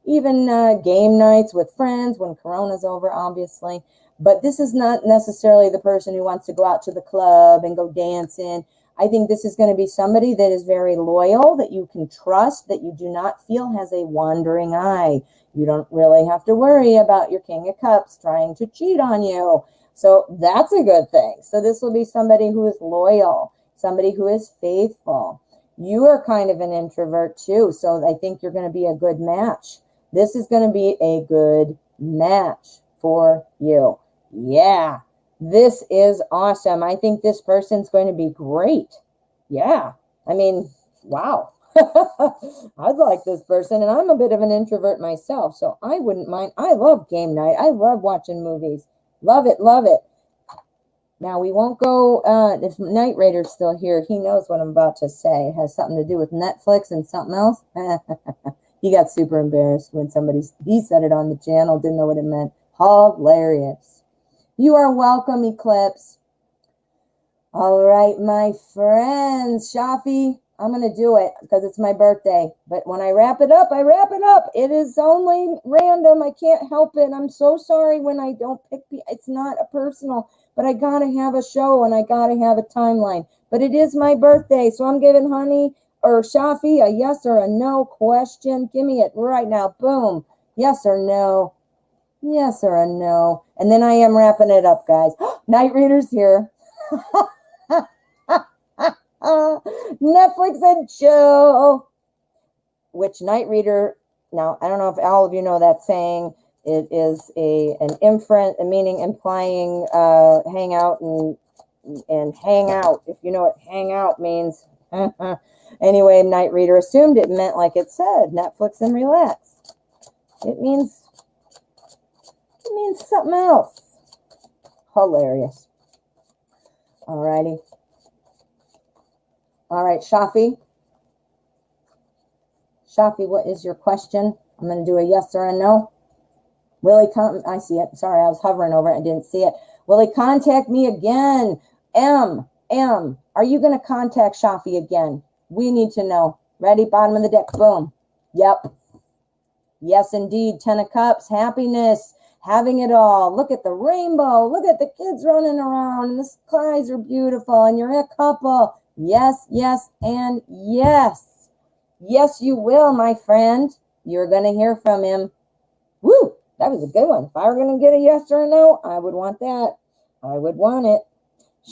even game nights with friends when Corona's over, obviously. But this is not necessarily the person who wants to go out to the club and go dancing. I think this is going to be somebody that is very loyal, that you can trust, that you do not feel has a wandering eye. You don't really have to worry about your King of Cups trying to cheat on you. So that's a good thing. So this will be somebody who is loyal, somebody who is faithful. You are kind of an introvert too, so I think you're going to be a good match. This is going to be a good match for you. Yeah, this is awesome. I think this person's going to be great. Yeah, I mean, wow. I'd like this person, and I'm a bit of an introvert myself, so I wouldn't mind. I love game night. I love watching movies. Love it, love it. Now, we won't go, if Night Raider's still here, he knows what I'm about to say. It has something to do with Netflix and something else. He got super embarrassed when he said it on the channel, didn't know what it meant. Hilarious. You are welcome, Eclipse. All right, my friends. Shafi, I'm going to do it because it's my birthday. But when I wrap it up, I wrap it up. It is only random. I can't help it. I'm so sorry when I don't pick it's not a personal, but I got to have a show and I got to have a timeline. But it is my birthday, so I'm giving Honey or Shafi a yes or a no question. Give me it right now. Boom. Yes or no. Yes or a no. And then I am wrapping it up, guys. Night Reader's here. Netflix and chill. Which Night Reader, now I don't know if all of you know that saying. It is an inferent, meaning implying hang out and hang out. If you know what hang out means. Anyway, Night Reader assumed it meant like it said, Netflix and relax. It means something else. Hilarious. Alrighty. All right, Shafi. Shafi, what is your question? I'm going to do a yes or a no. Will he come? I see it. Sorry, I was hovering over it and didn't see it. Will he contact me again? M, are you going to contact Shafi again? We need to know. Ready? Bottom of the deck. Boom. Yep. Yes, indeed. 10 of Cups. Happiness. Having it all. Look at the rainbow. Look at the kids running around. And the skies are beautiful. And you're a couple. Yes, yes, and yes. Yes, you will, my friend. You're going to hear from him. Woo! That was a good one. If I were going to get a yes or a no, I would want that. I would want it.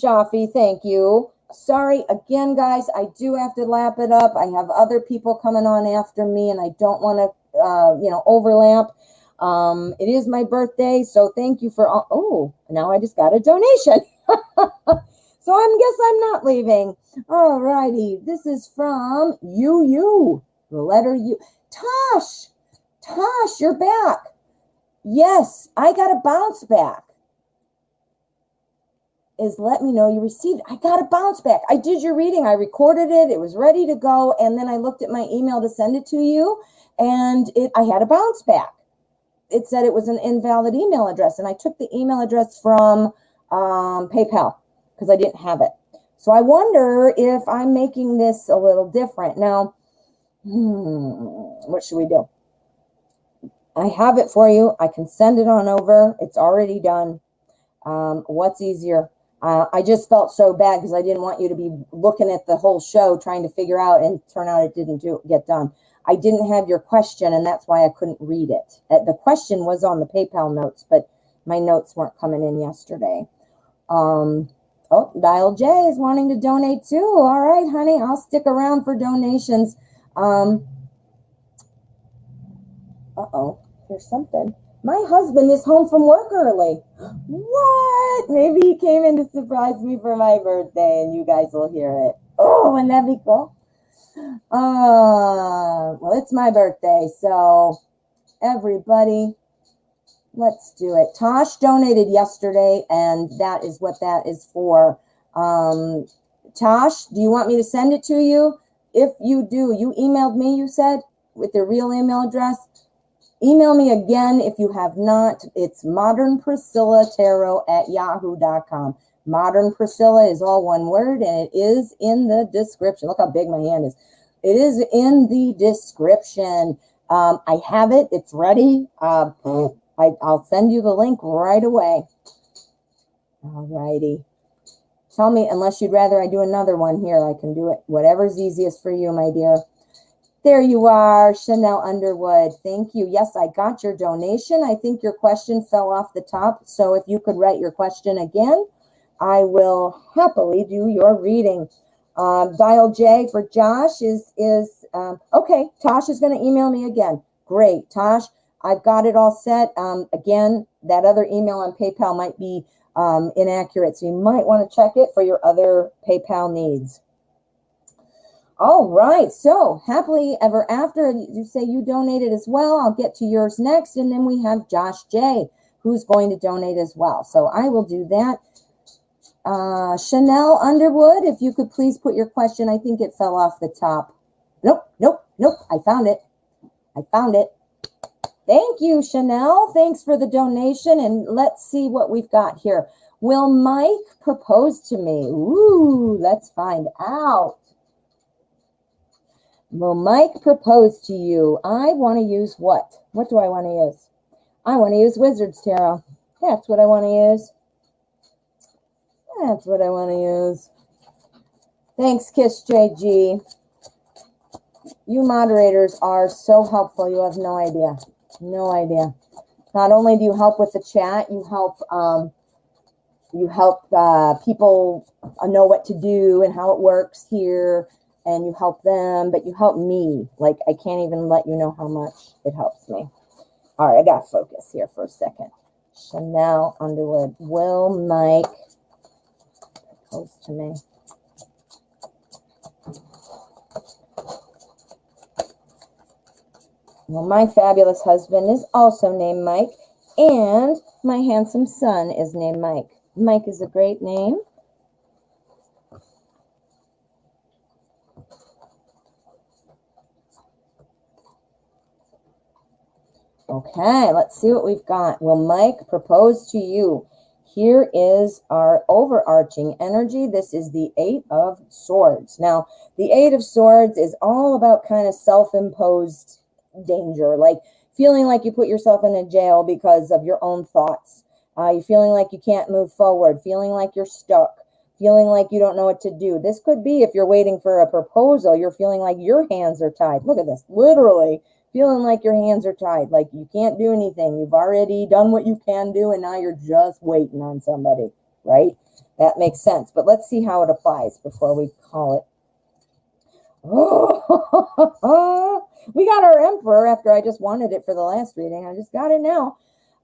Shafi, thank you. Sorry, again, guys, I do have to lap it up. I have other people coming on after me, and I don't want to, overlap. It is my birthday, so thank you for all. Oh, now I just got a donation. So I guess I'm not leaving. All righty. This is from you, the letter U. Tosh, you're back. Yes, I got a bounce back. Let me know you received it. I got a bounce back. I did your reading. I recorded it. It was ready to go. And then I looked at my email to send it to you, and I had a bounce back. It said it was an invalid email address, and I took the email address from PayPal because I didn't have it. So I wonder if I'm making this a little different. Now, what should we do? I have it for you. I can send it on over. It's already done. What's easier? I just felt so bad because I didn't want you to be looking at the whole show trying to figure out, and turn out it didn't get done. I didn't have your question, and that's why I couldn't read it. The question was on the PayPal notes, but my notes weren't coming in yesterday. Oh, Dial J is wanting to donate too. All right, honey, I'll stick around for donations. Uh-oh, here's something. My husband is home from work early. What? Maybe he came in to surprise me for my birthday, and you guys will hear it. Oh, wouldn't that be cool? Well, it's my birthday, so everybody, let's do it. Tosh donated yesterday, and that is what that is for. Tosh, do you want me to send it to you? If you do, you emailed me, you said, with your real email address. Email me again if you have not. It's modernpriscillatarot@yahoo.com. Modern Priscilla is all one word, and it is in the description. Look how big my hand is. It is in the description. I have it. It's ready. I'll send you the link right away. All righty. Tell me, unless you'd rather I do another one here, I can do it. Whatever's easiest for you, my dear. There you are, Chanel Underwood. Thank you. Yes, I got your donation. I think your question fell off the top. So if you could write your question again, I will happily do your reading. Dial J for Josh is okay. Tosh is going to email me again. Great, Tosh. I've got it all set. Again, that other email on PayPal might be inaccurate, so you might want to check it for your other PayPal needs. All right, so happily ever after, you say you donated as well. I'll get to yours next, and then we have Josh J, who's going to donate as well. So I will do that. Chanel Underwood, if you could please put your question. I think it fell off the top. Nope. I found it. Thank you, Chanel. Thanks for the donation, and let's see what we've got here. Will Mike propose to me? Ooh, let's find out. Will Mike propose to you? I want to use what? What do I want to use? I want to use Wizard's Tarot. That's what I want to use. Thanks, Kiss JG. You moderators are so helpful. You have no idea. Not only do you help with the chat, you help people know what to do and how it works here. And you help them, but you help me. Like, I can't even let you know how much it helps me. All right, I got to focus here for a second. Chanel Underwood. Will Mike propose to me? Well, my fabulous husband is also named Mike, and my handsome son is named Mike. Mike is a great name. Okay, let's see what we've got. Will Mike propose to you? Here is our overarching energy. This is the 8 of Swords. Now, the 8 of Swords is all about kind of self-imposed danger, like feeling like you put yourself in a jail because of your own thoughts. You're feeling like you can't move forward, feeling like you're stuck, feeling like you don't know what to do. This could be if you're waiting for a proposal, you're feeling like your hands are tied. Look at this, literally. Feeling like your hands are tied, like you can't do anything. You've already done what you can do, and now you're just waiting on somebody, right? That makes sense. But let's see how it applies before we call it. Oh, We got our Emperor after I just wanted it for the last reading. I just got it now.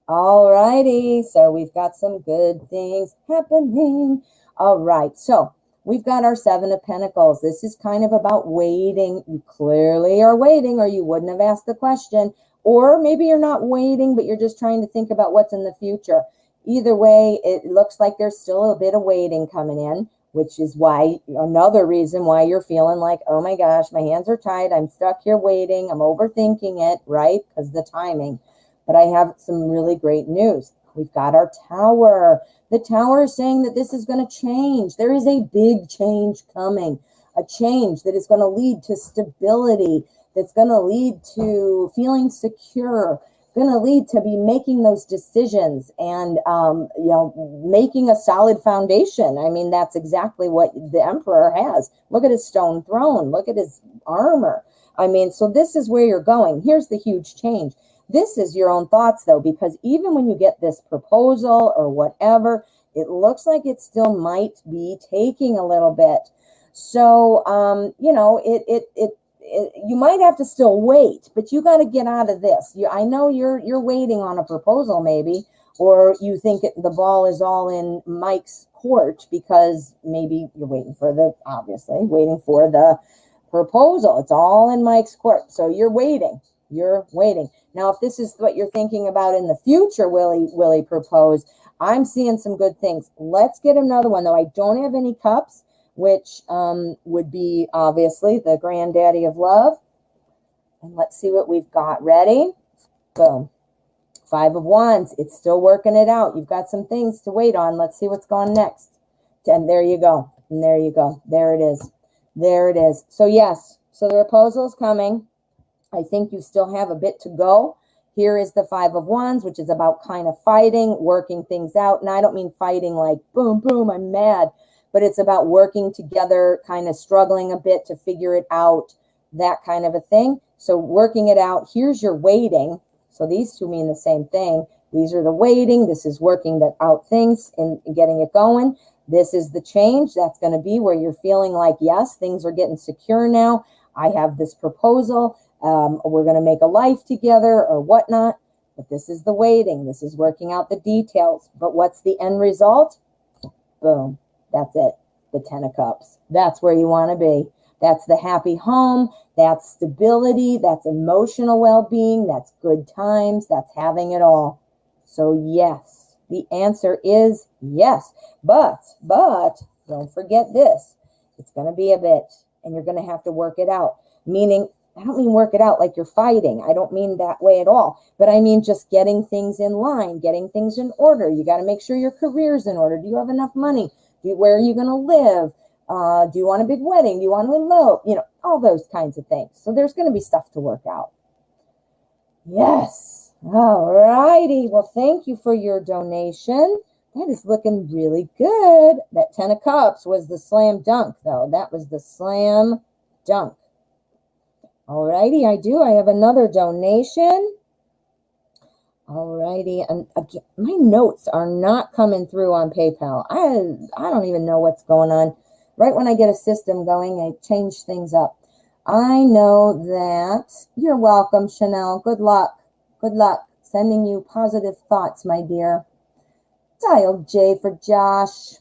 All righty. So we've got some good things happening. All right. So we've got our Seven of Pentacles. This is kind of about waiting. You clearly are waiting, or you wouldn't have asked the question. Or maybe you're not waiting, but you're just trying to think about what's in the future. Either way, it looks like there's still a bit of waiting coming in, which is why, another reason why you're feeling like, oh my gosh, my hands are tied. I'm stuck here waiting. I'm overthinking it, right? Because the timing. But I have some really great news. We've got our Tower. The Tower is saying that this is going to change. There is a big change coming, a change that is going to lead to stability, that's going to lead to feeling secure, going to lead to be making those decisions and, making a solid foundation. I mean, that's exactly what the Emperor has. Look at his stone throne. Look at his armor. I mean, so this is where you're going. Here's the huge change. This is your own thoughts, though, because even when you get this proposal or whatever, it looks like it still might be taking a little bit. So, you might have to still wait, but you got to get out of this. I know you're waiting on a proposal, maybe, or you think the ball is all in Mike's court because maybe you're waiting for the proposal. It's all in Mike's court. So you're waiting. You're waiting. Now, if this is what you're thinking about in the future, will he propose? I'm seeing some good things. Let's get another one, though. I don't have any cups, which would be obviously the granddaddy of love. And let's see what we've got. Ready? Boom. Five of Wands. It's still working it out. You've got some things to wait on. Let's see what's going next. And there you go. And there you go. There it is. There it is. So yes. So the proposal is coming. I think you still have a bit to go. Here is the Five of Wands, which is about kind of fighting, working things out. And I don't mean fighting like, boom, boom, I'm mad. But it's about working together, kind of struggling a bit to figure it out, that kind of a thing. So working it out. Here's your waiting. So these two mean the same thing. These are the waiting. This is working out things and getting it going. This is the change. That's going to be where you're feeling like, yes, things are getting secure now. I have this proposal. We're going to make a life together or whatnot. But this is the waiting. This is working out the details. But what's the end result? Boom. That's it. The Ten of Cups. That's where you want to be. That's the happy home. That's stability. That's emotional well-being. That's good times. That's having it all. So yes, the answer is yes. But don't forget this. It's going to be a bit, and you're going to have to work it out. Meaning, I don't mean work it out like you're fighting. I don't mean that way at all. But I mean just getting things in line, getting things in order. You got to make sure your career's in order. Do you have enough money? Where are you going to live? Do you want a big wedding? Do you want to elope? All those kinds of things. So there's going to be stuff to work out. Yes. All righty. Well, thank you for your donation. That is looking really good. That Ten of Cups was the slam dunk, though. That was the slam dunk. All righty. I have another donation. All righty. And again, my notes are not coming through on PayPal. I don't even know what's going on. Right when I get a system going, I change things up. I know that you're welcome, Chanel. Good luck. Good luck. Sending you positive thoughts, my dear. Dial J for Josh.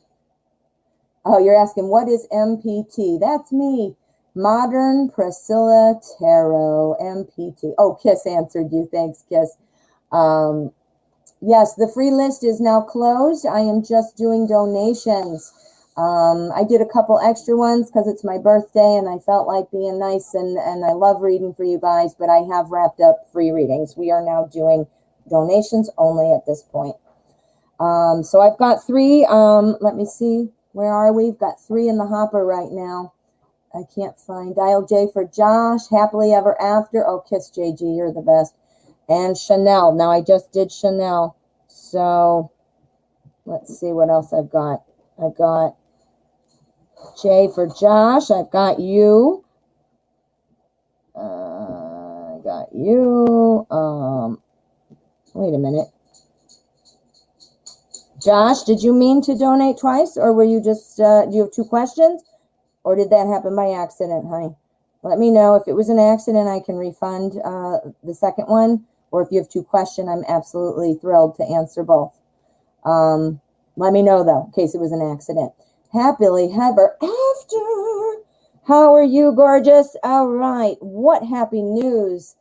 Oh, you're asking, what is MPT? That's me. Modern Priscilla Tarot, MPT. Oh, Kiss answered you. Thanks, Kiss. Yes, the free list is now closed. I am just doing donations. I did a couple extra ones because it's my birthday and I felt like being nice and I love reading for you guys, but I have wrapped up free readings. We are now doing donations only at this point. So I've got three. Let me see. Where are we? We've got three in the hopper right now. I can't find. Dial J for Josh. Happily Ever After. Oh, Kiss JG. You're the best. And Chanel. Now, I just did Chanel. So, let's see what else I've got. I've got J for Josh. I've got you. I got you. Wait a minute. Josh, did you mean to donate twice? Or were you just, do you have two questions? Or did that happen by accident, honey? Let me know if it was an accident. I can refund the second one, or if you have two questions, I'm absolutely thrilled to answer both. Let me know though, in case it was an accident. Happily ever after. How are you, gorgeous? All right. What happy news?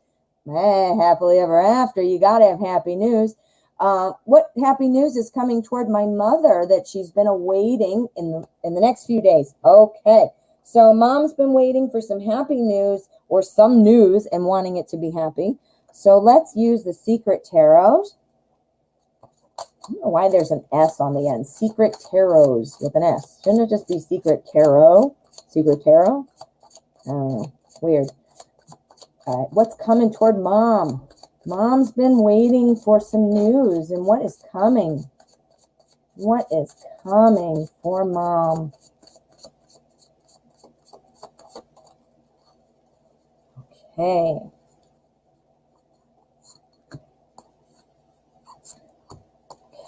Happily ever after. You got to have happy news. What happy news is coming toward my mother that she's been awaiting in the next few days? Okay. So mom's been waiting for some happy news or some news and wanting it to be happy. So let's use the Secret Tarot. I don't know why there's an S on the end. Secret Tarots with an S. Shouldn't it just be Secret Tarot? Secret Tarot? Oh, weird. All right, what's coming toward mom? Mom's been waiting for some news. And what is coming? What is coming for mom? Okay.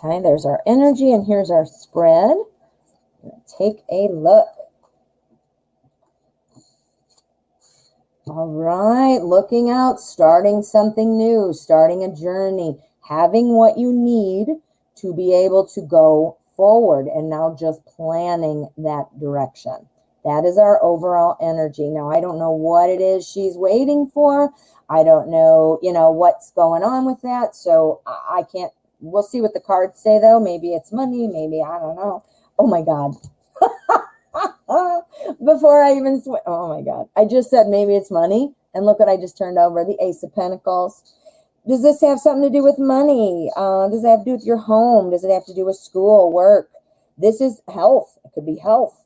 Okay, there's our energy, and here's our spread. Take a look. All right, looking out, starting something new, starting a journey, having what you need to be able to go forward, and now just planning that direction. That is our overall energy. Now, I don't know what it is she's waiting for. I don't know, what's going on with that. So I can't, we'll see what the cards say though. Maybe it's money, maybe, I don't know. Oh my God. Before I even, oh my God. I just said maybe it's money. And look what I just turned over, the Ace of Pentacles. Does this have something to do with money? Does it have to do with your home? Does it have to do with school, work? This is health. It could be health.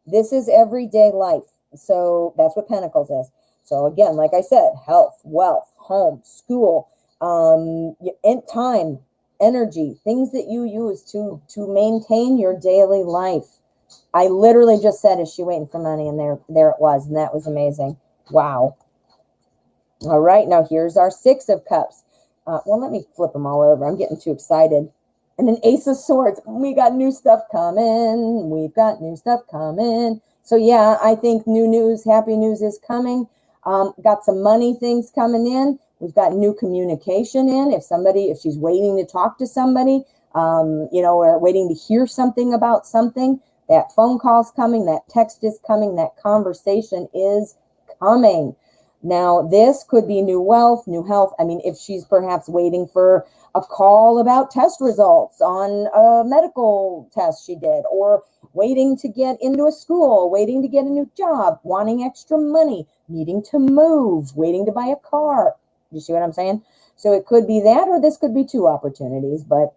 This is everyday life. So that's what Pentacles is. So again, like I said, health, wealth, home, school, time, energy, things that you use to maintain your daily life. I literally just said, is she waiting for money? And there it was. And that was amazing. Wow. All right. Now here's our Six of Cups. Well, let me flip them all over. I'm getting too excited. And an Ace of Swords. We got new stuff coming. We've got new stuff coming. So yeah, I think new news, happy news is coming. Got some money things coming in. We've got new communication in. If she's waiting to talk to somebody, or waiting to hear something about something, that phone call's coming, that text is coming, that conversation is coming. Now, this could be new wealth, new health. I mean, if she's perhaps waiting for a call about test results on a medical test she did, or waiting to get into a school, waiting to get a new job, wanting extra money, needing to move, waiting to buy a car. You see what I'm saying? So it could be that, or this could be two opportunities. But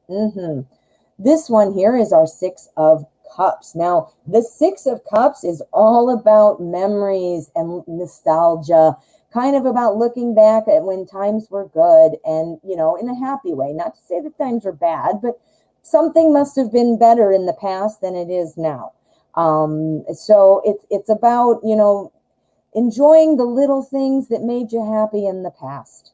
this one here is our Six of Cups. Now, the Six of Cups is all about memories and nostalgia, kind of about looking back at when times were good and, in a happy way. Not to say that times are bad, but something must have been better in the past than it is now. So it's about, enjoying the little things that made you happy in the past,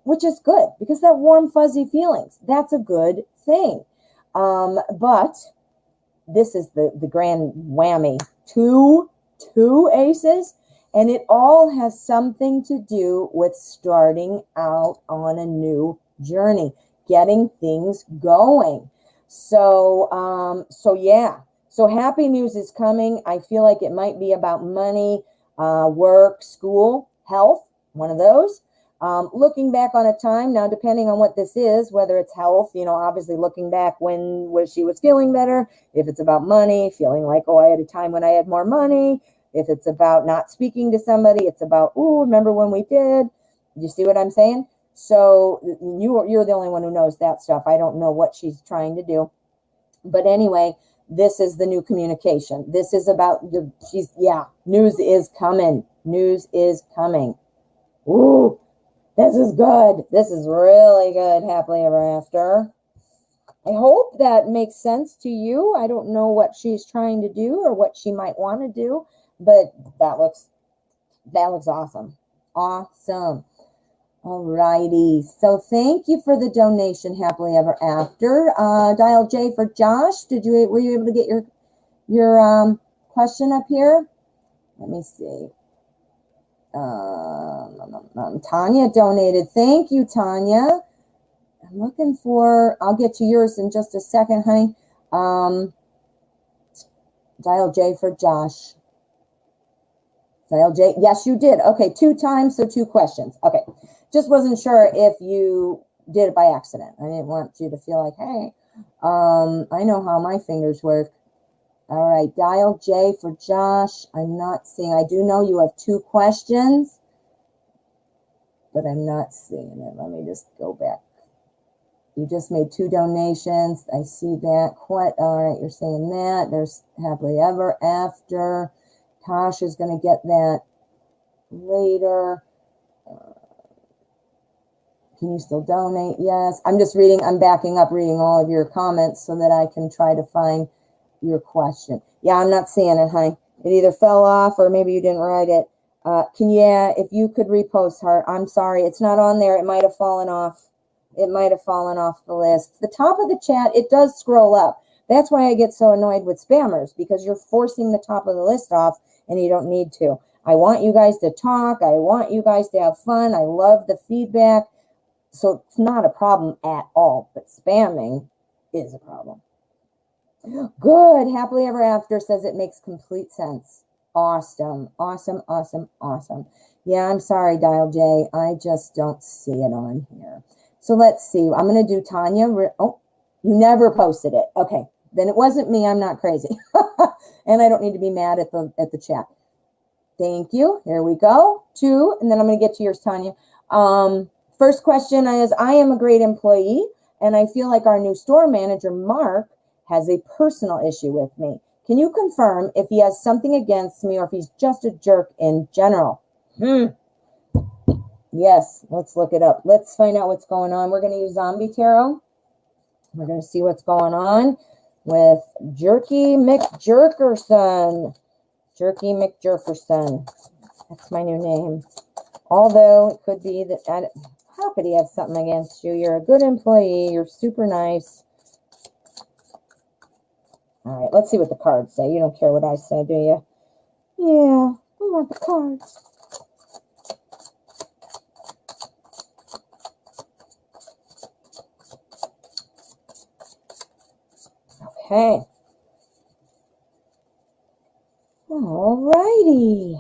which is good because that warm, fuzzy feelings, that's a good thing. But this is the grand whammy. Two aces, and it all has something to do with starting out on a new journey, getting things going. So yeah. So happy news is coming. I feel like it might be about money, work, school, health, one of those. Looking back on a time, now depending on what this is, whether it's health, obviously looking back when she was feeling better. If it's about money, feeling like, oh, I had a time when I had more money. If it's about not speaking to somebody, it's about, oh, remember when we did? You see what I'm saying? So you're the only one who knows that stuff. I don't know what she's trying to do. But anyway, this is the new communication. This is about news is coming. News is coming. Ooh. This is good. This is really good. Happily ever after. I hope that makes sense to you. I don't know what she's trying to do or what she might want to do, but that looks awesome. Awesome. All righty. So thank you for the donation. Happily ever after. Dial J for Josh. Were you able to get your question up here? Let me see. Tanya donated. Thank you, Tanya. I'm looking for, I'll get to yours in just a second, honey. Dial J for Josh. Dial J. Yes, you did. Okay, 2 times, so 2 questions. Okay, just wasn't sure if you did it by accident. I didn't want you to feel like, hey, I know how my fingers work. All right, dial J for Josh. I'm not seeing, I do know you have 2 questions, but I'm not seeing it. Let me just go back. You just made 2 donations. I see that. What? All right, you're saying that. There's happily ever after. Tosh is going to get that later. Can you still donate? Yes. I'm just reading. I'm backing up reading all of your comments so that I can try to find your question. Yeah, I'm not seeing it, honey. It either fell off or maybe you didn't write it. If you could repost, Heart. I'm sorry. It's not on there. It might have fallen off. It might have fallen off the list. The top of the chat, it does scroll up. That's why I get so annoyed with spammers, because you're forcing the top of the list off and you don't need to. I want you guys to talk. I want you guys to have fun. I love the feedback. So it's not a problem at all, but spamming is a problem. Good. Happily ever after says it makes complete sense. Awesome. Awesome. Awesome. Awesome. Yeah, I'm sorry, Dial J. I just don't see it on here. So let's see. I'm going to do Tanya. Oh, you never posted it. Okay. Then it wasn't me. I'm not crazy. And I don't need to be mad at the chat. Thank you. Here we go. 2. And then I'm going to get to yours, Tanya. First question is, I am a great employee, and I feel like our new store manager, Mark, has a personal issue with me. Can you confirm if he has something against me or if he's just a jerk in general? Yes, let's look it up. Let's find out what's going on. We're going to use Zombie Tarot. We're going to see what's going on with Jerky McJerkerson. Jerky McJerkerson. That's my new name. Although it could be that, how could he have something against you? You're a good employee. You're super nice. All right, let's see what the cards say. You don't care what I say, do you? Yeah, we want the cards. Okay. All righty.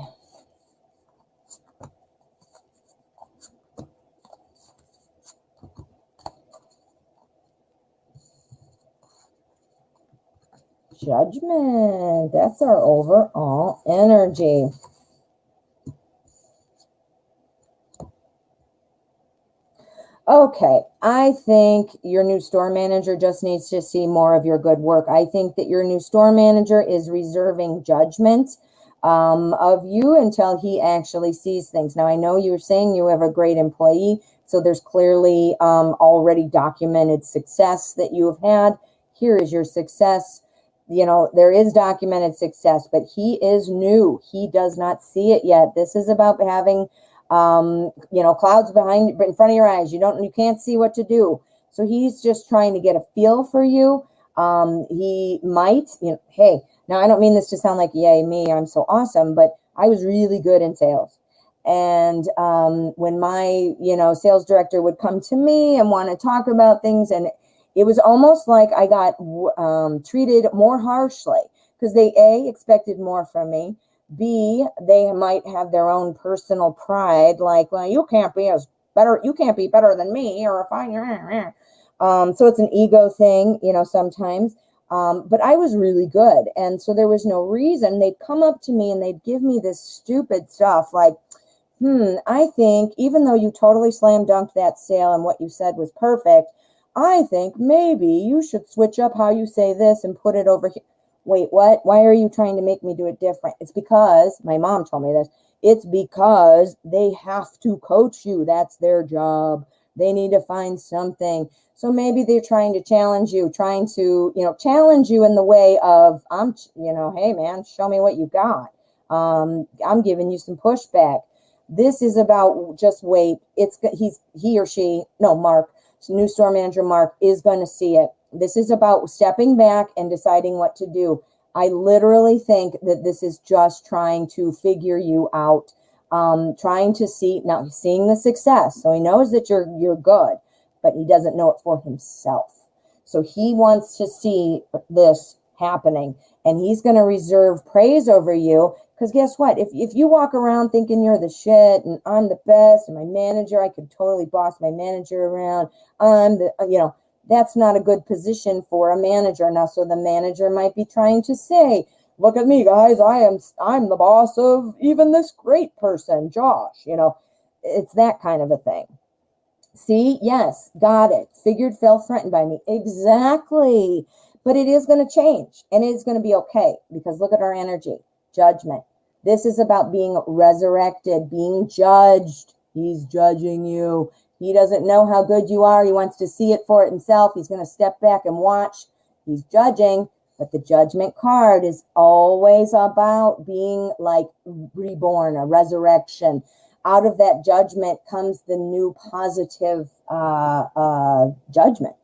Judgment. That's our overall energy. Okay, I think your new store manager just needs to see more of your good work. I think that your new store manager is reserving judgment of you until he actually sees things. Now, I know you're saying you have a great employee, so there's clearly already documented success that you have had. Here is your success. You know, there is documented success, but he is new. He does not see it yet. This is about having clouds in front of your eyes. You can't see what to do. So he's just trying to get a feel for you. He might, hey, now I don't mean this to sound like, yay, me, I'm so awesome, but I was really good in sales. And when my, sales director would come to me and want to talk about things, and it was almost like I got treated more harshly because they, A, expected more from me. B, they might have their own personal pride, like, well, you can't be better than me, or if I, so it's an ego thing, sometimes. But I was really good. And so there was no reason. They'd come up to me and they'd give me this stupid stuff like, I think even though you totally slam dunked that sale and what you said was perfect, I think maybe you should switch up how you say this and put it over here. Wait, what? Why are you trying to make me do it different? It's because, my mom told me this, it's because they have to coach you. That's their job. They need to find something. So maybe they're trying to challenge you, challenge you in the way of, hey man, show me what you got. I'm giving you some pushback. This is about, just wait. Mark, new store manager Mark is going to see it. This is about stepping back and deciding what to do. I literally think that this is just trying to figure you out. trying to see, now he's seeing the success. So he knows that you're good, but he doesn't know it for himself. So he wants to see this happening, and he's going to reserve praise over you. Because guess what? If you walk around thinking you're the shit and I'm the best and my manager, I could totally boss my manager around. That's not a good position for a manager. Now, so the manager might be trying to say, look at me, guys. I'm the boss of even this great person, Josh. It's that kind of a thing. See, yes, got it. Figured, felt threatened by me. Exactly. But it is going to change, and it's going to be okay, because look at our energy. Judgment. This is about being resurrected, being judged. He's judging you. He doesn't know how good you are. He wants to see it for it himself. He's going to step back and watch. He's judging, but the judgment card is always about being like reborn, a resurrection. Out of that judgment comes the new positive judgment.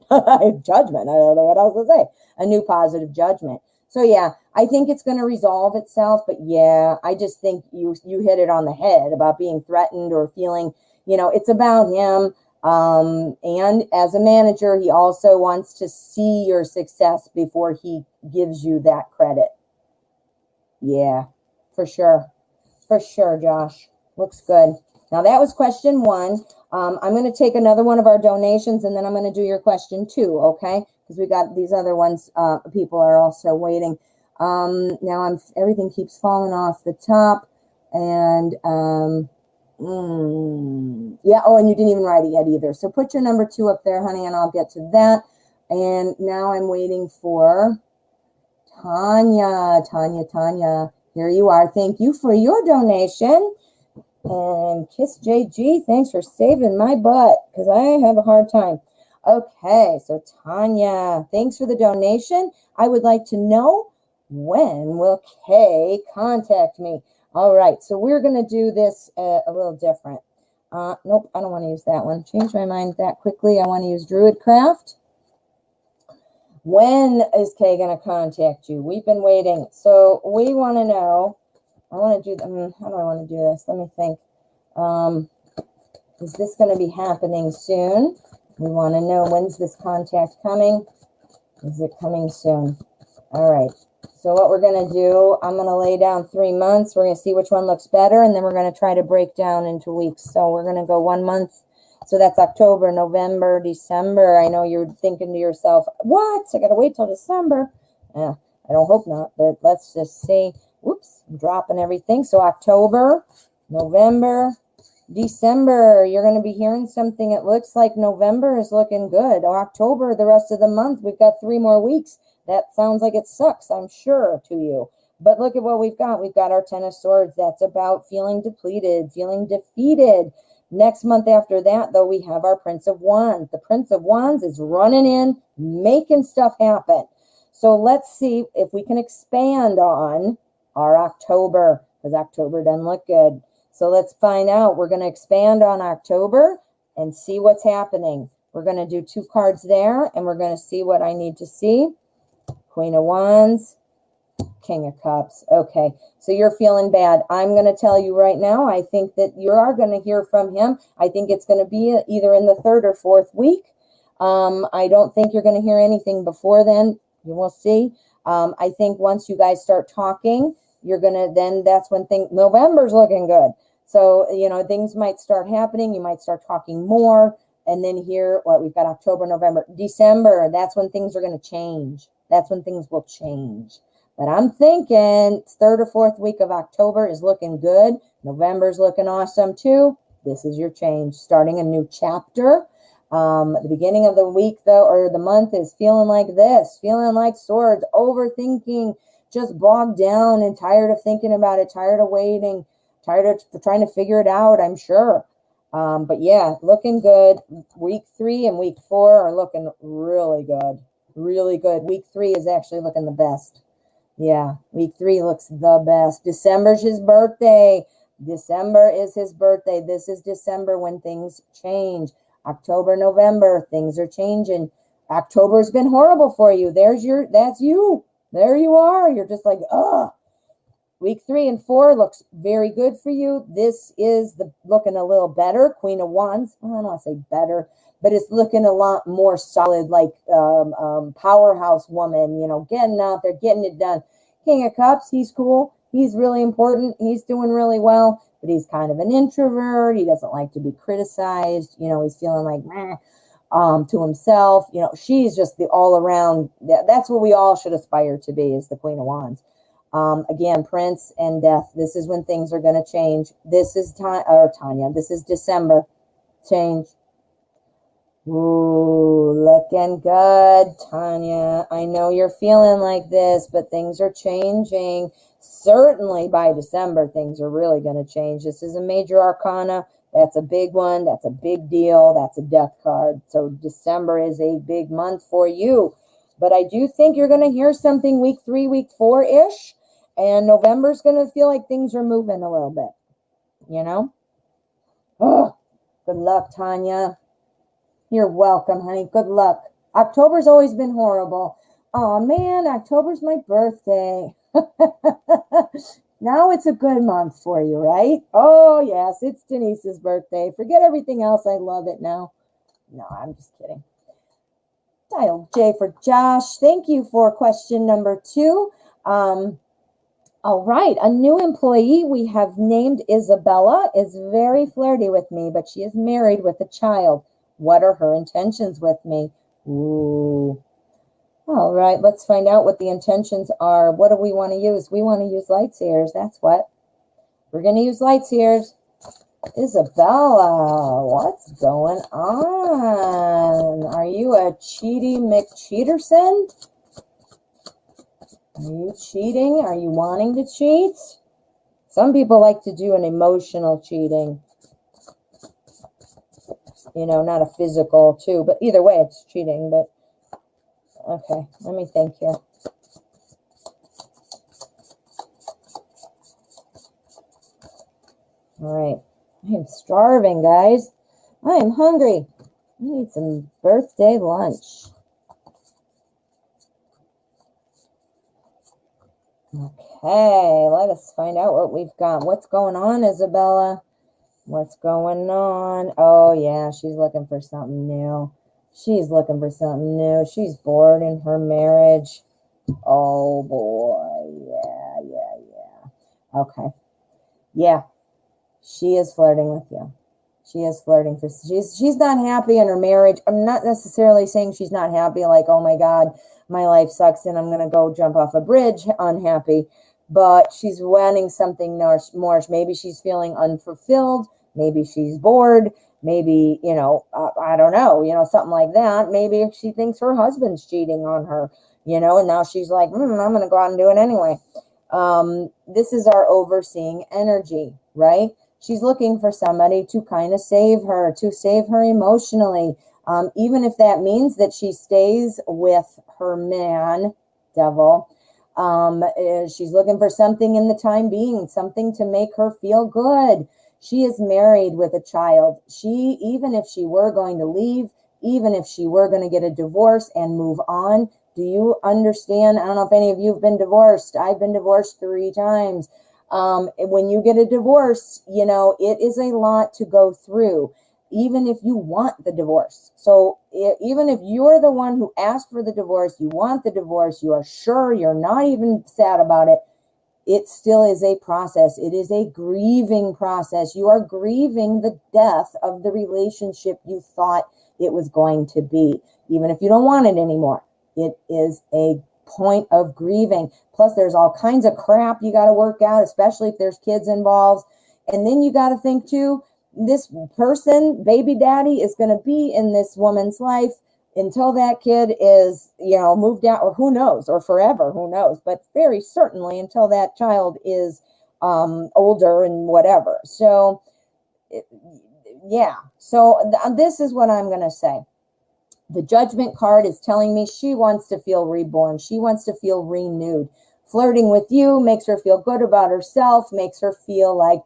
Judgment. I don't know what else to say. A new positive judgment. So yeah, I think it's going to resolve itself. But yeah, I just think you hit it on the head about being threatened or feeling, it's about him. And as a manager, he also wants to see your success before he gives you that credit. Yeah, for sure. For sure, Josh. Looks good. Now that was question 1. I'm going to take another one of our donations, and then I'm going to do your question 2, okay? Because we got these other ones. People are also waiting. Now everything keeps falling off the top, and yeah. Oh, and you didn't even write it yet either. So put your number 2 up there, honey, and I'll get to that. And now I'm waiting for Tanya. Tanya. Here you are. Thank you for your donation. And Kiss JG, thanks for saving my butt, because I have a hard time. Okay, so Tanya, thanks for the donation. I would like to know, when will Kay contact me? All right, so we're going to do this a little different. Nope, I don't want to use that one. Change my mind that quickly. I want to use Druidcraft. When is Kay going to contact you? We've been waiting. So we want to know, I want to do, how do I want to do this? Let me think. Is this going to be happening soon? We want to know, when's this contact coming? Is it coming soon? All right. So what we're going to do, I'm going to lay down 3 months. We're going to see which one looks better, and then we're going to try to break down into weeks. So we're going to go 1 month. So that's October, November, December. I know you're thinking to yourself, what? I got to wait till December. Yeah, I don't hope not, but let's just see. Whoops, I'm dropping everything. So October, November, December, you're going to be hearing something. It looks like November is looking good. Or October, the rest of the month, we've got 3 more weeks. That sounds like it sucks, I'm sure, to you. But look at what we've got. We've got our 10 of Swords. That's about feeling depleted, feeling defeated. Next month after that, though, we have our Prince of Wands. The Prince of Wands is running in, making stuff happen. So let's see if we can expand on our October, because October doesn't look good. So let's find out. We're going to expand on October and see what's happening. We're going to do 2 cards there, and we're going to see what I need to see. Queen of Wands, King of Cups. Okay, so you're feeling bad. I'm going to tell you right now, I think that you are going to hear from him. I think it's going to be either in the 3rd or 4th week. I don't think you're going to hear anything before then. You will see. I think once you guys start talking, you're going to, then that's when November's looking good. So, things might start happening. You might start talking more. And then here, we've got October, November, December. That's when things are going to change. That's when things will change. But I'm thinking 3rd or 4th week of October is looking good. November's looking awesome too. This is your change. Starting a new chapter. At the beginning of the week, though, or the month, is feeling like this. Feeling like Swords. Overthinking. Just bogged down and tired of thinking about it. Tired of waiting. Tired of trying to figure it out, I'm sure. But yeah, looking good. Week 3 and week 4 are looking really good. Really good. Week 3 is actually looking the best. Yeah, week 3 looks the best. December's his birthday. December is his birthday. This is December when things change. October, November, things are changing. October's been horrible for you. That's you. There you are. You're just like, ugh. Week 3 and 4 looks very good for you. This is looking a little better. Queen of Wands. Well, I don't want to say better, but it's looking a lot more solid, like powerhouse woman, you know, getting out there, getting it done. King of Cups, he's cool. He's really important. He's doing really well, but he's kind of an introvert. He doesn't like to be criticized. You know, he's feeling like, meh. To himself, you know, she's just the all around. That's what we all should aspire to be, is the Queen of Wands. Again, Prince and Death. This is when things are going to change. This is Tanya. This is December. Change. Ooh, looking good, Tanya. I know you're feeling like this, but things are changing. Certainly by December, things are really going to change. This is a major arcana. That's a big one. That's a big deal. That's a death card. So December is a big month for you. But I do think you're going to hear something week 3, week 4-ish. And November's going to feel like things are moving a little bit. You know? Oh, good luck, Tanya. You're welcome, honey. Good luck. October's always been horrible. Oh, man, October's my birthday. Now it's a good month for you, right? Oh, yes, it's Denise's birthday. Forget everything else. I love it now. No, I'm just kidding. Dial J for Josh. Thank you for question number 2. All right, a new employee we have named Isabella is very flirty with me, but she is married with a child. What are her intentions with me? Ooh. All right, let's find out what the intentions are. What do we want to use? We want to use light seers. That's what. We're going to use light seers. Isabella, what's going on? Are you a cheaty McCheaterson? Are you cheating? Are you wanting to cheat? Some people like to do an emotional cheating. You know, not a physical too, but either way it's cheating. But okay, let me think here. All right, I am starving, guys. I am hungry. I need some birthday lunch. Okay, let us find out what we've got. What's going on, Isabella? What's going on? Oh, yeah, she's looking for something new. She's looking for something new. She's bored in her marriage. Oh, boy. Yeah. Okay. Yeah, she is flirting with you. She is flirting. She's not happy in her marriage. I'm not necessarily saying she's not happy, like, oh, my God, my life sucks and I'm going to go jump off a bridge unhappy. But she's wanting something more. Maybe she's feeling unfulfilled. Maybe she's bored. Maybe, you know, I don't know, you know, something like that. Maybe she thinks her husband's cheating on her, you know, and now she's like, I'm going to go out and do it anyway. This is our overseeing energy, right? She's looking for somebody to kind of save her emotionally. Even if that means that she stays with her man, devil. She's looking for something in the time being, something to make her feel good. She is married with a child. Even if she were going to leave, even if she were going to get a divorce and move on, do you understand? I don't know if any of you have been divorced. I've been divorced 3 times. When you get a divorce, you know, it is a lot to go through, even if you want the divorce. So even if you're the one who asked for the divorce, you want the divorce, you are sure, you're not even sad about it, it still is a process. It is a grieving process. You are grieving the death of the relationship you thought it was going to be, even if you don't want it anymore. It is a point of grieving. Plus, there's all kinds of crap you got to work out, especially if there's kids involved. And then you got to think too, this person, baby daddy, is going to be in this woman's life until that kid is, you know, moved out, or who knows, or forever, who knows, but very certainly until that child is older and whatever. So, yeah. So this is what I'm going to say. The Judgment card is telling me she wants to feel reborn. She wants to feel renewed. Flirting with you makes her feel good about herself, makes her feel like,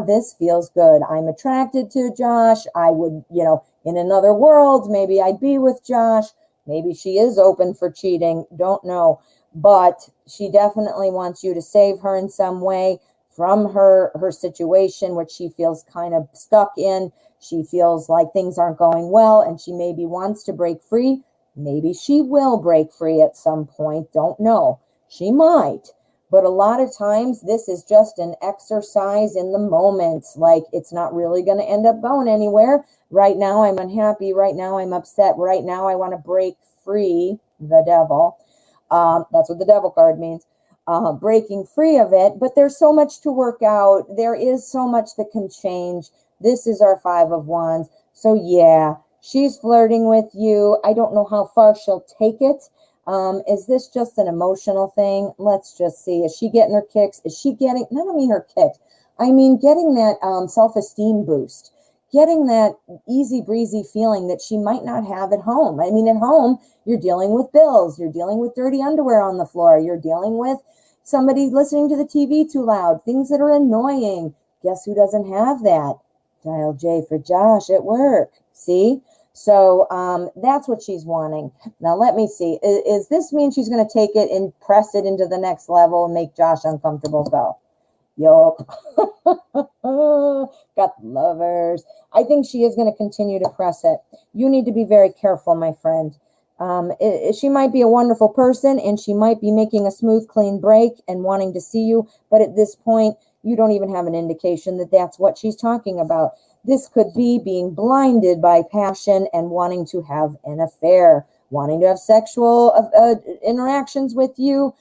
this feels good. I'm attracted to Josh. I would, you know, in another world, maybe I'd be with Josh. Maybe she is open for cheating. Don't know. But She definitely wants you to save her in some way from her situation, which she feels kind of stuck in. She feels like things aren't going well, and she maybe wants to break free. Maybe she will break free at some point. Don't know. She might. But a lot of times, this is just an exercise in the moment. Like, it's not really going to end up going anywhere. Right now, I'm unhappy. Right now, I'm upset. Right now, I want to break free, the devil. That's what the devil card means. Breaking free of it. But there's so much to work out. There is so much that can change. This is our 5 of Wands. So, yeah, she's flirting with you. I don't know how far she'll take it. Is this just an emotional thing? Let's just see. Is she getting her kicks? Is she getting, I don't mean her kicks. I mean getting that self-esteem boost. Getting that easy breezy feeling that she might not have at home. I mean, at home, you're dealing with bills. You're dealing with dirty underwear on the floor. You're dealing with somebody listening to the TV too loud. Things that are annoying. Guess who doesn't have that? Dial J for Josh at work. See? So that's what she's wanting. Now, let me see. Is this mean she's going to take it and press it into the next level and make Josh uncomfortable? Go. Yup. Got the lovers. I think she is going to continue to press it. You need to be very careful, my friend. She might be a wonderful person, and she might be making a smooth, clean break and wanting to see you. But at this point, you don't even have an indication that that's what she's talking about. This could be being blinded by passion and wanting to have an affair, wanting to have sexual interactions with you.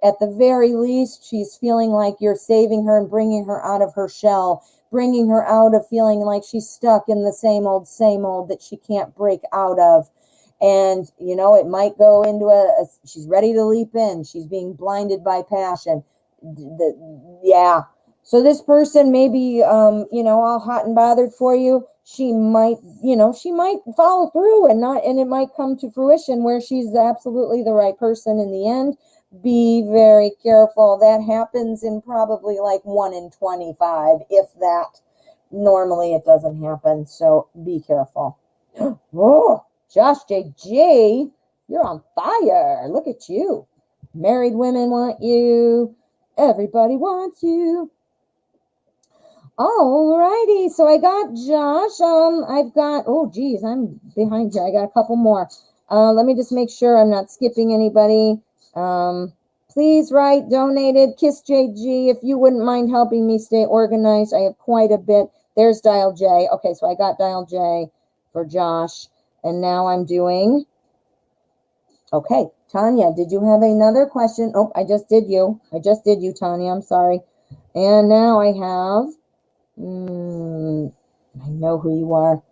At the very least, she's feeling like you're saving her and bringing her out of her shell, bringing her out of feeling like she's stuck in the same old that she can't break out of. And, you know, it might go into she's ready to leap in. She's being blinded by passion. Yeah. So this person may be, all hot and bothered for you. She might follow through and it might come to fruition where she's absolutely the right person in the end. Be very careful. That happens in probably like 1 in 25, if that. Normally it doesn't happen. So be careful. Oh, Josh JG, you're on fire. Look at you. Married women want you. Everybody wants you. Alrighty, so I got Josh. I'm behind here. I got a couple more. Let me just make sure I'm not skipping anybody. Please write donated. Kiss JG if you wouldn't mind helping me stay organized. I have quite a bit. There's Dial J. Okay, so I got Dial J for Josh. And now I'm doing. Okay, Tanya, did you have another question? Oh, I just did you, Tanya. I'm sorry. And now I have. I know who you are.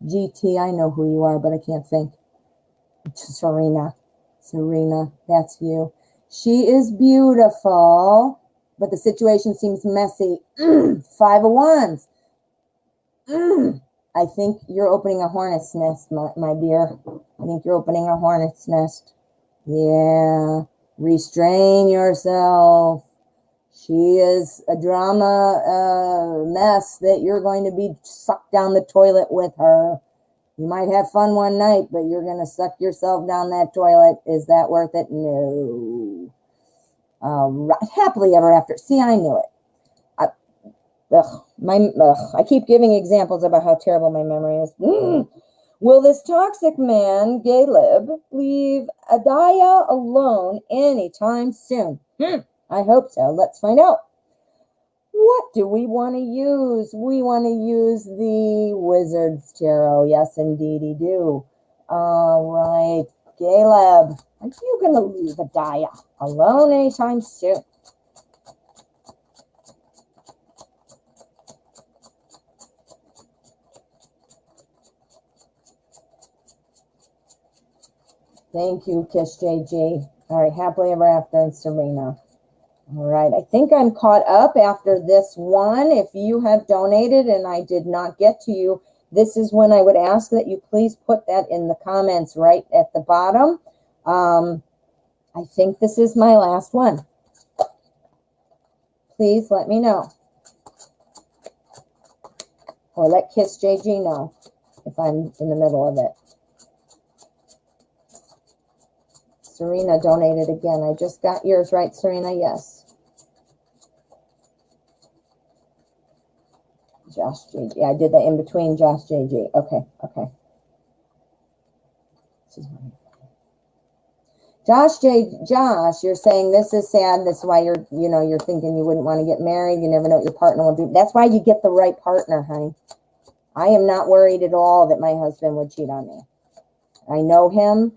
GT, I know who you are, but I can't think. Serena, that's you. She is beautiful, but the situation seems messy. 5 of Wands. I think you're opening a hornet's nest, my dear. I think you're opening a hornet's nest. Yeah. Restrain yourself. She is a drama mess that you're going to be sucked down the toilet with her. You might have fun one night, but you're going to suck yourself down that toilet. Is that worth it? No. Happily ever after. See, I knew it. I keep giving examples about how terrible my memory is. Will this toxic man, Caleb, leave Adaya alone anytime soon? I hope so. Let's find out. What do we want to use? We want to use the Wizard's Tarot. Yes, indeedy do. All right, Caleb, are you going to leave Adaya alone anytime soon? Thank you, Kiss JG. All right, happily ever after and Serena. All right, I think I'm caught up after this one. If you have donated and I did not get to you, this is when I would ask that you please put that in the comments right at the bottom. I think this is my last one. Please let me know. Or let Kiss JG know if I'm in the middle of it. Serena donated again. I just got yours right, Serena. Yes. Josh JG. I did that in between Josh JG. Okay. Okay. This is right. Josh, you're saying this is sad. This is why you're thinking you wouldn't want to get married. You never know what your partner will do. That's why you get the right partner, honey. I am not worried at all that my husband would cheat on me. I know him.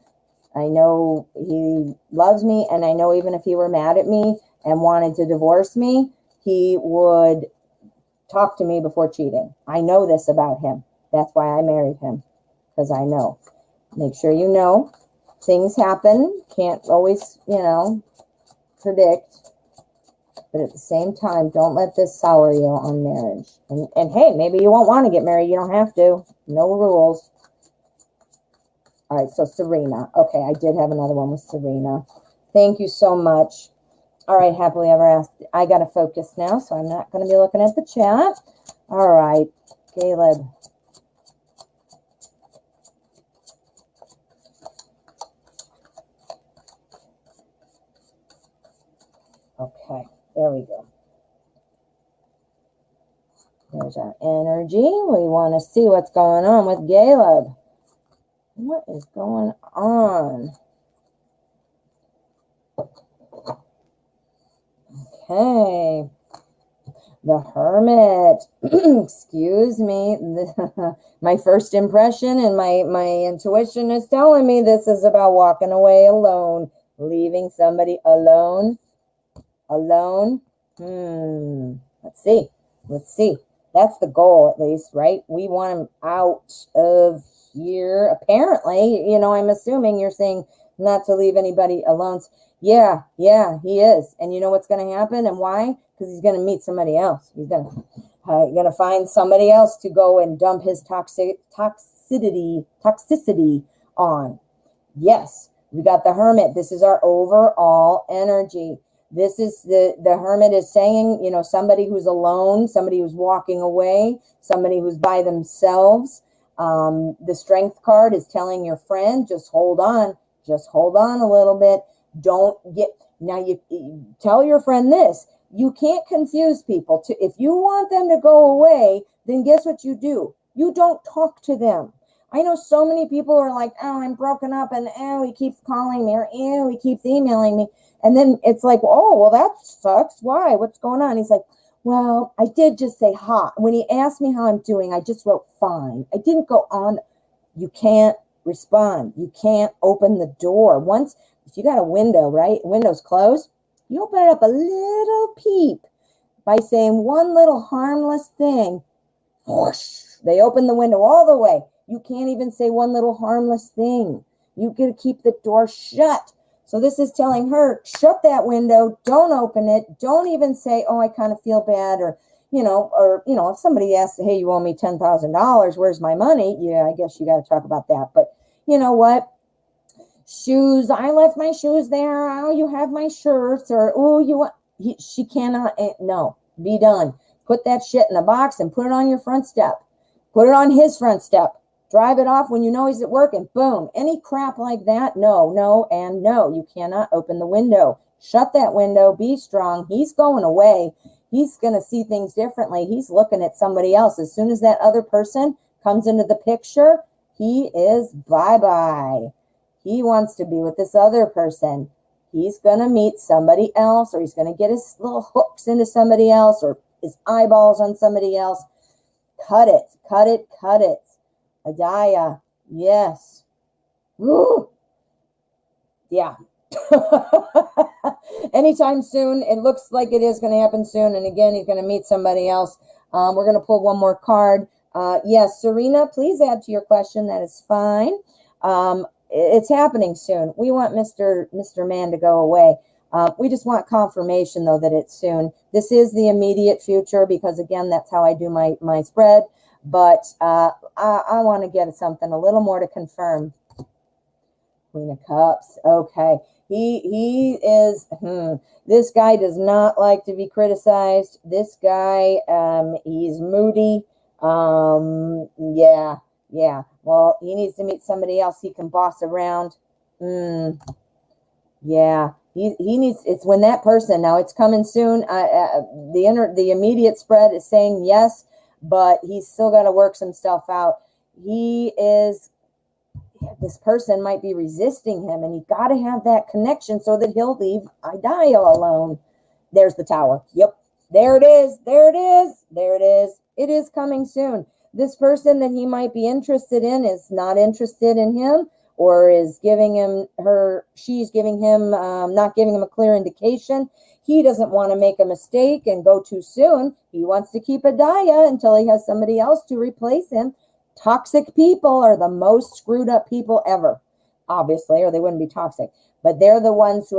I know he loves me. And I know even if he were mad at me and wanted to divorce me, he would talk to me before cheating. I know this about him. That's why I married him, because I know. Make sure you know. Things happen. Can't always, predict. But at the same time, don't let this sour you on marriage. And hey, maybe you won't want to get married. You don't have to. No rules. All right, so Serena. Okay, I did have another one with Serena. Thank you so much. All right, happily ever after. I got to focus now, so I'm not going to be looking at the chat. All right, Caleb. Okay, there we go. There's our energy. We want to see what's going on with Caleb. What is going on? Okay. The Hermit. Excuse me. My first impression and my intuition is telling me this is about walking away alone, leaving somebody alone. Alone. Let's see. That's the goal, at least, right? We want him out of here. Apparently, I'm assuming you're saying not to leave anybody alone. Yeah, he is. And you know what's going to happen and why? Because he's going to meet somebody else. He's going to find somebody else to go and dump his toxicity on. Yes, we got the Hermit. This is our overall energy. This is the Hermit is saying, somebody who's alone, somebody who's walking away, somebody who's by themselves. The Strength card is telling your friend, just hold on a little bit. Now you tell your friend this, you can't confuse people. If you want them to go away, then guess what you do? You don't talk to them. I know so many people are like, oh, I'm broken up, and he keeps calling me, or he keeps emailing me. And then it's like, oh, well, that sucks. Why? What's going on? He's like, well, I did just say hi. When he asked me how I'm doing, I just wrote fine. I didn't go on. You can't respond. You can't open the door. Once, if you got a window, right? Window's closed. You open it up a little peep by saying one little harmless thing. Whoosh, they open the window all the way. You can't even say one little harmless thing. You got to keep the door shut. So this is telling her, shut that window. Don't open it. Don't even say, oh, I kind of feel bad. Or if somebody asks, hey, you owe me $10,000, where's my money? Yeah, I guess you got to talk about that. But you know what? Shoes, I left my shoes there. Oh, you have my shirts. Or, oh, she cannot, no, be done. Put that shit in a box and put it on your front step. Put it on his front step. Drive it off when you know he's at work, and boom, any crap like that, no, and no. You cannot open the window. Shut that window. Be strong. He's going away. He's going to see things differently. He's looking at somebody else. As soon as that other person comes into the picture, he is bye-bye. He wants to be with this other person. He's going to meet somebody else, or he's going to get his little hooks into somebody else, or his eyeballs on somebody else. Cut it. Adaya, yes. Woo. Yeah. Anytime soon. It looks like it is going to happen soon. And again, he's going to meet somebody else. We're going to pull one more card. Yes, Serena, please add to your question. That is fine. It's happening soon. We want Mr. Man to go away. We just want confirmation, though, that it's soon. This is the immediate future because, again, that's how I do my spread. But I want to get something a little more to confirm. Queen of Cups. Okay. He is, this guy does not like to be criticized. This guy, he's moody. Yeah. Well, he needs to meet somebody else he can boss around. Yeah, he needs. It's when that person. Now it's coming soon. The immediate spread is saying yes, but he's still got to work some stuff out. He is. This person might be resisting him, and you got to have that connection so that he'll leave Ideal alone. There's the tower. Yep, there it is. There it is. There it is. It is coming soon. This person that he might be interested in is not interested in him, or is giving him she's giving him, not giving him a clear indication. He doesn't want to make a mistake and go too soon. He wants to keep Adaya until he has somebody else to replace him. Toxic people are the most screwed up people ever, obviously, or they wouldn't be toxic. But they're the ones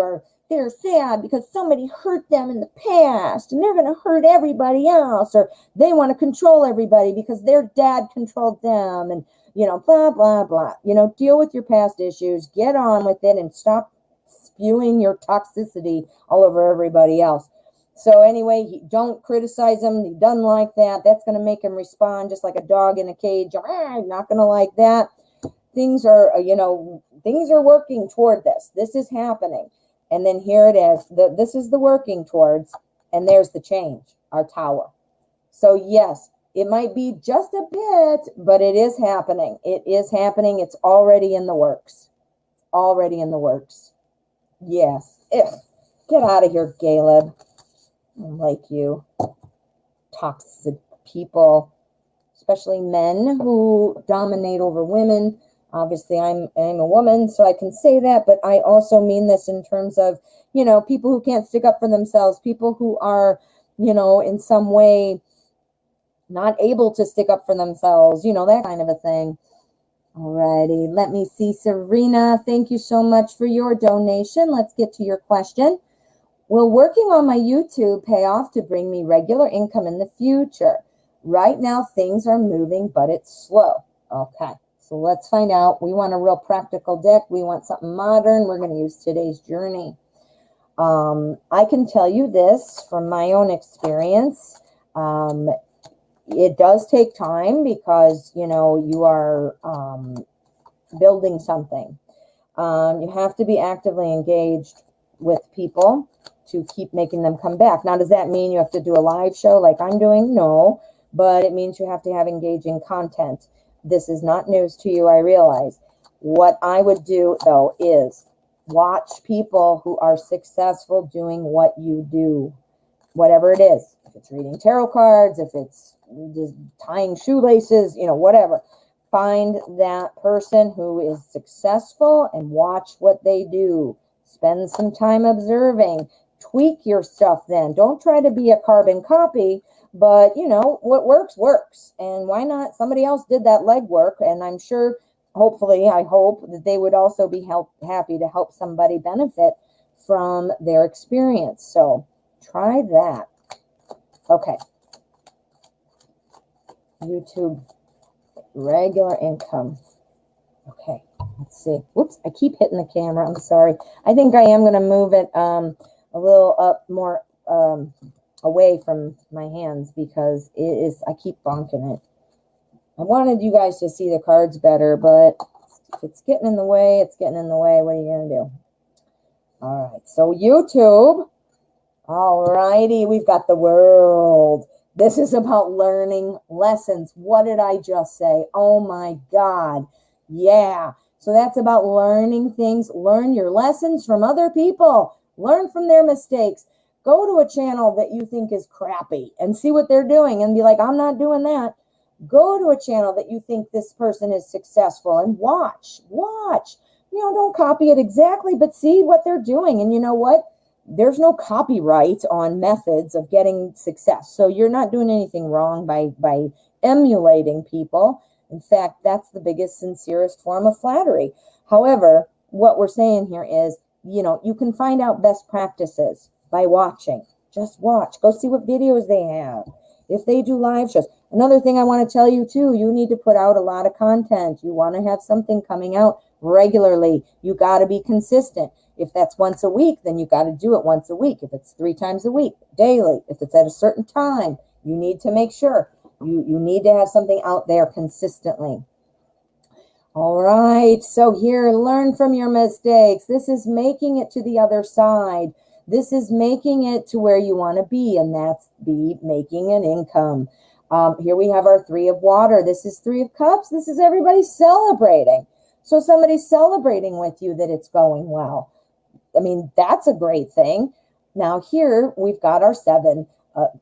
they're sad because somebody hurt them in the past and they're going to hurt everybody else, or they want to control everybody because their dad controlled them, and, blah, blah, blah. Deal with your past issues, get on with it, and stop spewing your toxicity all over everybody else. So anyway, don't criticize him. He doesn't like that. That's going to make him respond just like a dog in a cage. I'm not going to like that. Things are working toward this. This is happening. And then here it is. This is the working towards, and there's the change, our tower. So yes, it might be just a bit, but it is happening. It is happening. It's already in the works. Already in the works. Yes. Get out of here, Caleb. Like you. Toxic people, especially men who dominate over women. Obviously, I'm a woman, so I can say that, but I also mean this in terms of, people who can't stick up for themselves, people who are, in some way not able to stick up for themselves, that kind of a thing. Alrighty, let me see. Serena, thank you so much for your donation. Let's get to your question. Will working on my YouTube pay off to bring me regular income in the future? Right now, things are moving, but it's slow. Okay, so let's find out. We want a real practical deck. We want something modern. We're going to use today's journey. I can tell you this from my own experience. It does take time because, you are building something. You have to be actively engaged with people to keep making them come back. Now, does that mean you have to do a live show like I'm doing? No, but it means you have to have engaging content. This is not news to you, I realize. What I would do, though, is watch people who are successful doing what you do, whatever it is. If it's reading tarot cards, if it's just tying shoelaces, whatever. Find that person who is successful and watch what they do. Spend some time observing. Tweak your stuff then. Don't try to be a carbon copy, but, what works, works. And why not? Somebody else did that legwork, and I'm sure, hopefully, I hope that they would also be happy to help somebody benefit from their experience. So try that. Okay. YouTube, regular income. Okay, let's see. Whoops, I keep hitting the camera. I'm sorry. I think I am going to move it a little up more away from my hands because I keep bonking it. I wanted you guys to see the cards better, but if it's getting in the way, it's getting in the way. What are you going to do? All right, so YouTube. All righty, we've got the world. This is about learning lessons. What did I just say? Oh my God. Yeah. So that's about learning things. Learn your lessons from other people. Learn from their mistakes. Go to a channel that you think is crappy and see what they're doing and be like, I'm not doing that. Go to a channel that you think this person is successful and watch. Don't copy it exactly, but see what they're doing. And you know what? There's no copyright on methods of getting success. So you're not doing anything wrong by emulating people. In fact, that's the biggest, sincerest form of flattery. However, what we're saying here is, you can find out best practices by watching. Just watch. Go see what videos they have. If they do live shows. Another thing I want to tell you too, you need to put out a lot of content. You want to have something coming out regularly. You got to be consistent. If that's once a week, then you got to do it once a week. If it's 3 times a week, daily, if it's at a certain time, you need to make sure you need to have something out there consistently. All right, so here, learn from your mistakes. This is making it to the other side. This is making it to where you want to be, and that's be making an income. Here we have our Three of Water. This is Three of Cups. This is everybody celebrating. So somebody's celebrating with you that it's going well. I mean, that's a great thing. Now here we've got our Seven,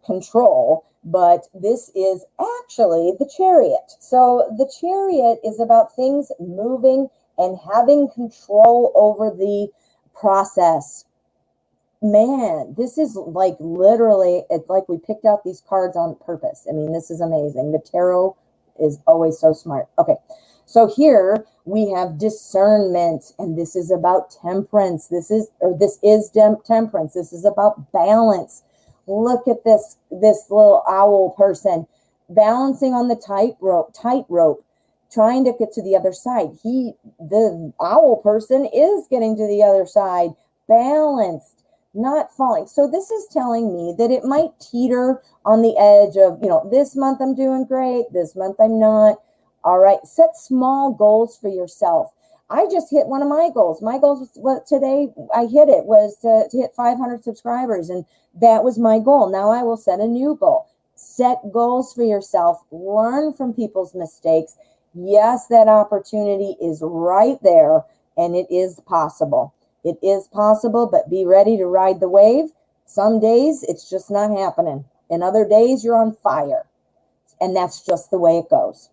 control, but this is actually the Chariot. So the Chariot is about things moving and having control over the process. Man, this is like literally, it's like we picked out these cards on purpose. I mean, this is amazing. The tarot is always so smart. Okay, so here we have discernment, and this is about temperance. This is temperance. This is about balance. Look at this little owl person balancing on the tightrope, trying to get to the other side. The owl person is getting to the other side, balanced, not falling. So this is telling me that it might teeter on the edge of, this month I'm doing great, this month I'm not. All right, set small goals for yourself. I just hit one of my goals. My goals today, I hit it, was to hit 500 subscribers, and that was my goal. Now I will set a new goal. Set goals for yourself. Learn from people's mistakes. Yes, that opportunity is right there, and it is possible. It is possible, but be ready to ride the wave. Some days it's just not happening, and other days you're on fire, and that's just the way it goes.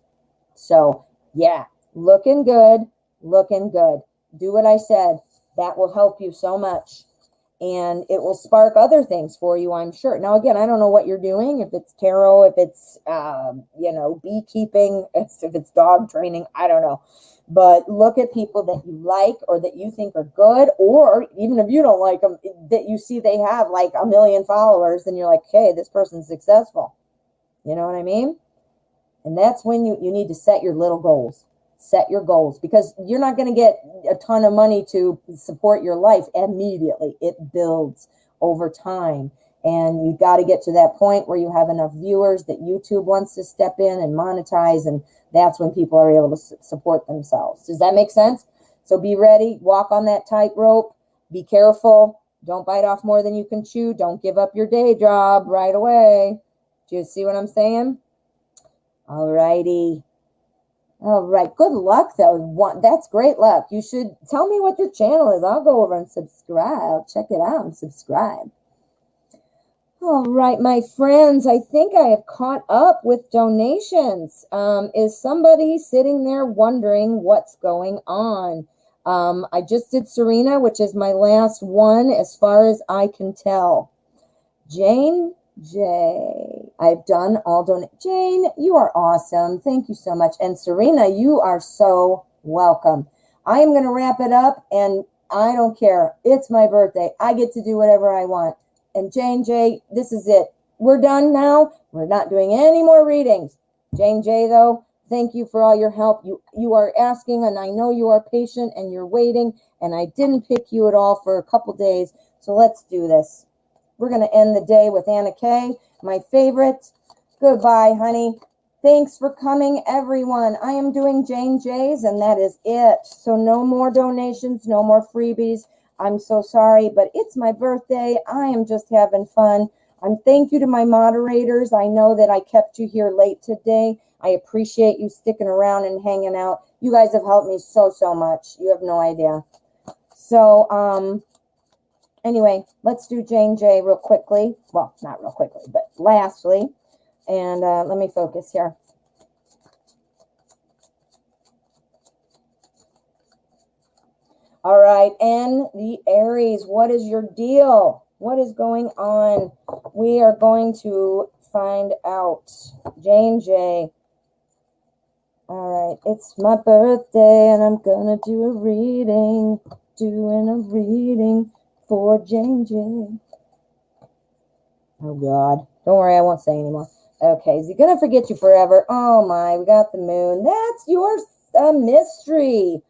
So yeah, looking good. Looking good. Do what I said. That will help you so much. And it will spark other things for you, I'm sure. Now, again, I don't know what you're doing. If it's tarot, if it's, beekeeping, if it's dog training, I don't know. But look at people that you like or that you think are good, or even if you don't like them, that you see they have like 1 million followers, and you're like, hey, this person's successful. You know what I mean? And that's when you need to set your little goals. Set your goals, because you're not going to get a ton of money to support your life immediately. It builds over time, and you got to get to that point where you have enough viewers that YouTube wants to step in and monetize, and that's when people are able to support themselves. Does that make sense? So be ready. Walk on that tightrope. Be careful. Don't bite off more than you can chew. Don't give up your day job right away. Do you see what I'm saying? All righty. All right. Good luck, though. That's great luck. You should tell me what your channel is. I'll go over and subscribe. Check it out and subscribe. All right, my friends. I think I have caught up with donations. Is somebody sitting there wondering what's going on? I just did Serena, which is my last one as far as I can tell. Jane J. I've done all Jane, you are awesome. Thank you so much. And Serena, you are so welcome. I am going to wrap it up, and I don't care. It's my birthday. I get to do whatever I want. And Jane J, this is it. We're done now. We're not doing any more readings. Jane J, though, thank you for all your help. You are asking, and I know you are patient, and you're waiting, and I didn't pick you at all for a couple days. So let's do this. We're going to end the day with Anna Kay, my favorite. Goodbye, honey. Thanks for coming, everyone. I am doing Jane J's, and that is it. So no more donations, no more freebies. I'm so sorry, but it's my birthday. I am just having fun. Thank you to my moderators. I know that I kept you here late today. I appreciate you sticking around and hanging out. You guys have helped me so much. You have no idea. So, anyway, let's do Jane J real quickly. Well, not real quickly, but lastly. And let me focus here. All right, and the Aries, what is your deal? What is going on? We are going to find out. Jane J. All right, it's my birthday, and I'm going to do a reading. Doing a reading for Jane J. Oh, God. Don't worry, I won't say anymore. Okay, is he going to forget you forever? Oh, my, we got the moon. That's your mystery.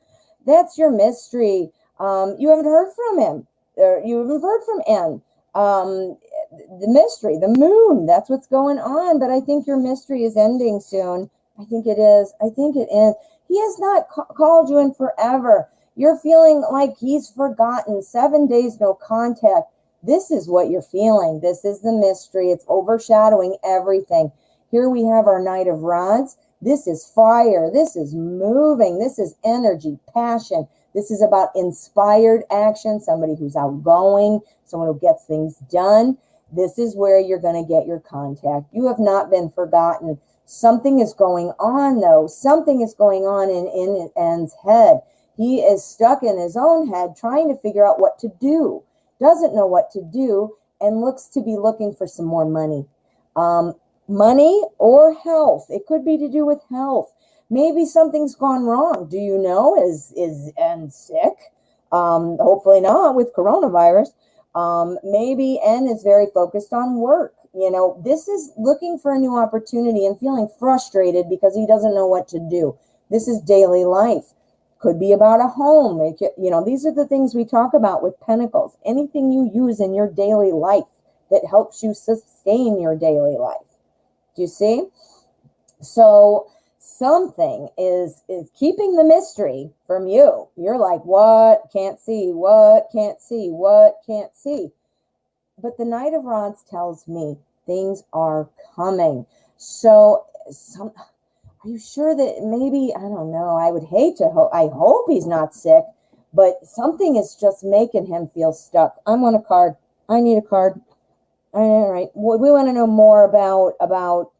That's your mystery. You haven't heard from him. You haven't heard from N. The mystery, the moon, that's what's going on. But I think your mystery is ending soon. I think it is. I think it is. He has not called you in forever. You're feeling like he's forgotten. 7 days, no contact. This is what you're feeling. This is the mystery. It's overshadowing everything. Here we have our Knight of Rods. This is fire. This is moving. This is energy, passion. This is about inspired action, somebody who's outgoing, someone who gets things done. This is where you're going to get your contact. You have not been forgotten. Something is going on, though. Something is going on in N's head. He is stuck in his own head trying to figure out what to do. Doesn't know what to do and looks to be looking for some more money. Money or health. It could be to do with health. Maybe something's gone wrong. Do you know? Is N sick? Hopefully not with coronavirus. Maybe N is very focused on work. You know, this is looking for a new opportunity and feeling frustrated because he doesn't know what to do. This is daily life. Could be about a home. You know, these are the things we talk about with Pentacles. Anything you use in your daily life that helps you sustain your daily life. Do you see? So something is keeping the mystery from you. You're like, what? Can't see. What? Can't see. What? Can't see. But the Knight of Rods tells me things are coming. So are you sure that maybe, I don't know, I would hate to hope, I hope he's not sick, but something is just making him feel stuck. I want a card. I need a card. All right. We want to know more about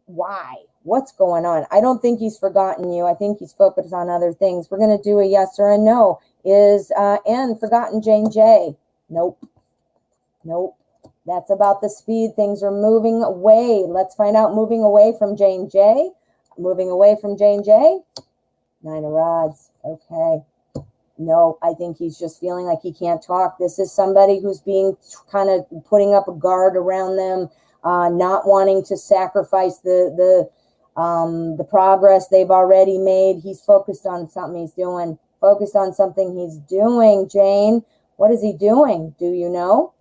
why. What's going on? I don't think he's forgotten you. I think he's focused on other things. We're going to do a yes or a no. Is N forgotten Jane J? Nope. Nope. That's about the speed. Things are moving away. Let's find out. Moving away from Jane J. Moving away from Jane J. Nine of Rods. Okay. No, I think he's just feeling like he can't talk. This is somebody who's being kind of putting up a guard around them, not wanting to sacrifice the progress they've already made. He's focused on something he's doing. Focused on something he's doing, Jane. What is he doing? Do you know?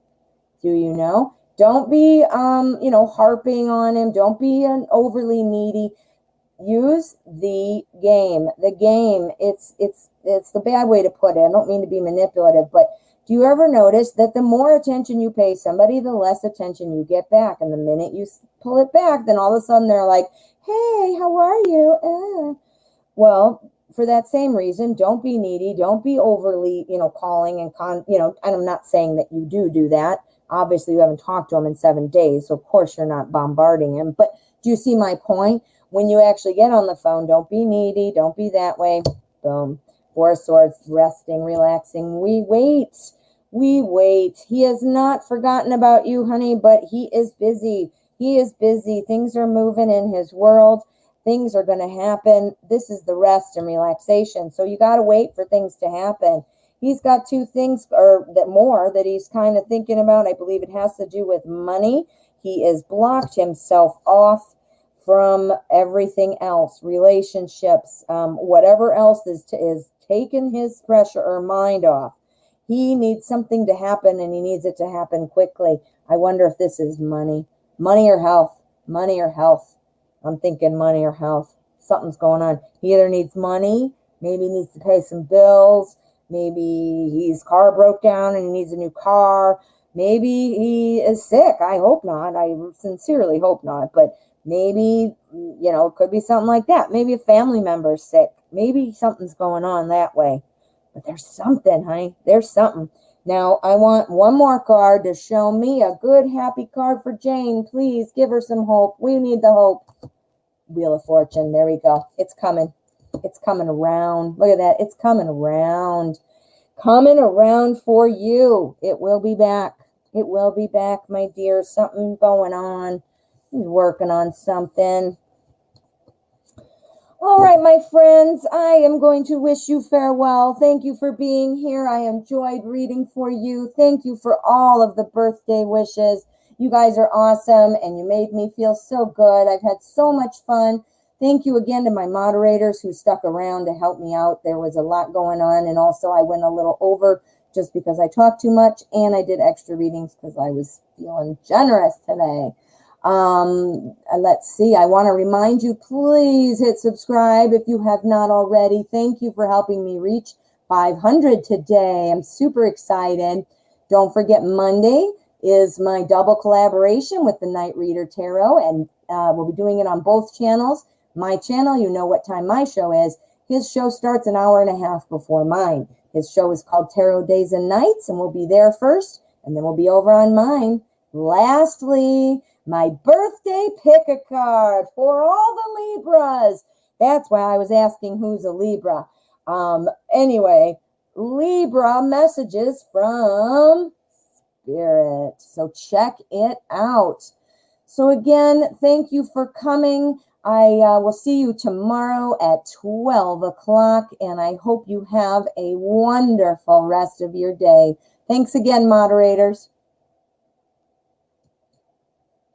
Do you know? Don't be, harping on him. Don't be an overly needy. Use the game. The game. It's the bad way to put it. I don't mean to be manipulative, but do you ever notice that the more attention you pay somebody, the less attention you get back? And the minute you pull it back, then all of a sudden they're like, hey, how are you? Well, for that same reason, don't be needy. Don't be overly, calling and and I'm not saying that you do that. Obviously, you haven't talked to him in 7 days, so of course you're not bombarding him. But do you see my point? When you actually get on the phone, don't be needy. Don't be that way. Boom. Four of Swords, resting, relaxing. We wait. We wait. He has not forgotten about you, honey, but he is busy. He is busy. Things are moving in his world. Things are going to happen. This is the rest and relaxation. So you got to wait for things to happen. He's got 2 things that he's kind of thinking about. I believe it has to do with money. He has blocked himself off from everything else, relationships, whatever else is taking his pressure or mind off. He needs something to happen, and he needs it to happen quickly. I wonder if this is money. Money or health. Money or health. I'm thinking money or health. Something's going on. He either needs money, maybe he needs to pay some bills, maybe his car broke down and he needs a new car, maybe he is sick. I hope not. I sincerely hope not. But maybe, it could be something like that. Maybe a family member is sick. Maybe something's going on that way. But there's something, honey. There's something. Now, I want one more card to show me a good, happy card for Jane. Please give her some hope. We need the hope. Wheel of Fortune. There we go. It's coming. It's coming around. Look at that. It's coming around. Coming around for you. It will be back. It will be back, my dear. Something going on. He's working on something. All right, my friends, I am going to wish you farewell. Thank you for being here. I enjoyed reading for you. Thank you for all of the birthday wishes. You guys are awesome, and you made me feel so good. I've had so much fun. Thank you again to my moderators who stuck around to help me out. There was a lot going on, and also I went a little over just because I talked too much, and I did extra readings because I was feeling generous today. Let's see. I want to remind you, please hit subscribe if you have not already. Thank you for helping me reach 500 today. I'm super excited. Don't forget, Monday is my double collaboration with the Night Reader Tarot, and we'll be doing it on both channels. My channel, you know what time my show is. His show starts an hour and a half before mine. His show is called Tarot Days and Nights, and we'll be there first, and then we'll be over on mine. Lastly, my birthday pick a card for all the Libras. That's why I was asking who's a Libra. Anyway, Libra messages from Spirit. So check it out. So again, thank you for coming. I will see you tomorrow at 12 o'clock, and I hope you have a wonderful rest of your day. Thanks again, moderators.